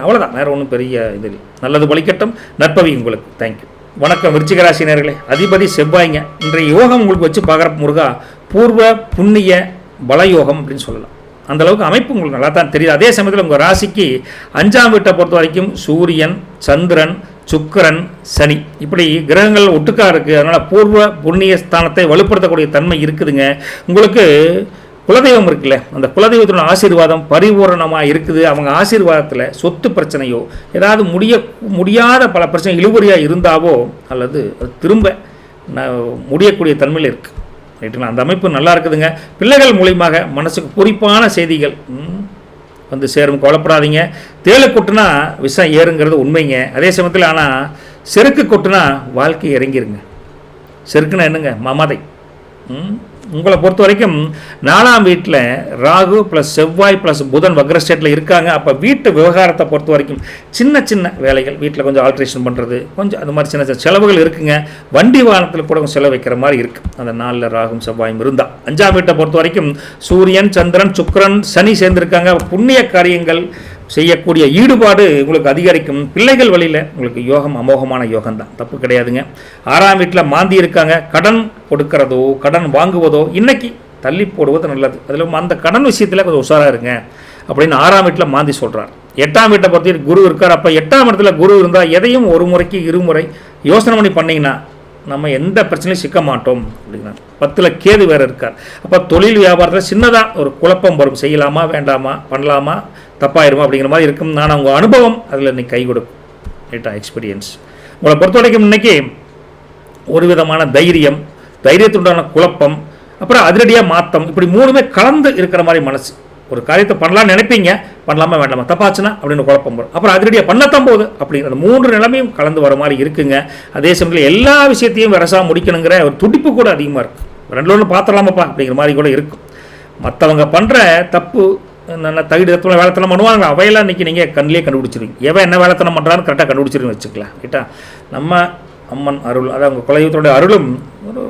அவ்வளோதான், வேறு ஒன்றும் பெரிய இது இல்லை. நல்லது பலிக்கட்டும், நற்பவி உங்களுக்கு. தேங்க்யூ. வணக்கம் விருச்சிக ராசினியர்களே. அதிபதி செவ்வாய்ங்க. இன்றைய யோகம் உங்களுக்கு வச்சு பார்க்குற முருகா பூர்வ புண்ணிய பலயோகம் அப்படின்னு சொல்லலாம். அந்தளவுக்கு அமைப்பு உங்களுக்கு நல்லா தான் தெரியுது. அதே சமயத்தில் உங்கள் ராசிக்கு 5ஆம் வீட்டை பொறுத்த வரைக்கும் சூரியன், சந்திரன், சுக்கிரன், சனி இப்படி கிரகங்கள் ஒட்டுக்காக இருக்குது. அதனால் பூர்வ புண்ணிய ஸ்தானத்தை வலுப்படுத்தக்கூடிய தன்மை இருக்குதுங்க. உங்களுக்கு குலதெய்வம் இருக்குல்ல, அந்த குலதெய்வத்தோட ஆசீர்வாதம் பரிபூரணமாக இருக்குது. அவங்க ஆசீர்வாதத்தில் சொத்து பிரச்சனையோ ஏதாவது முடியாத பல பிரச்சனை இழுபறியாக இருந்தாவோ அல்லது அது திரும்ப முடியக்கூடிய தன்மையில் இருக்குது. ரைட்டுங்களா? அந்த அமைப்பு நல்லா இருக்குதுங்க. பிள்ளைகள் மூலியமாக மனசுக்கு குறிப்பான செய்திகள் சேரும், கவலைப்படாதீங்க. தேளு கொட்டுனா விஷம் ஏறுங்கிறது உண்மைங்க. அதே சமயத்தில் ஆனால் செருக்கு கொட்டுனா வாழ்க்கை இறங்கிருங்க. செருக்குன்னா என்னங்க? மமதை. உங்களை பொறுத்த வரைக்கும் 4ஆம் வீட்டில் ராகு ப்ளஸ் செவ்வாய் ப்ளஸ் புதன் வக்ரஸ்டேட்டில் இருக்காங்க. அப்போ வீட்டு விவகாரத்தை பொறுத்த வரைக்கும் சின்ன சின்ன வேலைகள், வீட்டில் கொஞ்சம் ஆல்ட்ரேஷன் பண்ணுறது, கொஞ்சம் அந்த மாதிரி சின்ன சின்ன செலவுகள் இருக்குங்க. வண்டி வாகனத்தில் கூட செலவு வைக்கிற மாதிரி இருக்குது அந்த 4ல் ராகும் செவ்வாயும் இருந்தால். 5ஆம் வீட்டை பொறுத்த வரைக்கும் சூரியன், சந்திரன், சுக்கிரன், சனி சேர்ந்திருக்காங்க. புண்ணிய காரியங்கள் செய்யக்கூடிய ஈடுபாடு உங்களுக்கு அதிகரிக்கும். பிள்ளைகள் வழியில் உங்களுக்கு யோகம் அமோகமான யோகம் தான், தப்பு கிடையாதுங்க. 6ஆம் வீட்டில் மாந்தி இருக்காங்க. கடன் கொடுக்கறதோ கடன் வாங்குவதோ இன்னைக்கு தள்ளி போடுவது நல்லது. அதில் அந்த கடன் விஷயத்தில் கொஞ்சம் உஷாராக இருங்க அப்படின்னு 6ஆம் வீட்டில் மாந்தி சொல்கிறார். 8ஆம் வீட்டை பொறுத்த குரு இருக்கார். அப்போ 8ஆம் இடத்துல குரு இருந்தால் எதையும் ஒரு முறைக்கு இருமுறை யோசனை பண்ணி பண்ணிங்கன்னா நம்ம எந்த பிரச்சனையும் சிக்க மாட்டோம் அப்படின்னா. 10ல் கேது வேறு இருக்கார். அப்போ தொழில் வியாபாரத்தில் சின்னதாக ஒரு குழப்பம் வரும், செய்யலாமா வேண்டாமா, பண்ணலாமா தப்பாயிருமா அப்படிங்கிற மாதிரி இருக்கும். ஆனால் உங்கள் அனுபவம் அதில் இன்னைக்கு கை கொடுக்கும். ரைட்டா? எக்ஸ்பீரியன்ஸ் உங்களை பொறுத்த வரைக்கும் இன்றைக்கி ஒரு விதமான தைரியத்துண்டான குழப்பம், அப்புறம் அதிரடியாக மாற்றம், இப்படி 3மே கலந்து இருக்கிற மாதிரி மனசு. ஒரு காரியத்தை பண்ணலாம்னு நினைப்பீங்க, பண்ணலாமா வேண்டாமா, தப்பாச்சுன்னா அப்படின்னு குழப்பம் வரும். அப்புறம் அதிரடியாக பண்ணத்தான் போகுது அப்படிங்கிற அந்த 3 நிலைமையும் கலந்து வர மாதிரி இருக்குங்க. அதே சமயத்தில் எல்லா விஷயத்தையும் வரசா முடிக்கணுங்கிற ஒரு துடிப்பு கூட அதிகமாக இருக்குது. 2 பார்த்துடலாமாப்பா அப்படிங்கிற மாதிரி கூட இருக்கும். மற்றவங்க பண்ணுற தப்பு நல்லா தகுதி தத்துவம் வேலைத்தனம் பண்ணுவாங்க, அவையெல்லாம் இன்றைக்கி நீங்கள் கண்ணிலே கண்டுபிடிச்சிருவீங்க. எவன் என்ன வேலைத்தனம் பண்ணுறான்னு கரெக்டாக கண்டுபிடிச்சிருன்னு வச்சுக்கலாம். ரைட்டா? நம்ம அம்மன் அருள், அதாவது உங்கள் குலதெய்வத்தோட அருளும் ஒரு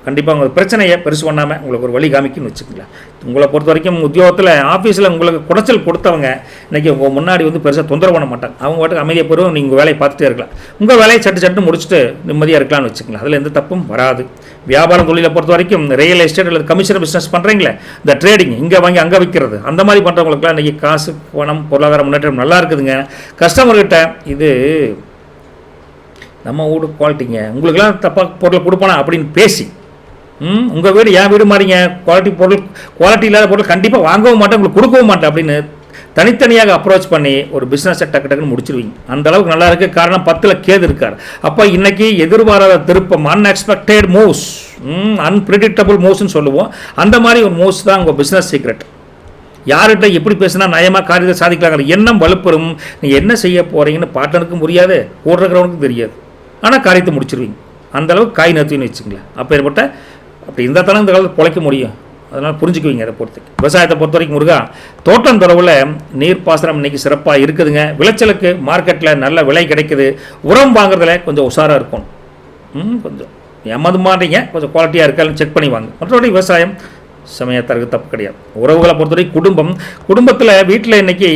கண்டிப்பாக உங்கள் பிரச்சனையை பெருசு பண்ணாமல் உங்களுக்கு ஒரு வழி காமிக்குன்னு வச்சுக்கலாம். உங்களை பொறுத்த வரைக்கும் உத்தியோகத்தில் ஆஃபீஸில் உங்களுக்கு குடைச்சல் கொடுத்தவங்க இன்றைக்கி உங்கள் முன்னாடி வந்து பெருசாக தொந்தரவு பண்ண மாட்டாங்க. அவங்க வாட்டுக்கு அமைதியாக போயிடும், நீங்கள் உங்கள் வேலையை பார்த்துட்டே இருக்கலாம். உங்கள் வேலையை சட்டு முடிச்சுட்டு நிம்மதியாக இருக்கலாம்னு வச்சுக்கலாம். அதில் எந்த தப்பும் வராது. வியாபாரம் தொழிலை பொறுத்த வரைக்கும் ரியல் எஸ்டேட் அல்லது கமிஷன் பிஸ்னஸ் பண்ணுறீங்களே, இந்த ட்ரேடிங் இங்கே வாங்கி அங்கே விற்கிறது, அந்த மாதிரி பண்ணுறவங்களுக்குலாம் இன்றைக்கி காசு பணம் பொருளாதார முன்னேற்றம் நல்லா இருக்குதுங்க. கஸ்டமர்கிட்ட இது நம்ம வீடு குவாலிட்டிங்க, உங்களுக்கெல்லாம் தப்பாக பொருளை கொடுப்பானா அப்படின்னு பேசி, உங்கள் வீடு என் வீடு மாதிரிங்க, குவாலிட்டி இல்லாத பொருள் கண்டிப்பாக வாங்கவும் மாட்டேன், உங்களுக்கு கொடுக்கவும் மாட்டேன் அப்படின்னு தனித்தனியாக அப்ரோச் பண்ணி ஒரு பிஸ்னஸை டக்குன்னு முடிச்சிருவீங்க. அந்த அளவுக்கு நல்லா இருக்குது. காரணம் 10ல் கேது இருக்கார். அப்போ இன்றைக்கி எதிர்பாராத திருப்பம், அன்எக்ஸ்பெக்டட் மூவ்ஸ், அன்பிரிடிக்டபிள் மூவ்ஸ்ன்னு சொல்லுவோம். அந்த மாதிரி ஒரு மூவ்ஸ் தான் உங்கள் பிஸ்னஸ் சீக்ரெட். யார்கிட்ட எப்படி பேசினா நயமாக காரியத்தை சாதிக்கலாங்கிற எண்ணம் வலுப்பெறும். நீங்கள் என்ன செய்ய போகிறீங்கன்னு பார்ட்னருக்கும் புரியாது, ஓடுறவனுக்கும் தெரியாது, ஆனால் காரியத்தை முடிச்சிருவீங்க. அந்தளவுக்கு காய் நத்தின்னு வச்சுங்களேன். அப்போ ஏற்பட்ட அப்படி இருந்தால் தானே இந்த காலத்தில் பொழைக்க முடியும். அதனால் புரிஞ்சுக்குவீங்க. அதை பொறுத்து விவசாயத்தை பொறுத்த வரைக்கும் முருகா, தோட்டம் துறவில் நீர்ப்பாசனம் இன்றைக்கி சிறப்பாக இருக்குதுங்க. விளைச்சலுக்கு மார்க்கெட்டில் நல்ல விலை கிடைக்குது. உரம் வாங்குறதுல கொஞ்சம் உஷாராக இருக்கும். கொஞ்சம் ஏமாந்து மாட்டீங்க, கொஞ்சம் குவாலிட்டியாக இருக்கான்னு செக் பண்ணி வாங்க. மற்றபடி விவசாயம் சமயத்தருக்கு தப்பு கிடையாது. உறவுகளை பொறுத்தவரை குடும்பத்தில் வீட்டில் இன்றைக்கி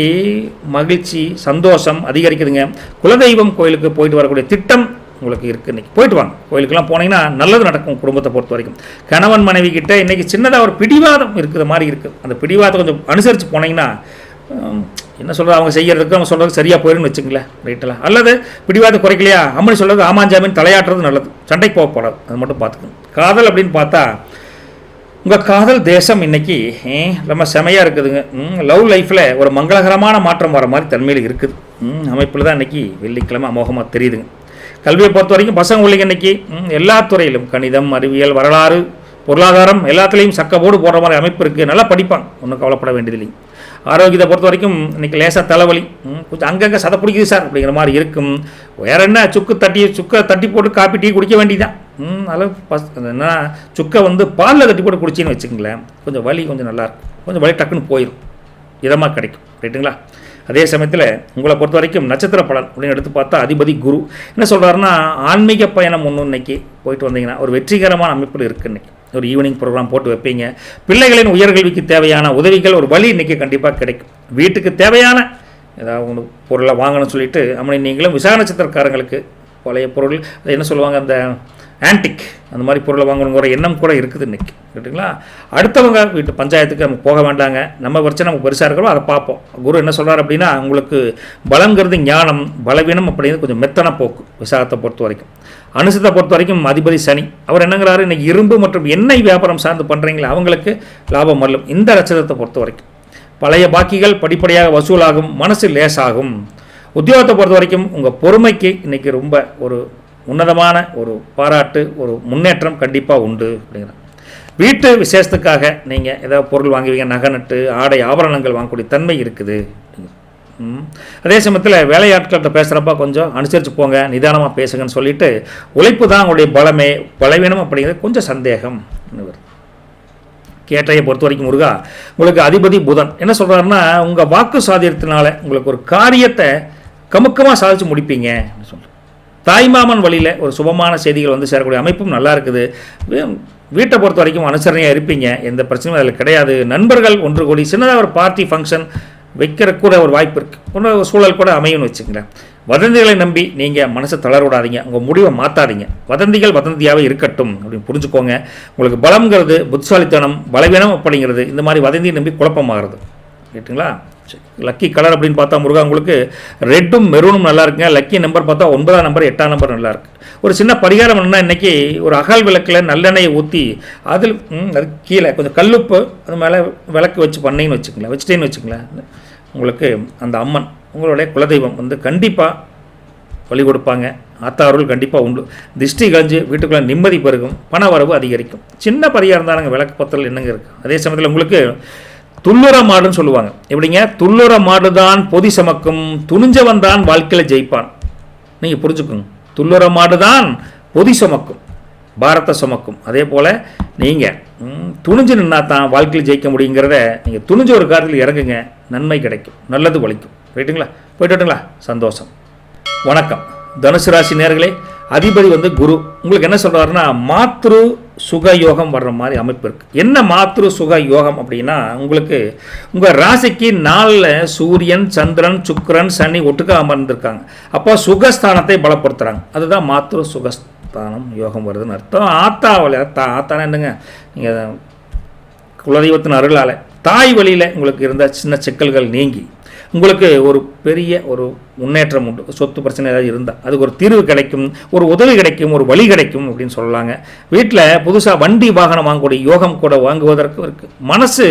மகிழ்ச்சி சந்தோஷம் அதிகரிக்குதுங்க. குலதெய்வம் கோயிலுக்கு போயிட்டு வரக்கூடிய திட்டம் உங்களுக்கு இருக்குது. இன்றைக்கி போயிட்டு வாங்க. கோயிலுக்கெல்லாம் போனீங்கன்னா நல்லது நடக்கும். குடும்பத்தை பொறுத்த வரைக்கும் கணவன் மனைவி கிட்ட இன்றைக்கி சின்னதாக ஒரு பிடிவாதம் இருக்கிற மாதிரி இருக்குது. அந்த பிடிவாதத்தை கொஞ்சம் அனுசரித்து போனீங்கன்னா என்ன சொல்கிறது, அவங்க செய்கிறதுக்கு அவங்க சொல்கிறது சரியாக போயிடுன்னு வச்சுங்களேன். ரைட்டெல்லாம் அல்லது பிடிவாதம் குறைக்கலையா அம்மனி சொல்கிறது ஆமாஞ்சாமின்னு தலையாட்டுறது நல்லது. சண்டைக்கு போகக்கூடாது. அது மட்டும் பார்த்துக்கணும். காதல் அப்படின்னு பார்த்தா உங்கள் காதல் தேசம் இன்றைக்கி ரொம்ப செமையாக இருக்குதுங்க. லவ் லைஃப்பில் ஒரு மங்களகரமான மாற்றம் வர மாதிரி தன்மையில் இருக்குது. அமைப்பில் தான் இன்றைக்கி வெள்ளிக்கிழமை அமோகமாக தெரியுதுங்க. கல்வியை பொறுத்த வரைக்கும் பசங்க உள்ளிங்க இன்றைக்கி எல்லா துறையிலும் கணிதம், அறிவியல், வரலாறு, பொருளாதாரம் எல்லாத்துலேயும் சக்கப்போடு போடுற மாதிரி அமைப்பு இருக்குது. நல்லா படிப்பாங்க, ஒன்றும் கவலைப்பட வேண்டியதில்லைங்க. ஆரோக்கியத்தை பொறுத்த வரைக்கும் இன்றைக்கி லேசாக தலைவலி, கொஞ்சம் அங்கங்கே சதை பிடிக்குது சார் அப்படிங்கிற மாதிரி இருக்கும். வேறு என்ன, சுக்கை தட்டி போட்டு காப்பி டீ குடிக்க வேண்டியதான். அதில் என்ன சுக்கை வந்து பாலில் தட்டி போட்டு குடிச்சின்னு வச்சுக்கங்களேன், கொஞ்சம் வலி கொஞ்சம் நல்லாயிருக்கும். கொஞ்சம் வலி டக்குன்னு போயிடும், இதமாக கிடைக்கும். ரைட்டுங்களா? அதே சமயத்தில் உங்களை பொறுத்த வரைக்கும் நட்சத்திர பலன் அப்படின்னு எடுத்து பார்த்தா அதிபதி குரு என்ன சொல்கிறாருன்னா, ஆன்மீக பயணம் ஒன்று இன்னைக்கு போயிட்டு வந்தீங்கன்னா ஒரு வெற்றிகரமான அமைப்பில் இருக்குது. இன்றைக்கி ஒரு ஈவினிங் ப்ரோக்ராம் போட்டு வைப்பீங்க. பிள்ளைகளின் உயர்கல்விக்கு தேவையான உதவிகள் ஒரு வழி இன்றைக்கி கண்டிப்பாக கிடைக்கும். வீட்டுக்கு தேவையான ஏதாவது ஒன்று பொருளை வாங்கணும்னு சொல்லிட்டு அப்படி நீங்களும் விசாக நட்சத்திரக்காரங்களுக்கு பழைய பொருள் அது என்ன சொல்லுவாங்க, அந்த ஆன்டிக் அந்த மாதிரி பொருளை வாங்கணுங்கிற எண்ணம் கூட இருக்குது இன்றைக்கி. ரைட்டுங்களா? அடுத்தவங்க வீட்டு பஞ்சாயத்துக்கு நம்ம போக வேண்டாங்க. நம்ம பிரச்சனை நமக்கு பெருசாக இருக்கிறோம், அதை பார்ப்போம். குரு என்ன சொல்கிறார் அப்படின்னா, உங்களுக்கு பலங்கிறது ஞானம், பலவீனம் அப்படிங்கிறது கொஞ்சம் மெத்தன போக்கு. விசாகத்தை பொறுத்த வரைக்கும். அனுசத்தை பொறுத்த வரைக்கும் அதிபதி சனி அவர் என்னங்கிறாரு, இன்றைக்கி இரும்பு மற்றும் எண்ணெய் வியாபாரம் சார்ந்து பண்ணுறீங்களா அவங்களுக்கு லாபம் வரலும். இந்த நட்சத்திரத்தை பொறுத்த வரைக்கும் பழைய பாக்கிகள் படிப்படியாக வசூலாகும், மனசு லேசாகும். உத்தியோகத்தை பொறுத்த வரைக்கும் உங்கள் பொறுமைக்கு இன்றைக்கி ரொம்ப ஒரு உன்னதமான ஒரு பாராட்டு, ஒரு முன்னேற்றம் கண்டிப்பாக உண்டு அப்படிங்கிறாங்க. வீட்டு விசேஷத்துக்காக நீங்கள் ஏதாவது பொருள் வாங்குவீங்க, நகை நட்டு ஆடை ஆபரணங்கள் வாங்கக்கூடிய தன்மை இருக்குது. அதே சமயத்தில் வேலையாட்கள்கிட்ட பேசுகிறப்ப கொஞ்சம் அனுசரித்து போங்க, நிதானமாக பேசுங்கன்னு சொல்லிட்டு, உழைப்பு தான் உங்களுடைய பலமே, பலவீனம் அப்படிங்கிறது கொஞ்சம் சந்தேகம். கேட்டையை பொறுத்த வரைக்கும் முருகா, உங்களுக்கு அதிபதி புதன் என்ன சொல்கிறாருன்னா, உங்கள் வாக்கு சாதியத்தினால உங்களுக்கு ஒரு காரியத்தை கமுக்கமாக சாதித்து முடிப்பீங்க சொல்கிறேன். தாய்மாமன் வழியில் ஒரு சுபமான செய்திகள் வந்து சேரக்கூடிய அமைப்பும் நல்லா இருக்குது. வீட்டை பொறுத்த வரைக்கும் அனுசரணையாக இருப்பீங்க, எந்த பிரச்சனையும் அதில் கிடையாது. நண்பர்கள் ஒன்று கூடி சின்னதாக ஒரு பார்ட்டி ஃபங்க்ஷன் வைக்கிற கூட ஒரு வாய்ப்பு இருக்குது, ஒரு சூழல் கூட அமையும்னு வச்சுங்களேன். வதந்திகளை நம்பி நீங்கள் மனசை தளர்விடாதீங்க, உங்கள் முடிவை மாற்றாதீங்க. வதந்திகள் வதந்தியாகவே இருக்கட்டும் அப்படின்னு புரிஞ்சுக்கோங்க. உங்களுக்கு பலம்ங்கிறது புத்திசாலித்தனம், பலவீனம் அப்படிங்கிறது இந்த மாதிரி வதந்தியை நம்பி குழப்பமாகிறது. ரைட்டுங்களா? லக்கி கலர் அப்படின்னு பார்த்தா முருகா, உங்களுக்கு ரெட்டும் மெரூனும் நல்லா இருக்குங்க. லக்கி நம்பர் பார்த்தா 9ஆம் நம்பர் 8ஆம் நம்பர் நல்லா இருக்கு. ஒரு சின்ன பரிகாரம் என்னன்னா, இன்றைக்கி ஒரு அகல் விளக்கில் நல்லெண்ணெயை ஊற்றி அதில் அது கீழே கொஞ்சம் கல்லுப்பு அது மேலே விளக்கு வச்சு பண்ணீங்கன்னு வச்சுங்களேன், வச்சுட்டேன்னு வச்சுங்களேன், உங்களுக்கு அந்த அம்மன் உங்களுடைய குலதெய்வம் வந்து கண்டிப்பாக வழி கொடுப்பாங்க. ஆத்தாருள் கண்டிப்பாக உண்டு. திருஷ்டி கழிஞ்சு வீட்டுக்குள்ளே நிம்மதி பெருகும், பண வரவு அதிகரிக்கும். சின்ன பரிகாரம் தானங்க, விளக்கு பத்தல் என்னங்க இருக்குது. அதே சமயத்தில் உங்களுக்கு துள்ளுற மாடுன்னு சொல்லுவாங்க. எப்படிங்க? துள்ளுற மாடு தான் பொதி சமக்கும், துணிஞ்சவன் தான் வாழ்க்கையில் ஜெயிப்பான். நீங்கள் புரிஞ்சுக்கோங்க. துள்ளுற மாடு தான் பொதி சுமக்கும், பாரத்தை சுமக்கும். அதே போல் நீங்கள் துணிஞ்சு நின்னா தான் வாழ்க்கையில் ஜெயிக்க முடியுங்கிறத நீங்கள் துணிஞ்சு ஒரு காரியத்தில் இறங்குங்க, நன்மை கிடைக்கும், நல்லது ஒழிக்கும். ரைட்டுங்களா? போய்ட்டுங்களா? சந்தோஷம். வணக்கம். தனுசு ராசி நேயர்களே, அதிபதி குரு. உங்களுக்கு என்ன சொல்கிறாருன்னா, மாத்ரு சுக யோகம் வர்ற மாதிரி அமைப்பு இருக்குது. என்ன மாத்ரு சுக யோகம் அப்படின்னா, உங்களுக்கு உங்கள் ராசிக்கு 4 சூரியன், சந்திரன், சுக்கிரன், சனி ஒட்டுக்க அமர்ந்திருக்காங்க. அப்போ சுகஸ்தானத்தை பலப்படுத்துகிறாங்க. அதுதான் மாத்ரு சுகஸ்தானம் யோகம் வருதுன்னு அர்த்தம். ஆத்தானா என்னங்க, நீங்கள் குலதெய்வத்தின் அருளால் தாய் வழியில் உங்களுக்கு இருந்த சின்ன சிக்கல்கள் நீங்கி உங்களுக்கு ஒரு பெரிய ஒரு முன்னேற்றம் உண்டு. சொத்து பிரச்சனை ஏதாவது இருந்தால் அதுக்கு ஒரு தீர்வு கிடைக்கும், ஒரு உதவி கிடைக்கும், ஒரு வழி கிடைக்கும் அப்படின்னு சொல்லலாங்க. வீட்டில் புதுசாக வண்டி வாகனம் வாங்கக்கூடிய யோகம் கூட வாங்குவதற்கும் இருக்குது. மனசு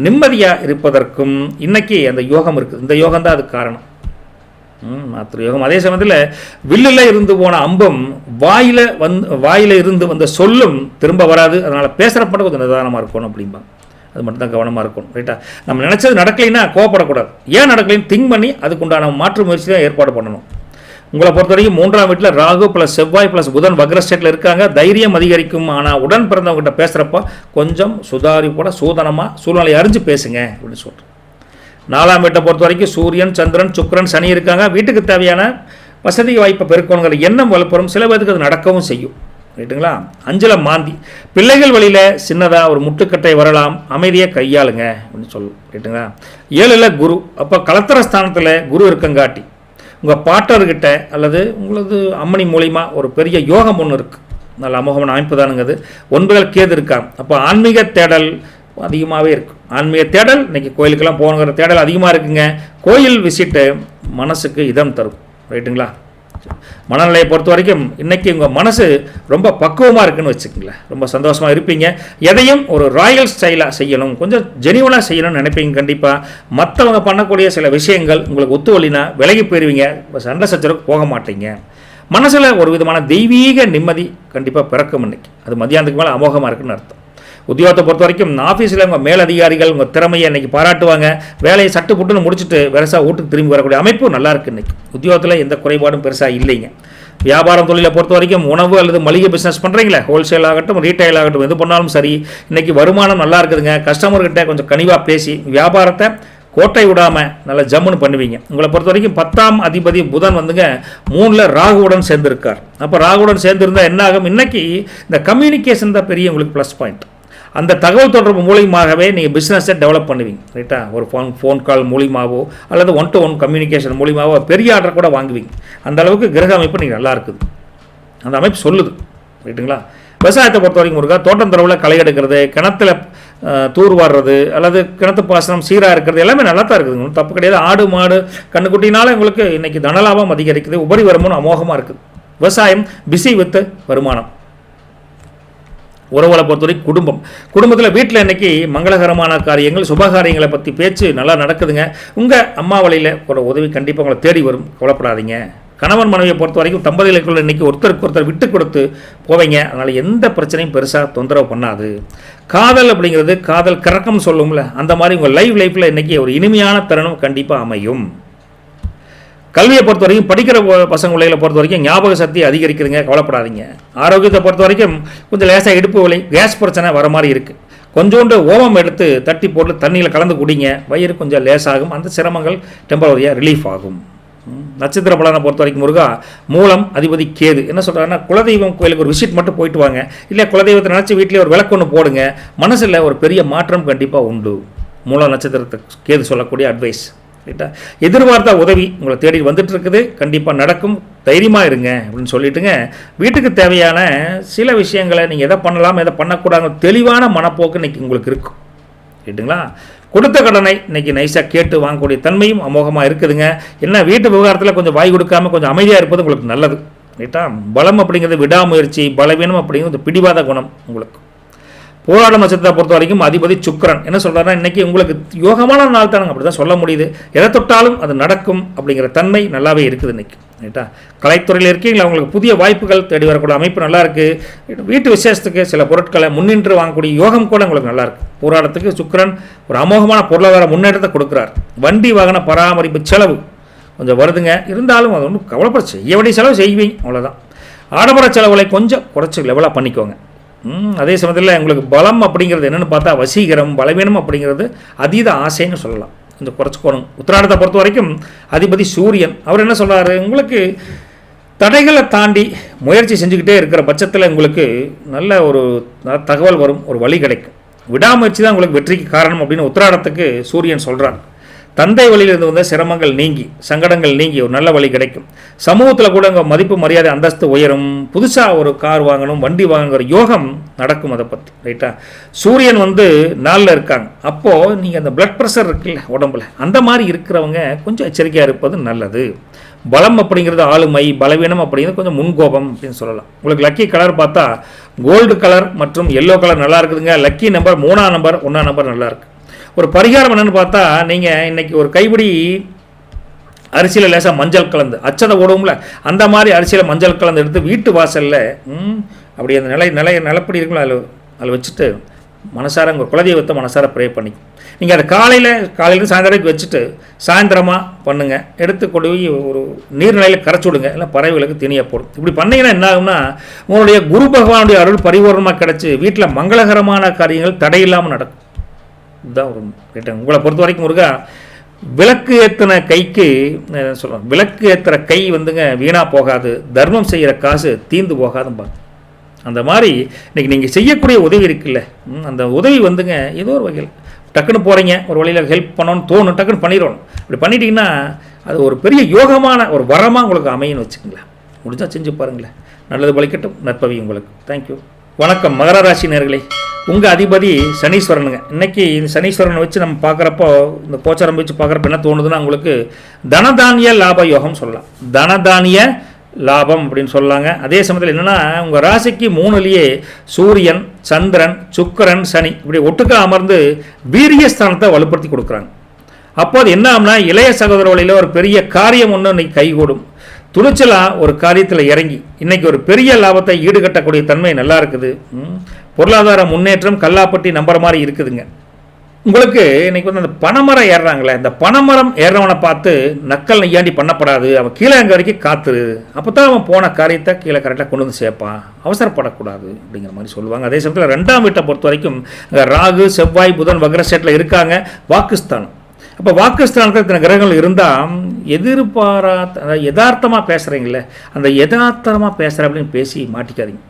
நிம்மதியாக இருப்பதற்கும் இன்றைக்கி அந்த யோகம் இருக்குது. இந்த யோகம் தான் அதுக்கு காரணம், மாத்திரை யோகம். அதே சமயத்தில் வில்லில் இருந்து போன அம்பும் வாயில் இருந்து வந்த சொல்லும் திரும்ப வராது. அதனால் பேசுகிற மட்டும் கொஞ்சம் நிதானமாக இருக்கணும் அப்படிம்பாங்க. அது மட்டும் தான் கவனமாக இருக்கணும். ரைட்டா? நம்ம நினச்சது நடக்கலைன்னா கோவப்படக்கூடாது. ஏன் நடக்கலைன்னு திங்க் பண்ணி அதுக்குண்டான மாற்று முயற்சி தான் ஏற்பாடு பண்ணணும். உங்களை பொறுத்த வரைக்கும் 3ஆம் வீட்டில் ராகு ப்ளஸ் செவ்வாய் ப்ளஸ் புதன் வக்ரஸ்டேட்டில் இருக்காங்க. தைரியம் அதிகரிக்கும். ஆனால் உடன் பிறந்தவங்ககிட்ட பேசுகிறப்போ கொஞ்சம் சுதாரிப்போட சூதனமாக சூழ்நிலையை அறிஞ்சு பேசுங்க அப்படின்னு சொல்கிறேன். 4ஆம் வீட்டை பொறுத்த வரைக்கும் சூரியன், சந்திரன், சுக்கிரன், சனி இருக்காங்க. வீட்டுக்கு தேவையான வசதி வாய்ப்பை பெருக்கணுங்கிற எண்ணம் வலுப்பெறும். சில பேருக்கு அது நடக்கவும் செய்யும். ரைட்டுங்களா? 5ல் மாந்தி. பிள்ளைகள் வழியில் சின்னதாக ஒரு முட்டுக்கட்டை வரலாம், அமைதியை கையாளுங்க அப்படின்னு சொல்லும். ரைட்டுங்களா? 7ல் குரு. அப்போ கலத்திர ஸ்தானத்தில் குரு இருக்கங்காட்டி உங்கள் பாட்டர்கிட்ட அல்லது உங்களது அம்மனி மூலிமா ஒரு பெரிய யோகம் ஒன்று இருக்குது. நல்ல அமோகமான அமைப்பு தானுங்கிறது. 9ல் கேது இருக்காங்க. அப்போ ஆன்மீக தேடல் அதிகமாகவே இருக்கும். ஆன்மீக தேடல் இன்றைக்கி கோயிலுக்கெல்லாம் போகணுங்கிற தேடல் அதிகமாக இருக்குங்க. கோயில் விசிட்டு மனசுக்கு இதம் தரும். ரைட்டுங்களா? மனநிலையை பொறுத்த வரைக்கும் இன்றைக்கி உங்கள் மனசு ரொம்ப பக்குவமாக இருக்குன்னு வச்சுக்கோங்களேன். ரொம்ப சந்தோஷமாக இருப்பீங்க. எதையும் ஒரு ராயல் ஸ்டைலாக செய்யணும், கொஞ்சம் ஜெனிவனாக செய்யணும்னு நினைப்பீங்க. கண்டிப்பாக மற்றவங்க பண்ணக்கூடிய சில விஷயங்கள் உங்களுக்கு ஒத்துவழினா விலகி போயிடுவீங்க. சண்டை சச்சரவுக்கு போக மாட்டீங்க. மனசில் ஒரு விதமான தெய்வீக நிம்மதி கண்டிப்பாக பிறக்கும். இன்னைக்கு அது மத்தியானத்துக்கு மேலே அமோகமாக இருக்குன்னு அர்த்தம். உத்தியோகத்தை பொறுத்த வரைக்கும் ஆஃபீஸில் உங்கள் மேலதிகாரிகள் உங்கள் திறமையை இன்றைக்கி பாராட்டுவாங்க. வேலையை சட்டு புட்டுன்னு முடிச்சுட்டு பெருசாக வீட்டுக்கு திரும்பி வரக்கூடிய அமைப்பு நல்லா இருக்குது. இன்றைக்கி உத்தியோகத்தில் எந்த குறைபாடும் பெருசாக இல்லைங்க. வியாபாரம் தொழிலை பொறுத்த வரைக்கும் உணவு அல்லது மளிகை பிஸ்னஸ் பண்ணுறீங்களே, ஹோல்சேல் ஆகட்டும் ரீட்டைல் ஆகட்டும் எது பண்ணாலும் சரி, இன்றைக்கி வருமானம் நல்லா இருக்குதுங்க. கஸ்டமர்கிட்ட கொஞ்சம் கனிவாக பேசி வியாபாரத்தை கோட்டை விடாமல் நல்லா ஜம்முன்னு பண்ணுவீங்க. உங்களை பொறுத்த வரைக்கும் 10ஆம் அதிபதி புதன் 3ல் ராகுவுடன் சேர்ந்துருக்கார். அப்போ ராகுவுடன் சேர்ந்துருந்தால் என்ன ஆகும்? இன்றைக்கி இந்த கம்யூனிகேஷன் தான் பெரிய உங்களுக்கு ப்ளஸ் பாயிண்ட். அந்த தகவல் தொடர்பு மூலியமாகவே நீங்கள் பிஸ்னஸை டெவலப் பண்ணுவீங்க. ரைட்டா? ஒரு ஃபோன் கால் மூலியமாகவோ அல்லது 1-to-1 கம்யூனிகேஷன் மூலியமாகவோ பெரிய ஆர்டர் கூட வாங்குவீங்க. அந்த அளவுக்கு கிரக அமைப்பு நீங்கள் நல்லா இருக்குது, அந்த அமைப்பு சொல்லுது. ரைட்டுங்களா? விவசாயத்தை பொறுத்த வரைக்கும் இருக்கா, தோட்டம் தரவில் களை எடுக்கிறது, கிணத்துல தூர் வாடுறது அல்லது கிணத்து பாசனம் சீராக இருக்கிறது எல்லாமே நல்லா தான் இருக்குதுங்க. ஒன்றும் தப்பு கிடையாது. ஆடு மாடு கண்ணுக்குட்டினால உங்களுக்கு இன்றைக்கி தனலாபம் அதிகரிக்குது. உபரி வருமானம் அமோகமாக இருக்குது. விவசாயம் பிஸி வித் வருமானம். உறவுகளை பொறுத்தவரைக்கும் குடும்பத்தில் வீட்டில் இன்றைக்கி மங்களகரமான காரியங்கள் சுபகாரியங்களை பற்றி பேச்சு நல்லா நடக்குதுங்க. உங்கள் அம்மா வழியில் ஒரு உதவி கண்டிப்பாக உங்களை தேடி வரும். கவலைப்படாதீங்க. கணவன் மனைவியை பொறுத்த வரைக்கும் தம்பதிகளுக்குள்ள இன்றைக்கி ஒருத்தருக்கு ஒருத்தர் விட்டு கொடுத்து போவீங்க. அதனால் எந்த பிரச்சனையும் பெருசாக தொந்தரவு பண்ணாது. காதல் அப்படிங்கிறது காதல் கறக்கம் சொல்லும்ல, அந்த மாதிரி உங்கள் லைஃப்பில் இன்றைக்கி ஒரு இனிமையான தருணம் கண்டிப்பாக அமையும். கல்வியை பொறுத்த வரைக்கும் படிக்கிற பசங்க பிள்ளைகளை பொறுத்த வரைக்கும் ஞாபக சக்தி அதிகரிக்குதுங்க. கவலைப்படாதீங்க. ஆரோக்கியத்தை பொறுத்த வரைக்கும் கொஞ்சம் லேசாக இடுப்பு வலி கேஸ் பிரச்சனை வர மாதிரி இருக்குது. கொஞ்சோண்டு ஓமம் எடுத்து தட்டி போட்டு தண்ணியில் கலந்து குடிங்க. வயிறு கொஞ்சம் லேசாகும். அந்த சிரமங்கள் டெம்பரரியாக ரிலீஃப் ஆகும். நட்சத்திர பலனை பொறுத்த வரைக்கும் முருகா மூலம் அதிபதி கேது என்ன சொல்கிறாங்கன்னா, குலதெய்வம் கோயிலுக்கு ஒரு விசிட் மட்டும் போயிட்டு வாங்க. இல்லை குலதெய்வத்தை நினச்சி வீட்டிலே ஒரு விளக்கு ஒன்று போடுங்க. மனசில் ஒரு பெரிய மாற்றம் கண்டிப்பாக உண்டு. மூலம் நட்சத்திரத்தை கேது சொல்லக்கூடிய அட்வைஸ். ரைட்டா? எதிர்பார்த்த உதவி உங்களை தேடி வந்துட்டு இருக்குது. கண்டிப்பாக நடக்கும். தைரியமாக இருங்க அப்படின்னு சொல்லிட்டுங்க. வீட்டுக்கு தேவையான சில விஷயங்களை நீங்கள் எதை பண்ணலாம் எதை பண்ணக்கூடாது தெளிவான மனப்போக்கு இன்றைக்கி உங்களுக்கு இருக்கும். ரைட்டுங்களா? கொடுத்த கடனை இன்றைக்கி நைஸாக கேட்டு வாங்கக்கூடிய தன்மையும் அமோகமாக இருக்குதுங்க. என்ன வீட்டு விவகாரத்தில் கொஞ்சம் வாய் கொடுக்காமல் கொஞ்சம் அமைதியாக இருப்பது உங்களுக்கு நல்லது. ரைட்டா? பலம் அப்படிங்கிறது விடாமுயற்சி, பலவீனம் அப்படிங்கிறது பிடிவாத குணம் உங்களுக்கு. போராட நட்சத்திரத்தை பொறுத்த வரைக்கும் அதிபதி சுக்கிரன் என்ன சொல்கிறாருன்னா, இன்றைக்கி உங்களுக்கு யோகமான நாள் தானுங்க, அப்படி தான் சொல்ல முடியுது. எதை தொட்டாலும் அது நடக்கும் அப்படிங்கிற தன்மை நல்லாவே இருக்குது இன்றைக்கி. ரைட்டா? கலைத்துறையில் இருக்கீங்களா, உங்களுக்கு புதிய வாய்ப்புகள் தேடி வரக்கூடிய அமைப்பு நல்லா இருக்குது. வீட்டு விசேஷத்துக்கு சில பொருட்களை முன்னின்று வாங்கக்கூடிய யோகம் கூட உங்களுக்கு நல்லாயிருக்கு. போராட்டத்துக்கு சுக்கிரன் ஒரு அமோகமான பொருளாதார முன்னேற்றத்தை கொடுக்குறார். வண்டி வாகன பராமரிப்பு செலவு கொஞ்சம் வருதுங்க. இருந்தாலும் அது ஒன்றும் கவலைப்பட செய்ய வேண்டிய செலவு செய்வீங்க, அவ்வளோதான். ஆடம்பர செலவுகளை கொஞ்சம் குறைச்சி லெவலாக பண்ணிக்கோங்க. அதே சமயத்தில் உங்களுக்கு பலம் அப்படிங்கிறது என்னென்னு பார்த்தா வசீகரம், பலவீனம் அப்படிங்கிறது அதீத ஆசைன்னு சொல்லலாம், கொஞ்சம் குறைச்சிக்கணும். உத்திராடத்தை பொறுத்த வரைக்கும் அதிபதி சூரியன். அவர் என்ன சொல்கிறாரு, உங்களுக்கு தடைகளை தாண்டி முயற்சி செஞ்சுக்கிட்டே இருக்கிற பட்சத்தில் உங்களுக்கு நல்ல ஒரு தகவல் வரும், ஒரு வழி கிடைக்கும். விடாமுயற்சி தான் உங்களுக்கு வெற்றிக்கு காரணம் அப்படின்னு உத்திராடத்துக்கு சூரியன் சொல்கிறார். தந்தை வழியிலிருந்து வந்த சிரமங்கள் நீங்கி, சங்கடங்கள் நீங்கி ஒரு நல்ல வழி கிடைக்கும். சமூகத்தில் கூட உங்கள் மதிப்பு, மரியாதை, அந்தஸ்து உயரும். புதுசாக ஒரு கார் வாங்கணும், வண்டி வாங்குற யோகம் நடக்கும். அதை பற்றி ரைட்டா, சூரியன் நாளில் இருக்காங்க. அப்போது நீங்கள் அந்த பிளட் ப்ரெஷர் இருக்குல்ல உடம்புல, அந்த மாதிரி இருக்கிறவங்க கொஞ்சம் எச்சரிக்கையாக இருப்பது நல்லது. பலம் அப்படிங்கிறது ஆளுமை, பலவீனம் அப்படிங்கிறது கொஞ்சம் முன்கோபம் அப்படின்னு சொல்லலாம். உங்களுக்கு லக்கி கலர் பார்த்தா கோல்டு கலர் மற்றும் எல்லோ கலர் நல்லா இருக்குதுங்க. லக்கி நம்பர் 3ஆம் நம்பர் 1ஆம் நம்பர் நல்லா இருக்குது. ஒரு பரிகாரம் என்னென்னு பார்த்தா, நீங்கள் இன்றைக்கி ஒரு கைப்பிடி அரிசியில் லேசாக மஞ்சள் கலந்து, அச்சதை ஓடும்ல அந்த மாதிரி அரிசியில் மஞ்சள் கலந்து எடுத்து வீட்டு வாசலில் அப்படி அந்த நிலப்படி இருக்குல்ல அதில் வச்சுட்டு மனசார உங்கள் குலதெய்வத்தை மனசார ப்ரே பண்ணி நீங்கள் அதை காலையிலேருந்து சாயந்தரம் வச்சுட்டு சாயந்தரமாக பண்ணுங்கள். எடுத்து கொண்டு போய் ஒரு நீர்நிலையில் கரைச்சி விடுங்க, இல்லை பறவைகளுக்கு திணியை போடும். இப்படி பண்ணிங்கன்னா என்ன ஆகும்னா, உங்களுடைய குரு பகவானுடைய அருள் பரிபூர்ணமாக கிடச்சி வீட்டில் மங்களகரமான காரியங்கள் தடையில்லாமல் நடக்கும். இதுதான் ஒரு கேட்டேன். உங்களை பொறுத்த வரைக்கும் முருகா, விளக்கு ஏற்றின கைக்கு சொல்கிறோம், விளக்கு ஏற்றுற கை வீணாக போகாது, தர்மம் செய்கிற காசு தீந்து போகாதும்பாங்க. அந்த மாதிரி இன்றைக்கி நீங்கள் செய்யக்கூடிய உதவி இருக்குல்ல, அந்த உதவி ஏதோ ஒரு வகையில் டக்குன்னு போகிறீங்க, ஒரு வழியில் ஹெல்ப் பண்ணணும்னு தோணும், டக்குன்னு பண்ணிடணும். அப்படி பண்ணிட்டீங்கன்னா அது ஒரு பெரிய யோகமான ஒரு வரமாக உங்களுக்கு அமையும்னு வச்சுக்கோங்களேன். முடிஞ்சால் செஞ்சு பாருங்களேன். நல்லது பலிக்கட்டும், நற்பவி உங்களுக்கு. தேங்க்யூ. வணக்கம் மகர ராசி நேயர்களே. உங்கள் அதிபதி சனீஸ்வரனுங்க. இன்றைக்கி இந்த சனீஸ்வரனை வச்சு நம்ம பார்க்குறப்போ, இந்த கோச்சாரம் வச்சு பார்க்குறப்ப என்ன தோணுதுன்னா, உங்களுக்கு தனதானிய லாப யோகம் சொல்லலாம், தனதானிய லாபம் அப்படின்னு சொல்லலாங்க. அதே சமயத்தில் என்னென்னா, உங்கள் ராசிக்கு 3லேயே சூரியன், சந்திரன், சுக்கிரன், சனி இப்படி ஒட்டுக்க அமர்ந்து வீரியஸ்தானத்தை வலுப்படுத்தி கொடுக்குறாங்க. அப்போ அது என்ன ஆகும்னா, இளைய சகோதர வழியில் ஒரு பெரிய காரியம் ஒன்று இன்னைக்கு கைகூடும். துணிச்சலாக ஒரு காரியத்தில் இறங்கி இன்றைக்கி ஒரு பெரிய லாபத்தை ஈடுகட்டக்கூடிய தன்மை நல்லா இருக்குது. பொருளாதார முன்னேற்றம் கல்லாப்பட்டி நம்புற மாதிரி இருக்குதுங்க. உங்களுக்கு இன்றைக்கி அந்த பனைமரம் ஏறுறாங்களே, இந்த பனைமரம் ஏறுறவனை பார்த்து நக்கல் நெய்யாண்டி பண்ணப்படாது. அவன் கீழே அங்கே வரைக்கும் காத்துரு, அப்போ தான் அவன் போன காரியத்தை கீழே கரெக்டாக கொண்டு வந்து சேர்ப்பான், அவசரப்படக்கூடாது அப்படிங்கிற மாதிரி சொல்லுவாங்க. அதே சமயத்தில் 2ஆம் வீட்டை பொறுத்த வரைக்கும் ராகு, செவ்வாய், புதன் வக்ரஸ்டேட்டில் இருக்காங்க, வாக்குஸ்தானம். அப்போ வாக்குஸ்தானத்தில் இத்தனை கிரகங்கள் இருந்தால் எதிர்பாராத யதார்த்தமாக பேசுகிறீங்களே, அந்த யதார்த்தமாக பேசுகிற அப்படின்னு பேசி மாட்டிக்காதீங்க.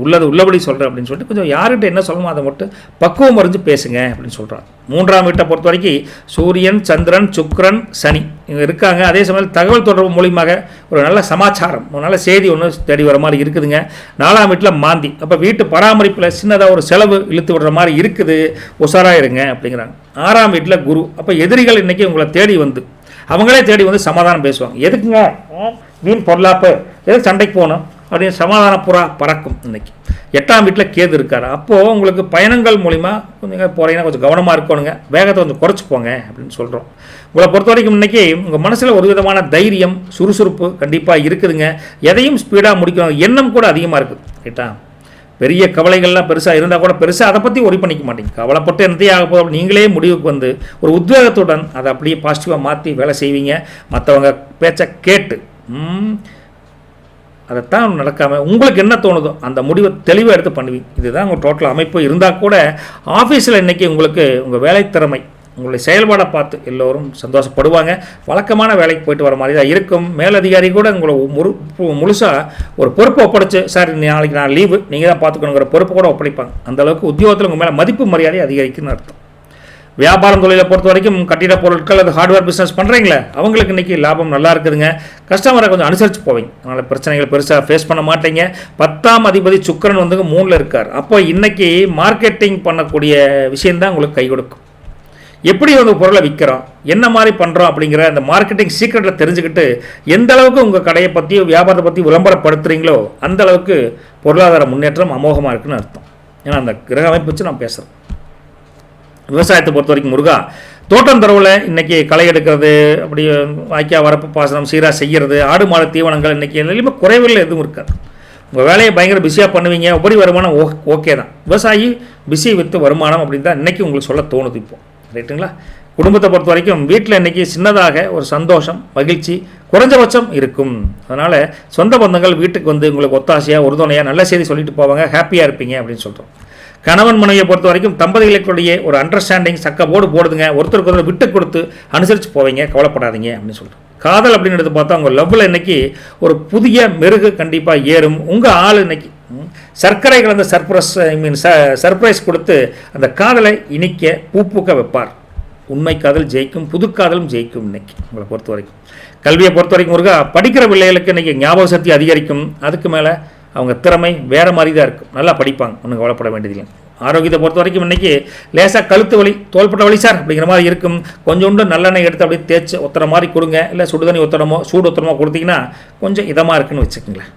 உள்ளது உள்ளபடி சொல்கிறேன் அப்படின்னு சொல்லிட்டு கொஞ்சம் யார்கிட்ட என்ன சொல்லணுமோ அதை மட்டும் பக்குவம் அறிஞ்சு பேசுங்க அப்படின்னு சொல்கிறாங்க. 3ஆம் வீட்டை பொறுத்த வரைக்கும் சூரியன், சந்திரன், சுக்கிரன், சனி இங்கே இருக்காங்க. அதே சமயம் தகவல் தொடர்பு மூலியமாக ஒரு நல்ல சமாச்சாரம், ஒரு நல்ல செய்தி ஒன்று தேடி வர மாதிரி இருக்குதுங்க. 4ஆம் வீட்டில் மாந்தி. அப்போ வீட்டு பராமரிப்பில் சின்னதாக ஒரு செலவு இழுத்து விடுற மாதிரி இருக்குது, உஷாராக இருங்க அப்படிங்கிறாங்க. 6ஆம் வீட்டில் குரு. அப்போ எதிரிகள் இன்றைக்கி உங்களை தேடி அவங்களே தேடி சமாதானம் பேசுவாங்க. எதுக்குங்க வீண் பொருளாப்பு, எதுக்கு சண்டைக்கு போகணும் அப்படின்னு சமாதான புறா பறக்கும். இன்றைக்கி 8ஆம் வீட்டில் கேது இருக்கார். அப்போது உங்களுக்கு பயணங்கள் மூலிமா கொஞ்சம் போகிறீங்கன்னா கொஞ்சம் கவனமாக இருக்கணுங்க, வேகத்தை கொஞ்சம் குறைச்சிப்போங்க அப்படின்னு சொல்கிறோம். உங்களை பொறுத்த வரைக்கும் இன்றைக்கி உங்கள் மனசில் ஒரு விதமான தைரியம், சுறுசுறுப்பு கண்டிப்பாக இருக்குதுங்க. எதையும் ஸ்பீடாக முடிக்கணும் எண்ணம் கூட அதிகமாக இருக்குது. ரைட்டா, பெரிய கவலைகள்லாம் பெருசாக இருந்தால் கூட பெருசாக அதை பற்றி ஒரி பண்ணிக்க மாட்டீங்க. கவலைப்பட்டு என்னத்தையும் ஆக போதும், நீங்களே முடிவுக்கு ஒரு உத்வேகத்துடன் அதை அப்படியே பாசிட்டிவாக மாற்றி வேலை செய்வீங்க. மற்றவங்க பேச்சை கேட்டு அதைத்தான் நடக்காமல் உங்களுக்கு என்ன தோணுதோ அந்த முடிவை தெளிவாக எடுத்து பண்ணுவீங்க. இதுதான் உங்கள் டோட்டல் அமைப்பு. இருந்தால் கூட ஆஃபீஸில் இன்றைக்கி உங்களுக்கு உங்கள் வேலை திறமை, உங்களுடைய செயல்பாடை பார்த்து எல்லோரும் சந்தோஷப்படுவாங்க. வழக்கமான வேலைக்கு போயிட்டு வர மாதிரி தான் இருக்கும். மேலதிகாரி கூட உங்களை முழுசாக ஒரு பொறுப்பை ஒப்படைச்சு, சார் நாளைக்கு நான் லீவு நீங்கள் தான் பார்த்துக்கணுங்கிற பொறுப்பை கூட ஒப்படைப்பாங்க. அந்தளவுக்கு உத்தியோகத்தில் உங்கள் மேலே மதிப்பு மரியாதை அதிகரிக்குன்னு அர்த்தம். வியாபாரம் தொழிலை பொறுத்த வரைக்கும் கட்டிட பொருட்கள், அது ஹார்ட்வேர் பிஸ்னஸ் பண்ணுறீங்களே அவங்களுக்கு இன்றைக்கி லாபம் நல்லா இருக்குதுங்க. கஸ்டமரை கொஞ்சம் அனுசரித்து போவீங்க, அதனால் பிரச்சனைகள் பெருசாக ஃபேஸ் பண்ண மாட்டீங்க. 10ஆம் அதிபதி சுக்கிரன் 3ல் இருக்கார். அப்போ இன்றைக்கி மார்க்கெட்டிங் பண்ணக்கூடிய விஷயந்தான் உங்களுக்கு கை கொடுக்கும். எப்படி பொருளை விற்கிறோம், என்ன மாதிரி பண்ணுறோம் அப்படிங்கிற அந்த மார்க்கெட்டிங் சீக்ரெட்டை தெரிஞ்சுக்கிட்டு எந்த அளவுக்கு உங்கள் கடையை பற்றி, வியாபாரத்தை பற்றி விளம்பரப்படுத்துகிறீங்களோ அந்த அளவுக்கு பொருளாதார முன்னேற்றம் அமோகமாக இருக்குன்னு அர்த்தம். ஏன்னா அந்த கிரக அமைப்பு வச்சு நான் பேசுகிறேன். விவசாயத்தை பொறுத்த வரைக்கும் முருகா, தோட்டம் தரவில் இன்றைக்கி களை எடுக்கிறது, அப்படி வாய்க்கா வரப்பு பாசனம் சீராக செய்கிறது, ஆடு மாடு தீவனங்கள் இன்றைக்கி எதுலையுமே குறைவில் எதுவும் இருக்காது. உங்கள் வேலையை பயங்கர பிஸியாக பண்ணுவீங்க. உபரி வருமானம் ஓகே தான். விவசாயி பிஸி வித்து வருமானம் அப்படின்னு தான் இன்றைக்கி உங்களுக்கு சொல்ல தோணுது இப்போ. ரைட்டுங்களா? குடும்பத்தை பொறுத்த வரைக்கும் வீட்டில் இன்றைக்கி சின்னதாக ஒரு சந்தோஷம் மகிழ்ச்சி குறைஞ்சபட்சம் இருக்கும். அதனால் சொந்த பந்தங்கள் வீட்டுக்கு வந்து உங்களுக்கு ஒத்தாசையாக உறுதுணையாக நல்ல செய்தி சொல்லிட்டு போவாங்க, ஹாப்பியாக இருப்பீங்க அப்படின்னு சொல்கிறோம். கணவன் மனைவியை பொறுத்த வரைக்கும் தம்பதிகளுக்குடைய ஒரு அண்டர்ஸ்டாண்டிங் சக்க போடுதுங்க, ஒருத்தருக்கு ஒருத்தர் விட்டு கொடுத்து அனுசரித்து போவீங்க, கவலைப்படாதீங்க அப்படின்னு சொல்கிறோம். காதல் அப்படின்னு எடுத்து பார்த்தா உங்கள் லவ்வில் இன்றைக்கி ஒரு புதிய மெருகு கண்டிப்பாக ஏறும். உங்கள் ஆள் இன்றைக்கி சர்க்கரை கலந்த சர்ப்ரைஸ் கொடுத்து அந்த காதலை இனிக்க பூக்க வைப்பார். உண்மை காதல் ஜெயிக்கும், புது காதலும் ஜெயிக்கும். இன்னைக்கு உங்களை பொறுத்த வரைக்கும் கல்வியை பொறுத்த வரைக்கும் முருகா படிக்கிற பிள்ளைகளுக்கு இன்றைக்கி ஞாபக சக்தி அதிகரிக்கும். அதுக்கு மேலே அவங்க திறமை வேறு மாதிரி தான் இருக்கும், நல்லா படிப்பாங்க, ஒன்றும் கவலைப்பட வேண்டியதில்லை. ஆரோக்கியத்தை பொறுத்த வரைக்கும் இன்றைக்கி லேசாக கழுத்து வலி தோள்பட்ட வலி சார் அப்படிங்கிற மாதிரி இருக்கும். கொஞ்சோண்டு நல்லெண்ணெய் எடுத்து அப்படியே தேய்ச்சி ஒத்துற மாதிரி கொடுங்க, இல்லை சுடுதண்ணி ஒத்துறமோ சூடு ஒத்துறமோ கொடுத்தீங்கன்னா கொஞ்சம் இதமாக இருக்குன்னு வச்சுக்கோங்களேன்.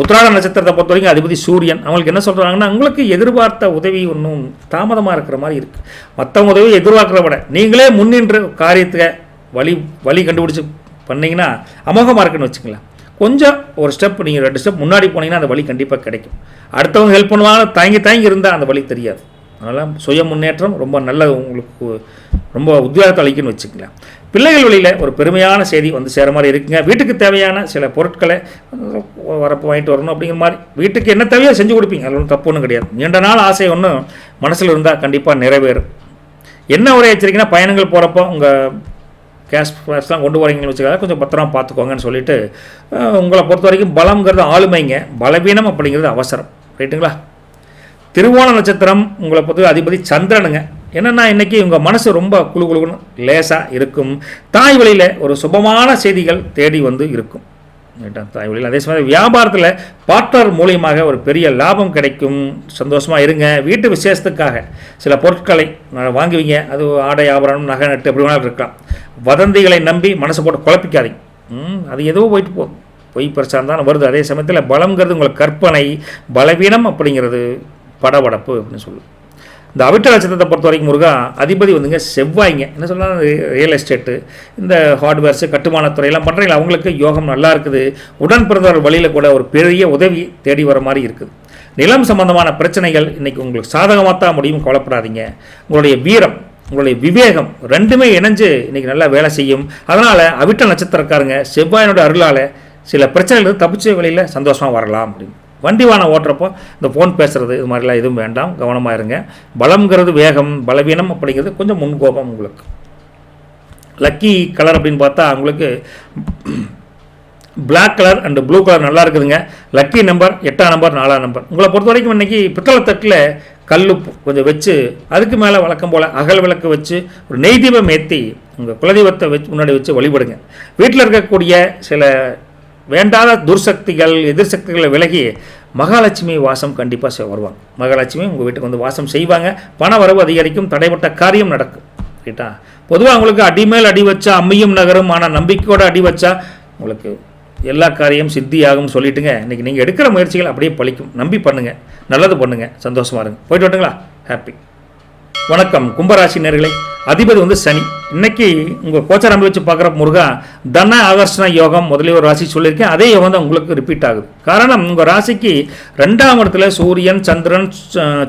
உத்திராட நட்சத்திரத்தை பொறுத்த வரைக்கும் அதிபதி சூரியன். அவங்களுக்கு என்ன சொல்கிறாங்கன்னா, உங்களுக்கு எதிர்பார்த்த உதவி ஒன்றும் தாமதமாக இருக்கிற மாதிரி இருக்குது. மற்றவங்க உதவி எதிர்பார்க்குறத விட நீங்களே முன்னின்று காரியத்தை வழி கண்டுபிடிச்சி பண்ணிங்கன்னா அமோகமாக இருக்குன்னு வச்சுக்கலாம். கொஞ்சம் ஒரு ஸ்டெப் நீங்கள் 2 ஸ்டெப் முன்னாடி போனீங்கன்னா அந்த வழி கண்டிப்பாக கிடைக்கும். அடுத்தவங்க ஹெல்ப் பண்ணுவாங்க, தயங்கி இருந்தால் அந்த வழி தெரியாது. அதனால் சுய முன்னேற்றம் ரொம்ப நல்ல உங்களுக்கு ரொம்ப உத்வேகத்தை அளிக்குன்னு வச்சுக்கலாம். பிள்ளைகள் வழியில் ஒரு பெருமையான செய்தி வந்து சேர மாதிரி இருக்குங்க. வீட்டுக்கு தேவையான சில பொருட்களை வரப்பு வாங்கிட்டு வரணும் அப்படிங்கிற மாதிரி வீட்டுக்கு என்ன தேவையோ செஞ்சு கொடுப்பீங்க, அது ஒன்றும் தப்பு ஒன்றும் கிடையாது. நீண்ட நாள் ஆசை ஒன்றும் மனசில் இருந்தால் கண்டிப்பாக நிறைவேறும். என்ன ஒரே எச்சரிக்கைன்னா, பயணங்கள் போகிறப்போ உங்கள் கேஷ்லாம் கொண்டு வரீங்கன்னு வச்சுக்காக கொஞ்சம் பத்திரமா பார்த்துக்கோங்கன்னு சொல்லிட்டு, உங்களை பொறுத்த வரைக்கும் பலம்ங்கிறது ஆளுமைங்க, பலவீனம் அப்படிங்கிறது அவசரம். ரைட்டுங்களா? திருவோண நட்சத்திரம் உங்களை பொறுத்த அதிபதி சந்திரனுங்க. என்னென்னா இன்றைக்கி உங்கள் மனசு ரொம்ப குழுன்னு லேசாக இருக்கும். தாய் வழியில் ஒரு சுபமான செய்திகள் தேடி வந்து இருக்கும். தாய் வழியில் அதே சமயம் வியாபாரத்தில் பார்ட்னர் மூலியமாக ஒரு பெரிய லாபம் கிடைக்கும். சந்தோஷமாக இருங்க. வீட்டு விசேஷத்துக்காக சில பொருட்களை வாங்குவீங்க, அது ஆடை ஆபரணம் நகை நட்டு எப்படி வேணாலும் இருக்கலாம். வதந்திகளை நம்பி மனசை போட்டு குழப்பிக்காதீங்க. அது எதுவும் போயிட்டு போகும், பொய் பிரச்சாரம் தான் வருது. அதே சமயத்தில் பலம்ங்கிறது உங்களுக்கு கற்பனை, பலவீனம் அப்படிங்கிறது படபடப்பு அப்படின்னு சொல்லுவோம். இந்த அவிட்ட நட்சத்திரத்தை பொறுத்த வரைக்கும் முருகா அதிபதி வந்துங்க செவ்வாய்ங்க. என்ன சொல்லலாம், ரியல் எஸ்டேட்டு இந்த ஹார்ட்வேர்ஸு கட்டுமானத்துறையெல்லாம் பண்ணுறீங்களா, அவங்களுக்கு யோகம் நல்லா இருக்குது. உடன் பிறந்தவர் வழியில் கூட ஒரு பெரிய உதவி தேடி வர மாதிரி இருக்குது. நிலம் சம்பந்தமான பிரச்சனைகள் இன்றைக்கி உங்களுக்கு சாதகமாக தான் முடியும், கவலைப்படாதீங்க. உங்களுடைய வீரம் உங்களுடைய விவேகம் ரெண்டுமே இணைஞ்சு இன்றைக்கி நல்லா வேலை செய்யும். அதனால் அவிட்ட நட்சத்திரக்காரங்க செவ்வாயினோட அருளால் சில பிரச்சனைகள் தப்பிச்ச வழியில் சந்தோஷமாக வரலாம் அப்படின்னு. வண்டி வாகனம் ஓட்டுறப்போ இந்த ஃபோன் பேசுகிறது இது மாதிரிலாம் எதுவும் வேண்டாம், கவனமாக இருங்க. பலம்ங்கிறது வேகம், பலவீனம் அப்படிங்கிறது கொஞ்சம் முன்கோபம். உங்களுக்கு லக்கி கலர் அப்படின்னு பார்த்தா உங்களுக்கு black colour and blue colour நல்லா இருக்குதுங்க. லக்கி நம்பர் 8ஆம் நம்பர் 4ஆம் நம்பர். உங்களை பொறுத்த வரைக்கும் இன்றைக்கி பித்தளை தட்டில் கல்லுப்பு கொஞ்சம் வச்சு அதுக்கு மேலே வழக்கம் போல் அகல் விளக்கு வச்சு ஒரு நெய் தீபம் ஏற்றி உங்கள் குலதெய்வத்தை வச்சு முன்னாடி வச்சு வழிபடுங்க. வீட்டில் இருக்கக்கூடிய சில வேண்டாத துர்சக்திகள் எதிர்சக்திகளை விலகி மகாலட்சுமி வாசம் கண்டிப்பாக வருவாங்க. மகாலட்சுமி உங்கள் வீட்டுக்கு வந்து வாசம் செய்வாங்க. பண வரவு அதிகரிக்கும், தடைப்பட்ட காரியம் நடக்கும். ரைட்டா? பொதுவாக உங்களுக்கு அடிமேல் அடி வச்சா அம்மியும் நகரும், ஆனால் நம்பிக்கையோடு அடி வச்சா உங்களுக்கு எல்லா காரியம் சித்தியாகும் சொல்லிட்டுங்க. இன்றைக்கி நீங்கள் எடுக்கிற முயற்சிகள் அப்படியே பழிக்கும். நம்பி பண்ணுங்கள், நல்லது பண்ணுங்கள், சந்தோஷமாக இருங்க. போயிட்டு வரட்டுங்களா? ஹாப்பி. வணக்கம் கும்பராசி நேயர்களே. அதிபதி வந்து சனி. இன்னைக்கு உங்கள் கோச்சாரம் வச்சு பார்க்குற முருகா தன ஆகர்ஷண யோகம் முதலே ஒரு ராசி சொல்லியிருக்கேன், அதே யோகம் தான் உங்களுக்கு ரிப்பீட் ஆகுது. காரணம் உங்கள் ராசிக்கு 2ஆம் இடத்துல சூரியன் சந்திரன்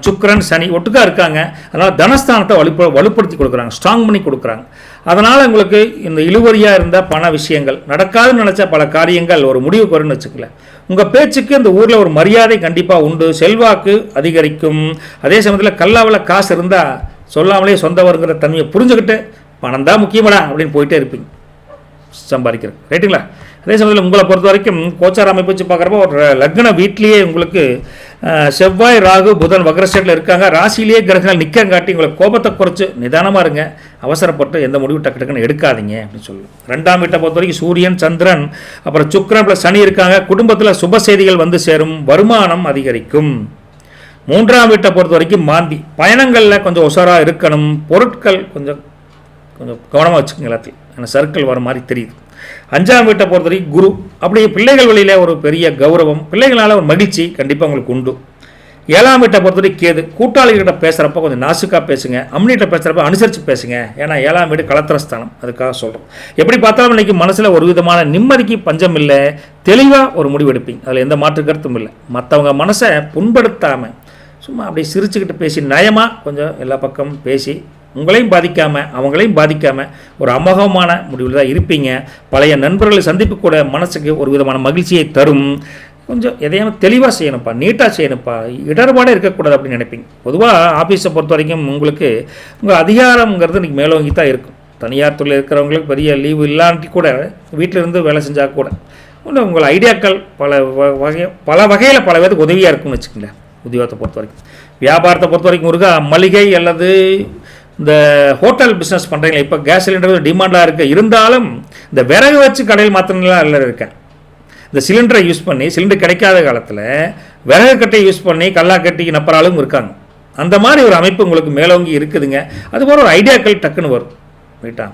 சுக்கிரன் சனி ஒட்டுக்கா இருக்காங்க. அதனால் தனஸ்தானத்தை வலுப்படுத்தி கொடுக்குறாங்க, ஸ்ட்ராங் பண்ணி கொடுக்குறாங்க. அதனால் உங்களுக்கு இந்த இழுவரியாக இருந்த பண விஷயங்கள் நடக்காதுன்னு நினச்ச பல காரியங்கள் ஒரு முடிவுக்கு வரும்னு வச்சுக்கல. உங்கள் பேச்சுக்கு இந்த ஊரில் ஒரு மரியாதை கண்டிப்பாக உண்டு, செல்வாக்கு அதிகரிக்கும். அதே சமயத்தில் கல்லாவில் காசு இருந்தால் சொல்லாமலே சொந்தவருங்கிற தன்மையை புரிஞ்சுக்கிட்டு பணம் தான் முக்கியமாடா அப்படின்னு போயிட்டே இருப்பீங்க சம்பாதிக்கிறது. ரைட்டுங்களா? அதே சமயத்தில் உங்களை பொறுத்த வரைக்கும் கோச்சார அமைப்பு வச்சு பார்க்குறப்போ ஒரு லக்ன வீட்லேயே உங்களுக்கு செவ்வாய் ராகு புதன் வக்ரஸ்டேட்டில் இருக்காங்க. ராசியிலேயே கிரகங்கள் நிற்கங்காட்டி உங்களுக்கு கோபத்தை குறைச்சி நிதானமாக இருங்க. அவசரப்பட்டு எந்த முடிவு டக்குன்னு எடுக்காதீங்க அப்படின்னு சொல்லுவோம். 2ஆம் வீட்டை பொறுத்த வரைக்கும் சூரியன் சந்திரன் அப்புறம் சுக்கிரன் ப்ளஸ் சனி இருக்காங்க. குடும்பத்தில் சுப செய்திகள் வந்து சேரும், வருமானம் அதிகரிக்கும். 3ஆம் வீட்டை பொறுத்த வரைக்கும் மாந்தி, பயணங்களில் கொஞ்சம் உஷாராக இருக்கணும். பொருட்கள் கொஞ்சம் கவனமாக வச்சுக்கோங்க எல்லாத்தையும், ஏன்னா சர்க்கிள் வர மாதிரி தெரியுது. 5ஆம் வீட்டை பொறுத்த வரைக்கும் குரு. அப்படியே பிள்ளைகள் வழியில் ஒரு பெரிய கௌரவம், பிள்ளைகளால் ஒரு மகிழ்ச்சி கண்டிப்பாக உங்களுக்கு உண்டு. 7ஆம் வீட்டை பொறுத்த வரைக்கும் கேது. கூட்டாளிகிட்ட பேசுகிறப்ப கொஞ்சம் நாசுக்காக பேசுங்க, அம்னிகிட்ட பேசுகிறப்ப அனுசரித்து பேசுங்க. ஏன்னா 7ஆம் வீடு கலத்திரஸ்தானம், அதுக்காக சொல்கிறோம். எப்படி பார்த்தாலும் இன்றைக்கி மனசில் ஒரு விதமான நிம்மதிக்கு பஞ்சம் இல்லை, தெளிவாக ஒரு முடிவு எடுப்பீங்க, அதில் எந்த மாற்று கருத்தும் இல்லை. மற்றவங்க மனசை புண்படுத்தாமல் சும்மா அப்படியே சிரிச்சுக்கிட்டு பேசி நயமாக கொஞ்சம் எல்லா பக்கமும் பேசி உங்களையும் பாதிக்காமல் அவங்களையும் பாதிக்காமல் ஒரு அமோகமான முடிவில் தான் இருப்பீங்க. பழைய நண்பர்களை சந்திப்பு கூட மனசுக்கு ஒரு விதமான மகிழ்ச்சியை தரும். கொஞ்சம் எதையும் தெளிவாக செய்யணும்ப்பா, நீட்டாக செய்யணும்ப்பா, இடர்பாடே இருக்கக்கூடாது அப்படின்னு நினைப்பீங்க. பொதுவாக ஆஃபீஸை பொறுத்த வரைக்கும் உங்களுக்கு உங்கள் அதிகாரங்கிறது இன்றைக்கி மேலோங்கி தான் இருக்கும். தனியார் துறையில் இருக்கிறவங்களுக்கு பெரிய லீவு இல்லாட்டி கூட வீட்டில் இருந்து வேலை செஞ்சால் கூட உங்கள் ஐடியாக்கள் பல வகையில் பல பேருக்கு உதவியாக இருக்கும்னு வச்சுக்கோங்களேன். உத்தியோகத்தை பொறுத்த வரைக்கும். வியாபாரத்தை பொறுத்த வரைக்கும் முருகா மளிகை அல்லது இந்த ஹோட்டல் பிஸ்னஸ் பண்ணுறீங்களா, இப்போ கேஸ் சிலிண்டர் டிமாண்டாக இருக்குது. இருந்தாலும் இந்த விறகு வச்சு கடையில் மாத்திரலாம் எல்லாம் இருக்கேன். இந்த சிலிண்டரை யூஸ் பண்ணி சிலிண்டர் கிடைக்காத காலத்தில் விறகு கட்டை யூஸ் பண்ணி கல்லா கட்டி நப்புறாலும் இருக்காங்க. அந்த மாதிரி ஒரு அமைப்பு உங்களுக்கு மேலோங்கி இருக்குதுங்க. அதுபோல் ஒரு ஐடியாக்கள் டக்குன்னு வரும். ரைட்டா,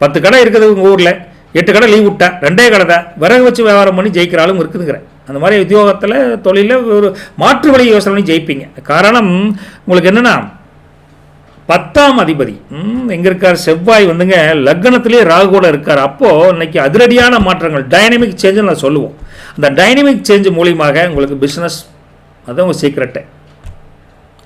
10 கடை இருக்குது உங்கள் ஊரில், 8 கடை லீவ் விட்டா 2 கடை தான் விறகு வச்சு வியாபாரம் பண்ணி ஜெயிக்கிறாலும் இருக்குதுங்கிறேன். அந்த மாதிரி உத்தியோகத்தில் தொழிலில் ஒரு மாற்று வழி யோசனை பண்ணி ஜெயிப்பீங்க. காரணம் உங்களுக்கு என்னென்னா 10ஆம் அதிபதி எங்கே இருக்கார், செவ்வாய் வந்துங்க லக்னத்திலே ராகு கூட இருக்கார். அப்போது இன்றைக்கி அதிரடியான மாற்றங்கள் டைனமிக் சேஞ்சுன்னு நான் சொல்லுவோம். அந்த டைனமிக் சேஞ்சு மூலியமாக உங்களுக்கு பிஸ்னஸ் அதுதான் உங்கள் சீக்ரெட்டை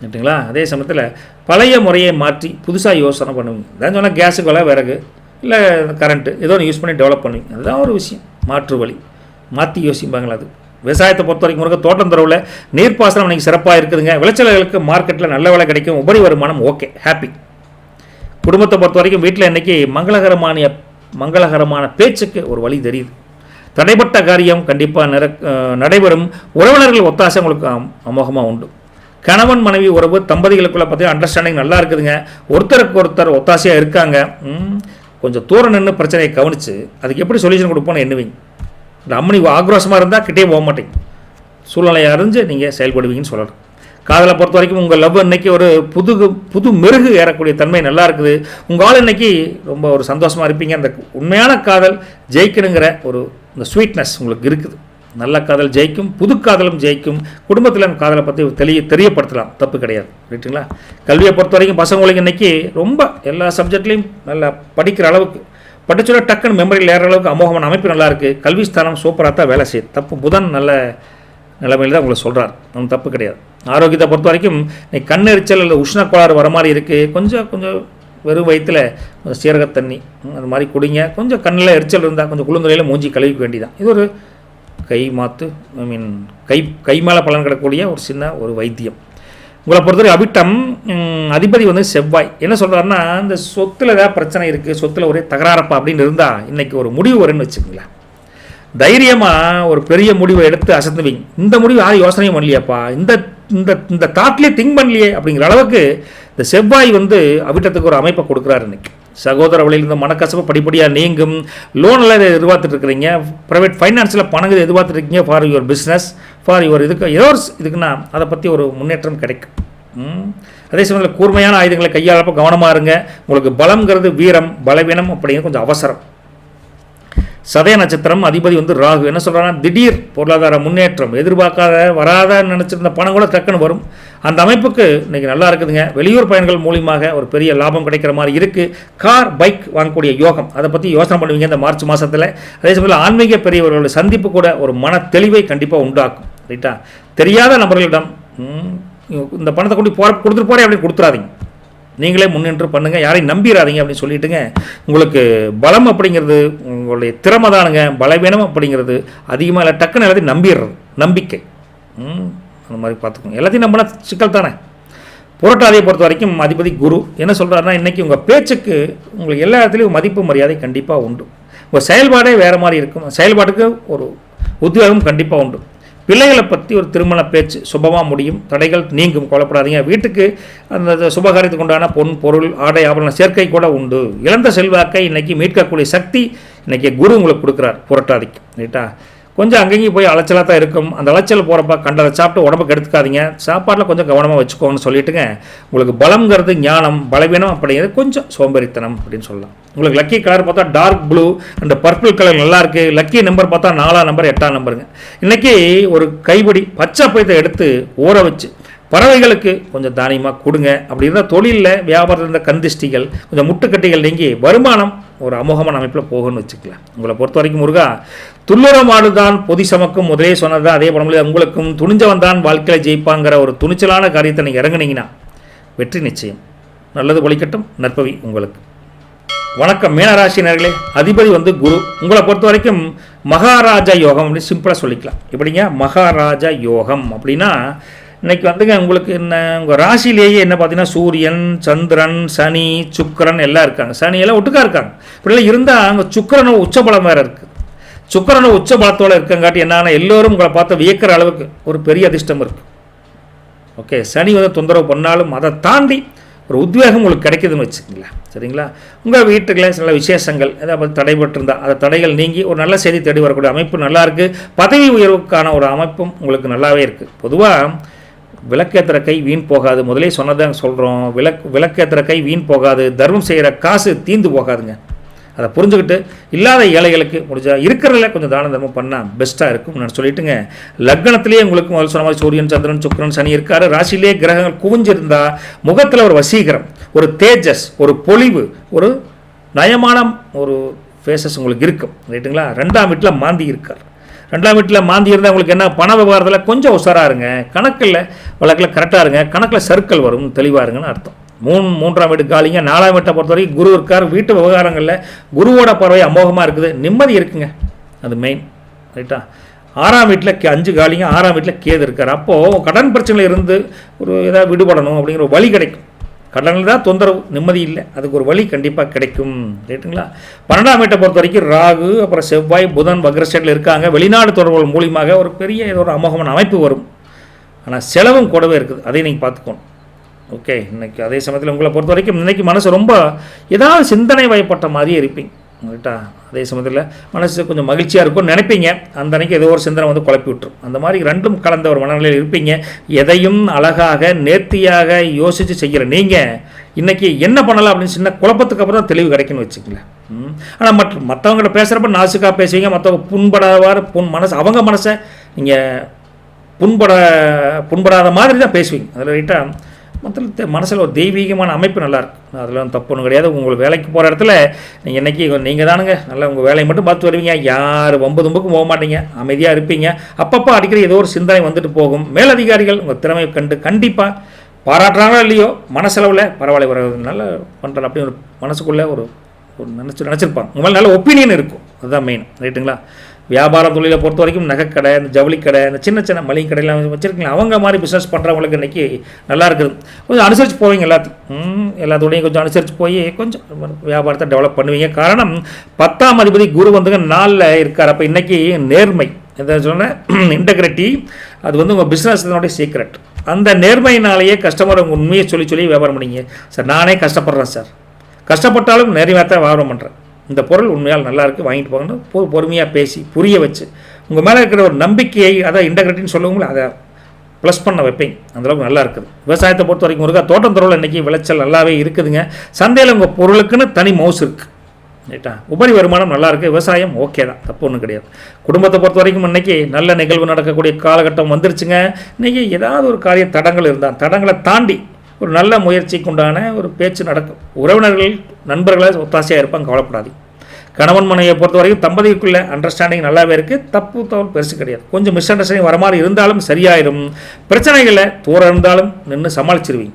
ரைட்டுங்களா. அதே சமயத்தில் பழைய முறையை மாற்றி புதுசாக யோசனை பண்ணுவீங்க. அதான் சொன்னால் கேஸுக்கு விலை விறகு இல்லை கரண்ட்டு ஏதோ ஒன்று யூஸ் பண்ணி டெவலப் பண்ணுவீங்க. அதுதான் ஒரு விஷயம், மாற்று வழி மாற்றி யோசிப்பாங்களா. அது விவசாயத்தை பொறுத்த வரைக்கும் முருக தோட்டம் தரவில் நீர்ப்பாசனம் இன்றைக்கி சிறப்பாக இருக்குதுங்க. விளைச்சல்களுக்கு மார்க்கெட்டில் நல்ல விலை கிடைக்கும். உபரி வருமானம் ஓகே, ஹாப்பி. குடும்பத்தை பொறுத்த வரைக்கும் வீட்டில் இன்றைக்கி மங்களகரமான பேச்சுக்கு ஒரு வழி தெரியுது. தடைப்பட்ட காரியம் கண்டிப்பாக நடைபெறும். உறவினர்கள் ஒத்தாசை உங்களுக்கு அமோகமாக உண்டு. கணவன் மனைவி உறவு தம்பதிகளுக்குள்ளே பார்த்தீங்கன்னா அண்டர்ஸ்டாண்டிங் நல்லா இருக்குதுங்க. ஒருத்தருக்கு ஒருத்தர் ஒத்தாசையாக இருக்காங்க. கொஞ்சம் தூரம் நின்று பிரச்சனையை கவனித்து அதுக்கு எப்படி சொல்யூஷன் கொடுப்போன்னு எண்ணுவீங்க. அம்மனி ஆக்ரோஷமாக இருந்தால் கிட்டே போக மாட்டேங்க. சூழ்நிலையை அறிஞ்சு நீங்கள் செயல்படுவீங்கன்னு சொல்லலாம். காதலை பொறுத்த வரைக்கும் உங்கள் லவ் இன்றைக்கி ஒரு புது மெருகு ஏறக்கூடிய தன்மை நல்லா இருக்குது. உங்கள் ஆள் இன்றைக்கி ரொம்ப ஒரு சந்தோஷமாக இருப்பீங்க. அந்த உண்மையான காதல் ஜெயிக்கணுங்கிற ஒரு இந்த ஸ்வீட்னஸ் உங்களுக்கு இருக்குது. நல்ல காதல் ஜெயிக்கும், புது காதலும் ஜெயிக்கும். குடும்பத்தில் காதலை பற்றி தெரியப்படுத்தலாம், தப்பு கிடையாது ரைட்டுங்களா. கல்வியை பொறுத்த வரைக்கும் பசங்களுக்கு இன்றைக்கி ரொம்ப எல்லா சப்ஜெக்ட்லேயும் நல்லா படிக்கிற அளவுக்கு படிச்சுட டக்குன்னு மெமரியில் ஏற அளவுக்கு அமோகமான அமைப்பு நல்லாயிருக்கு. கல்வி ஸ்தானம் சூப்பராக தான் வேலை செய்யுது. தப்பு புதன் நல்ல நிலைமையில் தான் உங்களை சொல்கிறார், ஒன்றும் தப்பு கிடையாது. ஆரோக்கியத்தை பொறுத்த வரைக்கும் இன்னைக்கு கண்ணெரிச்சல் அல்லது உஷ்ண கோளாறு வர மாதிரி இருக்குது. கொஞ்சம் வெறும் வயிற்றில் கொஞ்சம் சீரக தண்ணி அது மாதிரி குடிங்க. கொஞ்சம் கண்ணில் எரிச்சல் இருந்தால் கொஞ்சம் குளிர்ந்துறையில் மூஞ்சி கழுவிக்க வேண்டியதான். இது ஒரு கை மேலே பலன் கிடக்கூடிய ஒரு சின்ன ஒரு வைத்தியம். உங்களை பொறுத்தவரை அபிட்டம் அதிபதி வந்து செவ்வாய் என்ன சொல்கிறாருன்னா, இந்த சொத்தில் ஏதாவது பிரச்சனை இருக்குது, சொத்தில் ஒரே தகராறப்பா அப்படின்னு இருந்தால் இன்றைக்கி ஒரு முடிவு வரும்னு வச்சுக்கோங்களேன். தைரியமாக ஒரு பெரிய முடிவை எடுத்து அசத்துவீங்க. இந்த முடிவு யாரும் யோசனையும் பண்ணலையாப்பா, இந்த தாட்லேயே திங்க் பண்ணலையே அப்படிங்கிற அளவுக்கு இந்த செவ்வாய் வந்து அபிட்டத்துக்கு ஒரு அமைப்பை கொடுக்குறாரு. இன்னைக்கு சகோதர வழியில் இருந்த மனக்கசப்பு படிப்படியாக நீங்கும். லோனில் எதிர்பார்த்துட்டு இருக்கிறீங்க, ப்ரைவேட் ஃபைனான்ஸில் பணங்கள் எதிர்பார்த்துட்டு இருக்கீங்க for your business, for your இதுக்குன்னா அதை பற்றி ஒரு முன்னேற்றம் கிடைக்கும். அதே சமயத்தில் கூர்மையான ஆயுதங்களை கையாளப்போ கவனமாக இருங்க. உங்களுக்கு பலம்ங்கிறது வீரம், பலவீனம் அப்படிங்கிறது கொஞ்சம் அவசரம். சதய நட்சத்திரம் அதிபதி வந்து ராகு என்ன சொல்கிறாங்கன்னா, திடீர் பொருளாதார முன்னேற்றம், எதிர்பார்க்காத வராதன்னு நினச்சிருந்த பணம் கூட டக்குன்னு வரும். அந்த அமைப்புக்கு இன்றைக்கி நல்லா இருக்குதுங்க. வெளியூர் பயணங்கள் மூலியமாக ஒரு பெரிய லாபம் கிடைக்கிற மாதிரி இருக்குது. கார் பைக் வாங்கக்கூடிய யோகம், அதை பற்றி யோசனை பண்ணுவீங்க இந்த மார்ச் மாதத்தில். அதே சமயத்தில் ஆன்மீக பெரியவர்களுடைய சந்திப்பு கூட ஒரு மன தெளிவை கண்டிப்பாக உண்டாக்கும். ரைட்டா, தெரியாத நபர்களிடம் இந்த பணத்தை கொடுத்துட்டு போகிறேன் அப்படின்னு கொடுத்துறாதீங்க. நீங்களே முன்னின்று பண்ணுங்கள், யாரையும் நம்பிடாதீங்க அப்படின்னு சொல்லிட்டுங்க. உங்களுக்கு பலம் அப்படிங்கிறது உங்களுடைய திறமை தானுங்க. பலவீனம் அப்படிங்கிறது அதிகமாக இல்லை, டக்குன்னு எல்லாத்தையும் நம்பிடுறது நம்பிக்கை. அந்த மாதிரி பார்த்துக்கோங்க. எல்லாத்தையும் நம்பினா சிக்கல் தானே. புரட்டாதியை பொறுத்த வரைக்கும் அதிபதி குரு என்ன சொல்கிறாருன்னா, இன்றைக்கி உங்கள் பேச்சுக்கு உங்களுக்கு எல்லா இடத்துலையும் மதிப்பு மரியாதை கண்டிப்பாக உண்டு. உங்கள் செயல்பாடே வேறு மாதிரி இருக்கும். செயல்பாட்டுக்கு ஒரு உத்வேகம் கண்டிப்பாக உண்டு. பிள்ளைகளை பற்றி ஒரு திருமண பேச்சு சுபமாக முடியும், தடைகள் நீங்கும், கொல்லப்படாதீங்க. வீட்டுக்கு அந்த சுபகாரியத்துக்கு உண்டான பொன் பொருள் ஆடை ஆபரண சேர்க்கை கூட உண்டு. இழந்த செல்வாக்கை இன்றைக்கி மீட்கக்கூடிய சக்தி இன்றைக்கி குரு உங்களுக்கு கொடுக்குறார் புரட்டாதிக்கு. ரைட்டா, கொஞ்சம் அங்கேயும் போய் அலைச்சலாக தான் இருக்கும். அந்த அலைச்சல் போகிறப்ப கண்டதை சாப்பிட்டு உடம்புக்கு எடுத்துக்காதீங்க. சாப்பாட்டில் கொஞ்சம் கவனமாக வச்சுக்கோன்னு சொல்லிட்டுங்க. உங்களுக்கு பலம்ங்கிறது ஞானம், பலவீனம் அப்படிங்கிறது கொஞ்சம் சோம்பேறித்தனம் அப்படின்னு சொல்லலாம். உங்களுக்கு லக்கி கலர் பார்த்தா dark blue and purple colour நல்லாயிருக்கு. லக்கி நம்பர் பார்த்தா 4ஆம் நம்பர் 8ஆம் நம்பருங்க. இன்றைக்கி ஒரு கைப்பிடி பச்சை பயித்தை எடுத்து ஊற வச்சு பறவைகளுக்கு கொஞ்சம் தானியமாக கொடுங்க. அப்படி இருந்தால் தொழிலில் வியாபாரத்தில் இருந்த கந்திஷ்டிகள் கொஞ்சம் முட்டுக்கட்டிகள் நீங்கி வருமானம் ஒரு அமோகமான அமைப்பில் போகும்னு வச்சுக்கலாம். உங்களை பொறுத்த வரைக்கும் முருகா, துள்ளுரமாடு தான் பொதி சமக்கும் முதலே சொன்னதா அதே படமுடியாது. உங்களுக்கும் துணிஞ்சவன் தான் வாழ்க்கையில் ஜெயிப்பாங்கிற ஒரு துணிச்சலான காரியத்தை நீங்கள் இறங்குனீங்கன்னா வெற்றி நிச்சயம். நல்லது ஒழிக்கட்டும். நற்பவி உங்களுக்கு. வணக்கம் மீனராசினர்களே. அதிபதி குரு. உங்களை பொறுத்த வரைக்கும் மகாராஜா யோகம் அப்படின்னு சிம்பிளாக சொல்லிக்கலாம். எப்படிங்க மகாராஜா யோகம் அப்படின்னா இன்றைக்கி உங்களுக்கு என்ன உங்கள் ராசிலேயே என்ன பார்த்தீங்கன்னா சூரியன், சந்திரன், சனி, சுக்கிரன் எல்லாம் இருக்காங்க. சனியெல்லாம் ஒட்டுக்கா இருக்காங்க. இப்படிலாம் இருந்தால் அங்கே சுக்கிரனோ உச்சபலம் வேறு இருக்குது. சுக்கிரனோ உச்சபலத்தோடு இருக்கங்காட்டி என்னன்னா எல்லோரும் உங்களை பார்த்து வியக்கிற அளவுக்கு ஒரு பெரிய அதிர்ஷ்டம் இருக்குது. ஓகே, சனி தொந்தரவு பண்ணாலும் அதை தாண்டி ஒரு உத்வேகம் உங்களுக்கு கிடைக்குதுன்னு வச்சுக்கங்களேன். சரிங்களா? உங்கள் வீட்டுக்குள்ள சில விசேஷங்கள் ஏதாவது தடைபட்டிருந்தால் அந்த தடைகள் நீங்கி ஒரு நல்ல செய்தி தேடி வரக்கூடிய அமைப்பு நல்லாயிருக்கு. பதவி உயர்வுக்கான ஒரு அமைப்பும் உங்களுக்கு நல்லாவே இருக்குது. பொதுவாக விளக்கேற்றுற கை வீண் போகாது. முதலே சொன்னதான் சொல்கிறோம். விளக்கேற்றுற கை வீண் போகாது. தர்மம் செய்கிற காசு தீந்து போகாதுங்க. அதை புரிஞ்சுக்கிட்டு இல்லாத ஏழைகளுக்கு முடிஞ்சால் இருக்கிறதில்ல கொஞ்சம் தான தர்மம் பண்ணால் பெஸ்ட்டாக இருக்கும்னு நான் சொல்லிட்டுங்க. லக்னத்திலேயே உங்களுக்கு முதல் சொன்ன மாதிரி சூரியன், சந்திரன், சுக்கிரன், சனி இருக்காரு. ராசியிலே கிரகங்கள் குவிஞ்சிருந்தால் முகத்தில் ஒரு வசீகரம், ஒரு தேஜஸ், ஒரு பொலிவு, ஒரு நயமான ஒரு ஃபேஸஸ் உங்களுக்கு இருக்கும். ரைட்டுங்களா? 2ஆம் வீட்டில் மாந்தி இருக்கார். 2ஆம் வீட்டில் மாந்தி இருந்தால் உங்களுக்கு என்ன பண விவகாரத்தில் கொஞ்சம் உஷாராக இருங்க. கணக்கில் வழக்கில் கரெக்டாக இருங்க. கணக்கில் சர்க்கிள் வரும், தெளிவாக இருங்கன்னு அர்த்தம். 3ஆம் வீட்டு காலிங்க. 4ஆம் வீட்டை பொறுத்த வரைக்கும் குரு இருக்கார். வீட்டு விவகாரங்களில் குருவோட பார்வை அமோகமாக இருக்குது. நிம்மதி இருக்குங்க, அது மெயின். ரைட்டா? 6ஆம் வீட்டில் 5 காலிங்க. 6ஆம் வீட்டில் கேது இருக்கார். அப்போது கடன் பிரச்சனையில் இருந்து ஒரு ஏதாவது விடுபடணும் அப்படிங்கிற ஒரு வழி கிடைக்கும். கடனில் தான் தொந்தரவு, நிம்மதி இல்லை, அதுக்கு ஒரு வழி கண்டிப்பாக கிடைக்கும். ரைட்டுங்களா? 12ஆம் வீட்டை பொறுத்த வரைக்கும் ராகு, அப்புறம் செவ்வாய், புதன் வக்ரஸ்டேட்டில் இருக்காங்க. வெளிநாடு தொடர்புகள் மூலியமாக ஒரு பெரிய ஏதோ ஒரு அமோகமான அமைப்பு வரும். ஆனால் செலவும் கூடவே இருக்குது, அதையும் நீங்கள் பார்த்துக்கணும். ஓகே, இன்றைக்கி அதே சமயத்தில் உங்களை பொறுத்த வரைக்கும் இன்றைக்கி மனசு ரொம்ப ஏதாவது சிந்தனை வயப்பட்ட மாதிரியே இருப்பீங்க. ரைட்டா? அதே சமயத்தில் மனசு கொஞ்சம் மகிழ்ச்சியாக இருக்கும்னு நினைப்பீங்க. அந்த அன்றைக்கி ஏதோ ஒரு சிந்தனை குழப்பி விட்டுரும். அந்த மாதிரி ரெண்டும் கலந்த ஒரு மனநிலையில் இருப்பீங்க. எதையும் அழகாக நேர்த்தியாக யோசித்து செய்கிற நீங்கள் இன்றைக்கி என்ன பண்ணலாம் அப்படின்னு சின்ன குழப்பத்துக்கு அப்புறம் தான் தெளிவு கிடைக்குன்னு வச்சுக்கங்களேன். ஆனால் மற்றவங்கள்ட்ட பேசுகிறப்ப நாசுக்காக பேசுவீங்க. மற்றவங்க புண்படாதவாறு மனசு அவங்க மனசை நீங்கள் புண்படாத மாதிரி தான் பேசுவீங்க. அதில் ரைட்டாக மற்ற மனசில் ஒரு தெய்வீகமான அமைப்பு நல்லாயிருக்கும். அதில் தப்பு ஒன்றும் கிடையாது. உங்களுக்கு வேலைக்கு போகிற இடத்துல நீங்கள் இன்றைக்கி நீங்கள் தானுங்க நல்லா உங்கள் வேலையை மட்டும் பார்த்து வருவீங்க. யார் தும்புக்கும் போக மாட்டீங்க, அமைதியாக இருப்பீங்க. அப்பப்போ அடிக்கடி ஏதோ ஒரு சிந்தனை வந்துட்டு போகும். மேலதிகாரிகள் உங்கள் திறமையை கண்டு கண்டிப்பாக பாராட்டுறாங்களோ இல்லையோ மனசளவில் பரவாயில்ல வர நல்லா பண்ணுறேன் அப்படின்னு ஒரு மனசுக்குள்ளே ஒரு நினச்சிருப்பாங்க. உங்கள் மேலே நல்ல ஒப்பீனியன் இருக்கும். அதுதான் மெயின். ரைட்டுங்களா? வியாபாரம் தொழிலை பொறுத்த வரைக்கும் நகைக்கடை, இந்த ஜவுளி கடை, இந்த சின்ன சின்ன மளிகை கடையெல்லாம் வச்சுருக்கீங்களா, அவங்க மாதிரி பிஸ்னஸ் பண்ணுறவங்களுக்கு இன்றைக்கி நல்லா இருக்குது. கொஞ்சம் அனுசரித்து போவீங்க. எல்லாத்தோடையும் கொஞ்சம் அனுசரித்து போய் கொஞ்சம் வியாபாரத்தை டெவலப் பண்ணுவீங்க. காரணம் 10ஆம் அதிபதி குரு 4ல் இருக்கார். அப்போ இன்றைக்கி நேர்மை, எதை சொன்ன இன்டெகிரிட்டி, அது உங்கள் பிஸ்னஸ்னுடைய சீக்ரெட். அந்த நேர்மையினாலேயே கஸ்டமர் உங்கள் உண்மையை சொல்லி வியாபாரம் பண்ணிங்க. சார் நானே கஷ்டப்படுறேன் சார், கஷ்டப்பட்டாலும் நேர்மையாக தான் வியாபாரம் பண்ணுறேன், இந்த பொருள் உண்மையால் நல்லாயிருக்கு வாங்கிட்டு போகணும் பொறுமையாக பேசி புரிய வச்சு உங்கள் மேலே இருக்கிற ஒரு நம்பிக்கையை, அதை இன்டெகிரிட்டின்னு சொல்லுவங்களோ அதை ப்ளஸ் பண்ண வைப்பீங்க. அந்தளவுக்கு நல்லா இருக்குது. விவசாயத்தை பொறுத்த வரைக்கும் இருக்கா தோட்டம் துறவில் இன்றைக்கி விளைச்சல் நல்லாவே இருக்குதுங்க. சந்தையில் உங்கள் பொருளுக்குன்னு தனி மவுஸ் இருக்குது. ரைட்டா? உபரி வருமானம் நல்லாயிருக்கு. விவசாயம் ஓகே தான், தப்பு ஒன்றும் கிடையாது. குடும்பத்தை பொறுத்த வரைக்கும் இன்றைக்கி நல்ல நிகழ்வு நடக்கக்கூடிய காலகட்டம் வந்துருச்சுங்க. இன்றைக்கி ஏதாவது ஒரு காரிய தடங்கள் இருந்தால் தடங்களை தாண்டி ஒரு நல்ல முயற்சிக்கு உண்டான ஒரு பேச்சு நடக்கும். உறவினர்கள், நண்பர்களை ஒத்தாசையாக இருப்பாங்க, கவலைப்படாது. கணவன் மனைவியை பொறுத்த வரைக்கும் தம்பதிக்குள்ளே அண்டர்ஸ்டாண்டிங் நல்லாவே இருக்குது. தப்பு தவறு பெருசு கிடையாது. கொஞ்சம் மிஸ் அண்டர்ஸ்டாண்டிங் வர மாதிரி இருந்தாலும் சரியாயிடும். பிரச்சனைகளை தூரம் இருந்தாலும் நின்று சமாளிச்சிருவீங்க.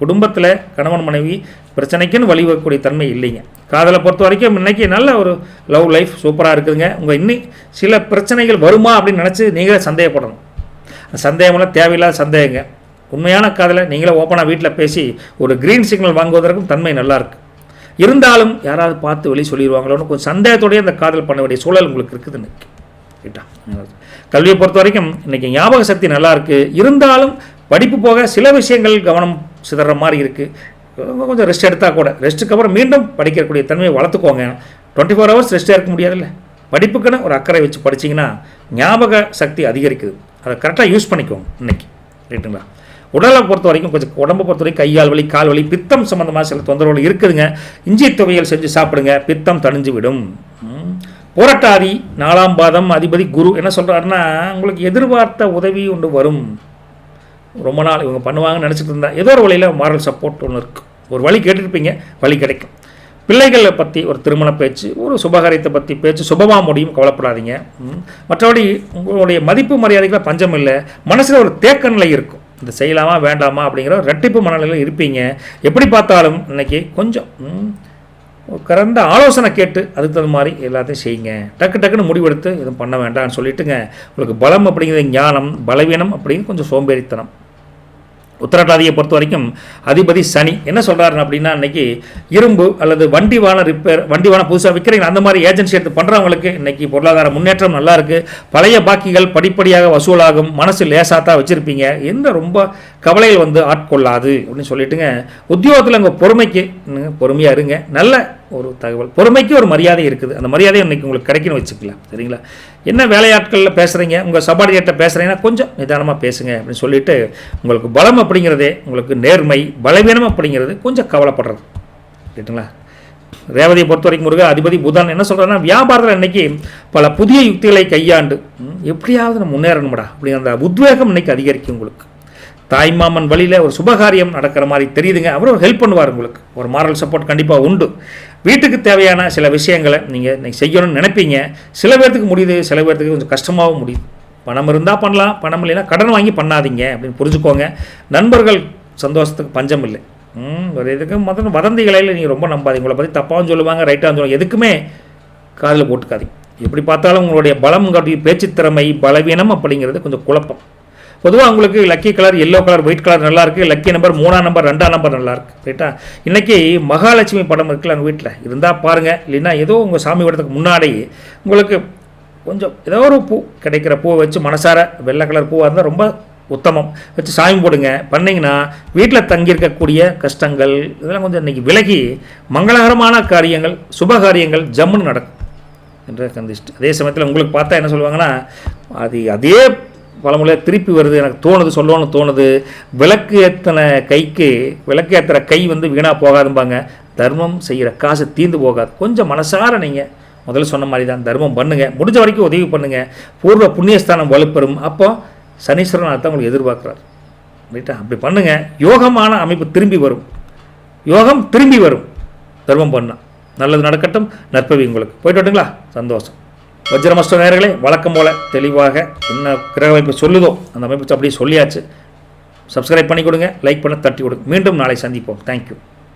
குடும்பத்தில் கணவன் மனைவி பிரச்சனைக்குன்னு வழிவகக்கூடிய தன்மை இல்லைங்க. காதலை பொறுத்த வரைக்கும் இன்றைக்கி நல்ல ஒரு லவ் லைஃப் சூப்பராக இருக்குதுங்க. உங்கள் இன்னும் சில பிரச்சனைகள் வருமா அப்படின்னு நினச்சி நீங்களே சந்தேகப்படணும். சந்தேகமெல்லாம் தேவையில்லாத சந்தேகங்க. உண்மையான காதலை நீங்களே ஓப்பனாக வீட்டில் பேசி ஒரு க்ரீன் சிக்னல் வாங்குவதற்கும் தன்மை நல்லாயிருக்கு. இருந்தாலும் யாராவது பார்த்து வெளியே சொல்லிடுவாங்களோன்னு கொஞ்சம் சந்தேகத்தோடய அந்த காதல் பண்ண வேண்டிய சூழல் உங்களுக்கு இருக்குது இன்றைக்கி. ரைட்டா? கல்வியை பொறுத்த வரைக்கும் இன்றைக்கி ஞாபக சக்தி நல்லாயிருக்கு. இருந்தாலும் படிப்பு போக சில விஷயங்கள் கவனம் சிதற மாதிரி இருக்குது. கொஞ்சம் ரெஸ்ட் எடுத்தால் கூட ரெஸ்ட்டுக்கு அப்புறம் மீண்டும் படிக்கக்கூடிய தன்மையை வளர்த்துக்கோங்க. 24 ஹவர்ஸ் ரெஸ்ட்டாக இருக்க முடியாதுல்ல. படிப்புக்குன்னு ஒரு அக்கறை வச்சு படிச்சிங்கன்னா ஞாபக சக்தி அதிகரிக்குது. அதை கரெக்டாக யூஸ் பண்ணிக்கோங்க இன்றைக்கி. ரைட்டுங்களா? உடலை பொறுத்த வரைக்கும் கொஞ்சம் உடம்பை பொறுத்த வரைக்கும் கையால் வலி, கால் வலி, பித்தம் சம்மந்தமாக சில தொந்தரவுகள் இருக்குதுங்க. இஞ்சி துவையல் செஞ்சு சாப்பிடுங்க, பித்தம் தணிஞ்சு விடும். புரட்டாதி 4ஆம் பாதம் அதிபதி குரு என்ன சொல்கிறாருன்னா, உங்களுக்கு எதிர்பார்த்த உதவி ஒன்று வரும். ரொம்ப நாள் இவங்க பண்ணுவாங்கன்னு நினச்சிட்டு இருந்தால் ஏதோ ஒரு வழியில் மாரல் சப்போர்ட் ஒன்று இருக்குது. ஒரு வழி கேட்டுருப்பீங்க, வழி கிடைக்கும். பிள்ளைகளை பற்றி ஒரு திருமண பேச்சு, ஒரு சுபகாரியத்தை பற்றி பேச்சு சுபமாக முடியும், கவலைப்படாதீங்க. மற்றபடி உங்களுடைய மதிப்பு மரியாதைகளை பஞ்சம் இல்லை. மனசில் ஒரு தேக்க நிலை இருக்கும். இந்த செய்யலாமா வேண்டாமா அப்படிங்கிற ரெட்டிப்பு மனநிலையில் இருப்பீங்க. எப்படி பார்த்தாலும் இன்றைக்கி கொஞ்சம் கறந்த ஆலோசனை கேட்டு அதுக்கு தகுந்த மாதிரி எல்லாத்தையும் செய்யுங்க. டக்குன்னு முடிவெடுத்து எதுவும் பண்ண வேண்டாம்னு சொல்லிட்டுங்க. உங்களுக்கு பலம் அப்படிங்கிறது ஞானம், பலவீனம் அப்படிங்கிறது கொஞ்சம் சோம்பேறித்தனம். உத்திரட்டாதியை பொறுத்த வரைக்கும் அதிபதி சனி என்ன சொல்கிறாருன்னு அப்படின்னா, இன்றைக்கி இரும்பு அல்லது வண்டி வாகனம் புதுசாக விற்கிறீங்க அந்த மாதிரி ஏஜென்சி எடுத்து பண்ணுறவங்களுக்கு இன்றைக்கி பொருளாதார முன்னேற்றம் நல்லா இருக்குது. பழைய பாக்கிகள் படிப்படியாக வசூலாகும். மனசு லேசாத்தான் வச்சுருப்பீங்க. எந்த ரொம்ப கவலைகள் ஆட்கொள்ளாது அப்படின்னு சொல்லிட்டுங்க. உத்தியோகத்தில் உங்கள் பொறுமைக்கு பொறுமையாக இருங்க. நல்ல ஒரு தகவல், பொறுமைக்கு ஒரு மரியாதை இருக்குது. அந்த மரியாதையை இன்றைக்கி உங்களுக்கு கிடைக்கணும் வச்சுக்கலாம். சரிங்களா? என்ன வேலையாட்களில் பேசுகிறீங்க, உங்கள் சபார்டினேட்டை பேசுகிறீங்கன்னா கொஞ்சம் நிதானமாக பேசுங்க அப்படின்னு சொல்லிட்டு, உங்களுக்கு பலம் அப்படிங்கிறதே உங்களுக்கு நேர்மை, பலவீனம் அப்படிங்கிறது கொஞ்சம் கவலைப்படுறது. ரைட்டுங்களா? ரேவதியை பொறுத்த வரைக்கும் முருக அதிபதி புதன் என்ன சொல்கிறேன்னா, வியாபாரத்தில் இன்றைக்கி பல புதிய யுக்திகளை கையாண்டு எப்படியாவது நம்ம முன்னேறணும்டா அப்படிங்கிற அந்த உத்வேகம் இன்றைக்கி அதிகரிக்கும். உங்களுக்கு தாய்மாமன் வழியில் ஒரு சுபகாரியம் நடக்கிற மாதிரி தெரியுதுங்க. அவரும் ஹெல்ப் பண்ணுவார். உங்களுக்கு ஒரு மாரல் சப்போர்ட் கண்டிப்பாக உண்டு. வீட்டுக்கு தேவையான சில விஷயங்களை நீங்கள் இன்றைக்கி செய்யணும்னு நினைப்பீங்க. சில பேர்த்துக்கு முடியுது, சில பேர்த்துக்கு கொஞ்சம் கஷ்டமாகவும் முடியுது. பணம் இருந்தால் பண்ணலாம், பணம் இல்லைன்னா கடன் வாங்கி பண்ணாதீங்க அப்படின்னு புரிஞ்சுக்கோங்க. நண்பர்கள் சந்தோஷத்துக்கு பஞ்சம் இல்லை. ஒரு இதுக்கு முதல்ல வதந்திகளில் நீங்கள் ரொம்ப நம்பாதீங்க. உங்களை பற்றி தப்பாகவும் சொல்லுவாங்க, ரைட்டாகவும் சொல்லுவாங்க. எதுக்குமே காதில் போட்டுக்காதீங்க. எப்படி பார்த்தாலும் உங்களுடைய பலம், பேச்சு திறமை, பலவீனம் அப்படிங்கிறது கொஞ்சம் குழப்பம். பொதுவாக உங்களுக்கு lucky colour yellow colour, white colour நல்லாயிருக்கு. லக்கி நம்பர் 3ஆம் நம்பர் 2ஆம் நம்பர் நல்லாயிருக்கு. ரைட்டா? இன்றைக்கி மகாலட்சுமி படம் இருக்குல்ல உங்கள் வீட்டில் இருந்தால் பாருங்கள். இல்லைன்னா ஏதோ உங்கள் சாமி படத்துக்கு முன்னாடி உங்களுக்கு கொஞ்சம் ஏதோ ஒரு பூ கிடைக்கிற பூவை வச்சு மனசார வெள்ளை கலர் பூவாக இருந்தால் ரொம்ப உத்தமம் வச்சு சாமி போடுங்க. பண்ணிங்கன்னா வீட்டில் தங்கியிருக்கக்கூடிய கஷ்டங்கள் இதெல்லாம் கொஞ்சம் இன்றைக்கி விலகி மங்களகரமான காரியங்கள், சுபகாரியங்கள் ஜம்முன்னு நடக்கும் என்ற கந்திஷ்டு. அதே சமயத்தில் உங்களுக்கு பார்த்தா என்ன சொல்லுவாங்கன்னா, அதே பழமொழியாக திருப்பி வருது. எனக்கு தோணுது, சொல்லணும்னு தோணுது. விளக்கு ஏற்றுற கை வீணாக போகாதும்பாங்க. தர்மம் செய்கிற காசு தீர்ந்து போகாது. கொஞ்சம் மனசார நீங்கள் முதல்ல சொன்ன மாதிரி தான் தர்மம் பண்ணுங்கள். முடிஞ்ச வரைக்கும் உதவி பண்ணுங்கள். பூர்வ புண்ணியஸ்தானம் வலுப்பெறும். அப்போ சனீஸ்வரன் அதான் உங்களுக்கு எதிர்பார்க்குறாரு. ரைட்டா? அப்படி பண்ணுங்கள். யோகமான அமைப்பு திரும்பி வரும். யோகம் திரும்பி வரும். தர்மம் பண்ணால் நல்லது நடக்கட்டும். நற்பவி உங்களுக்கு. போயிட்டு வரட்டுங்களா? சந்தோஷம். வஜ்ரமஸ்ட நேயர்களே, வழக்கம் போல் தெளிவாக என்ன கிரக அமைப்பு சொல்லுதோ அந்த அமைப்பு அப்படியே சொல்லியாச்சு. சப்ஸ்கிரைப் பண்ணி கொடுங்க, லைக் பண்ண தட்டி கொடுங்க. மீண்டும் நாளை சந்திப்போம். தேங்க்யூ.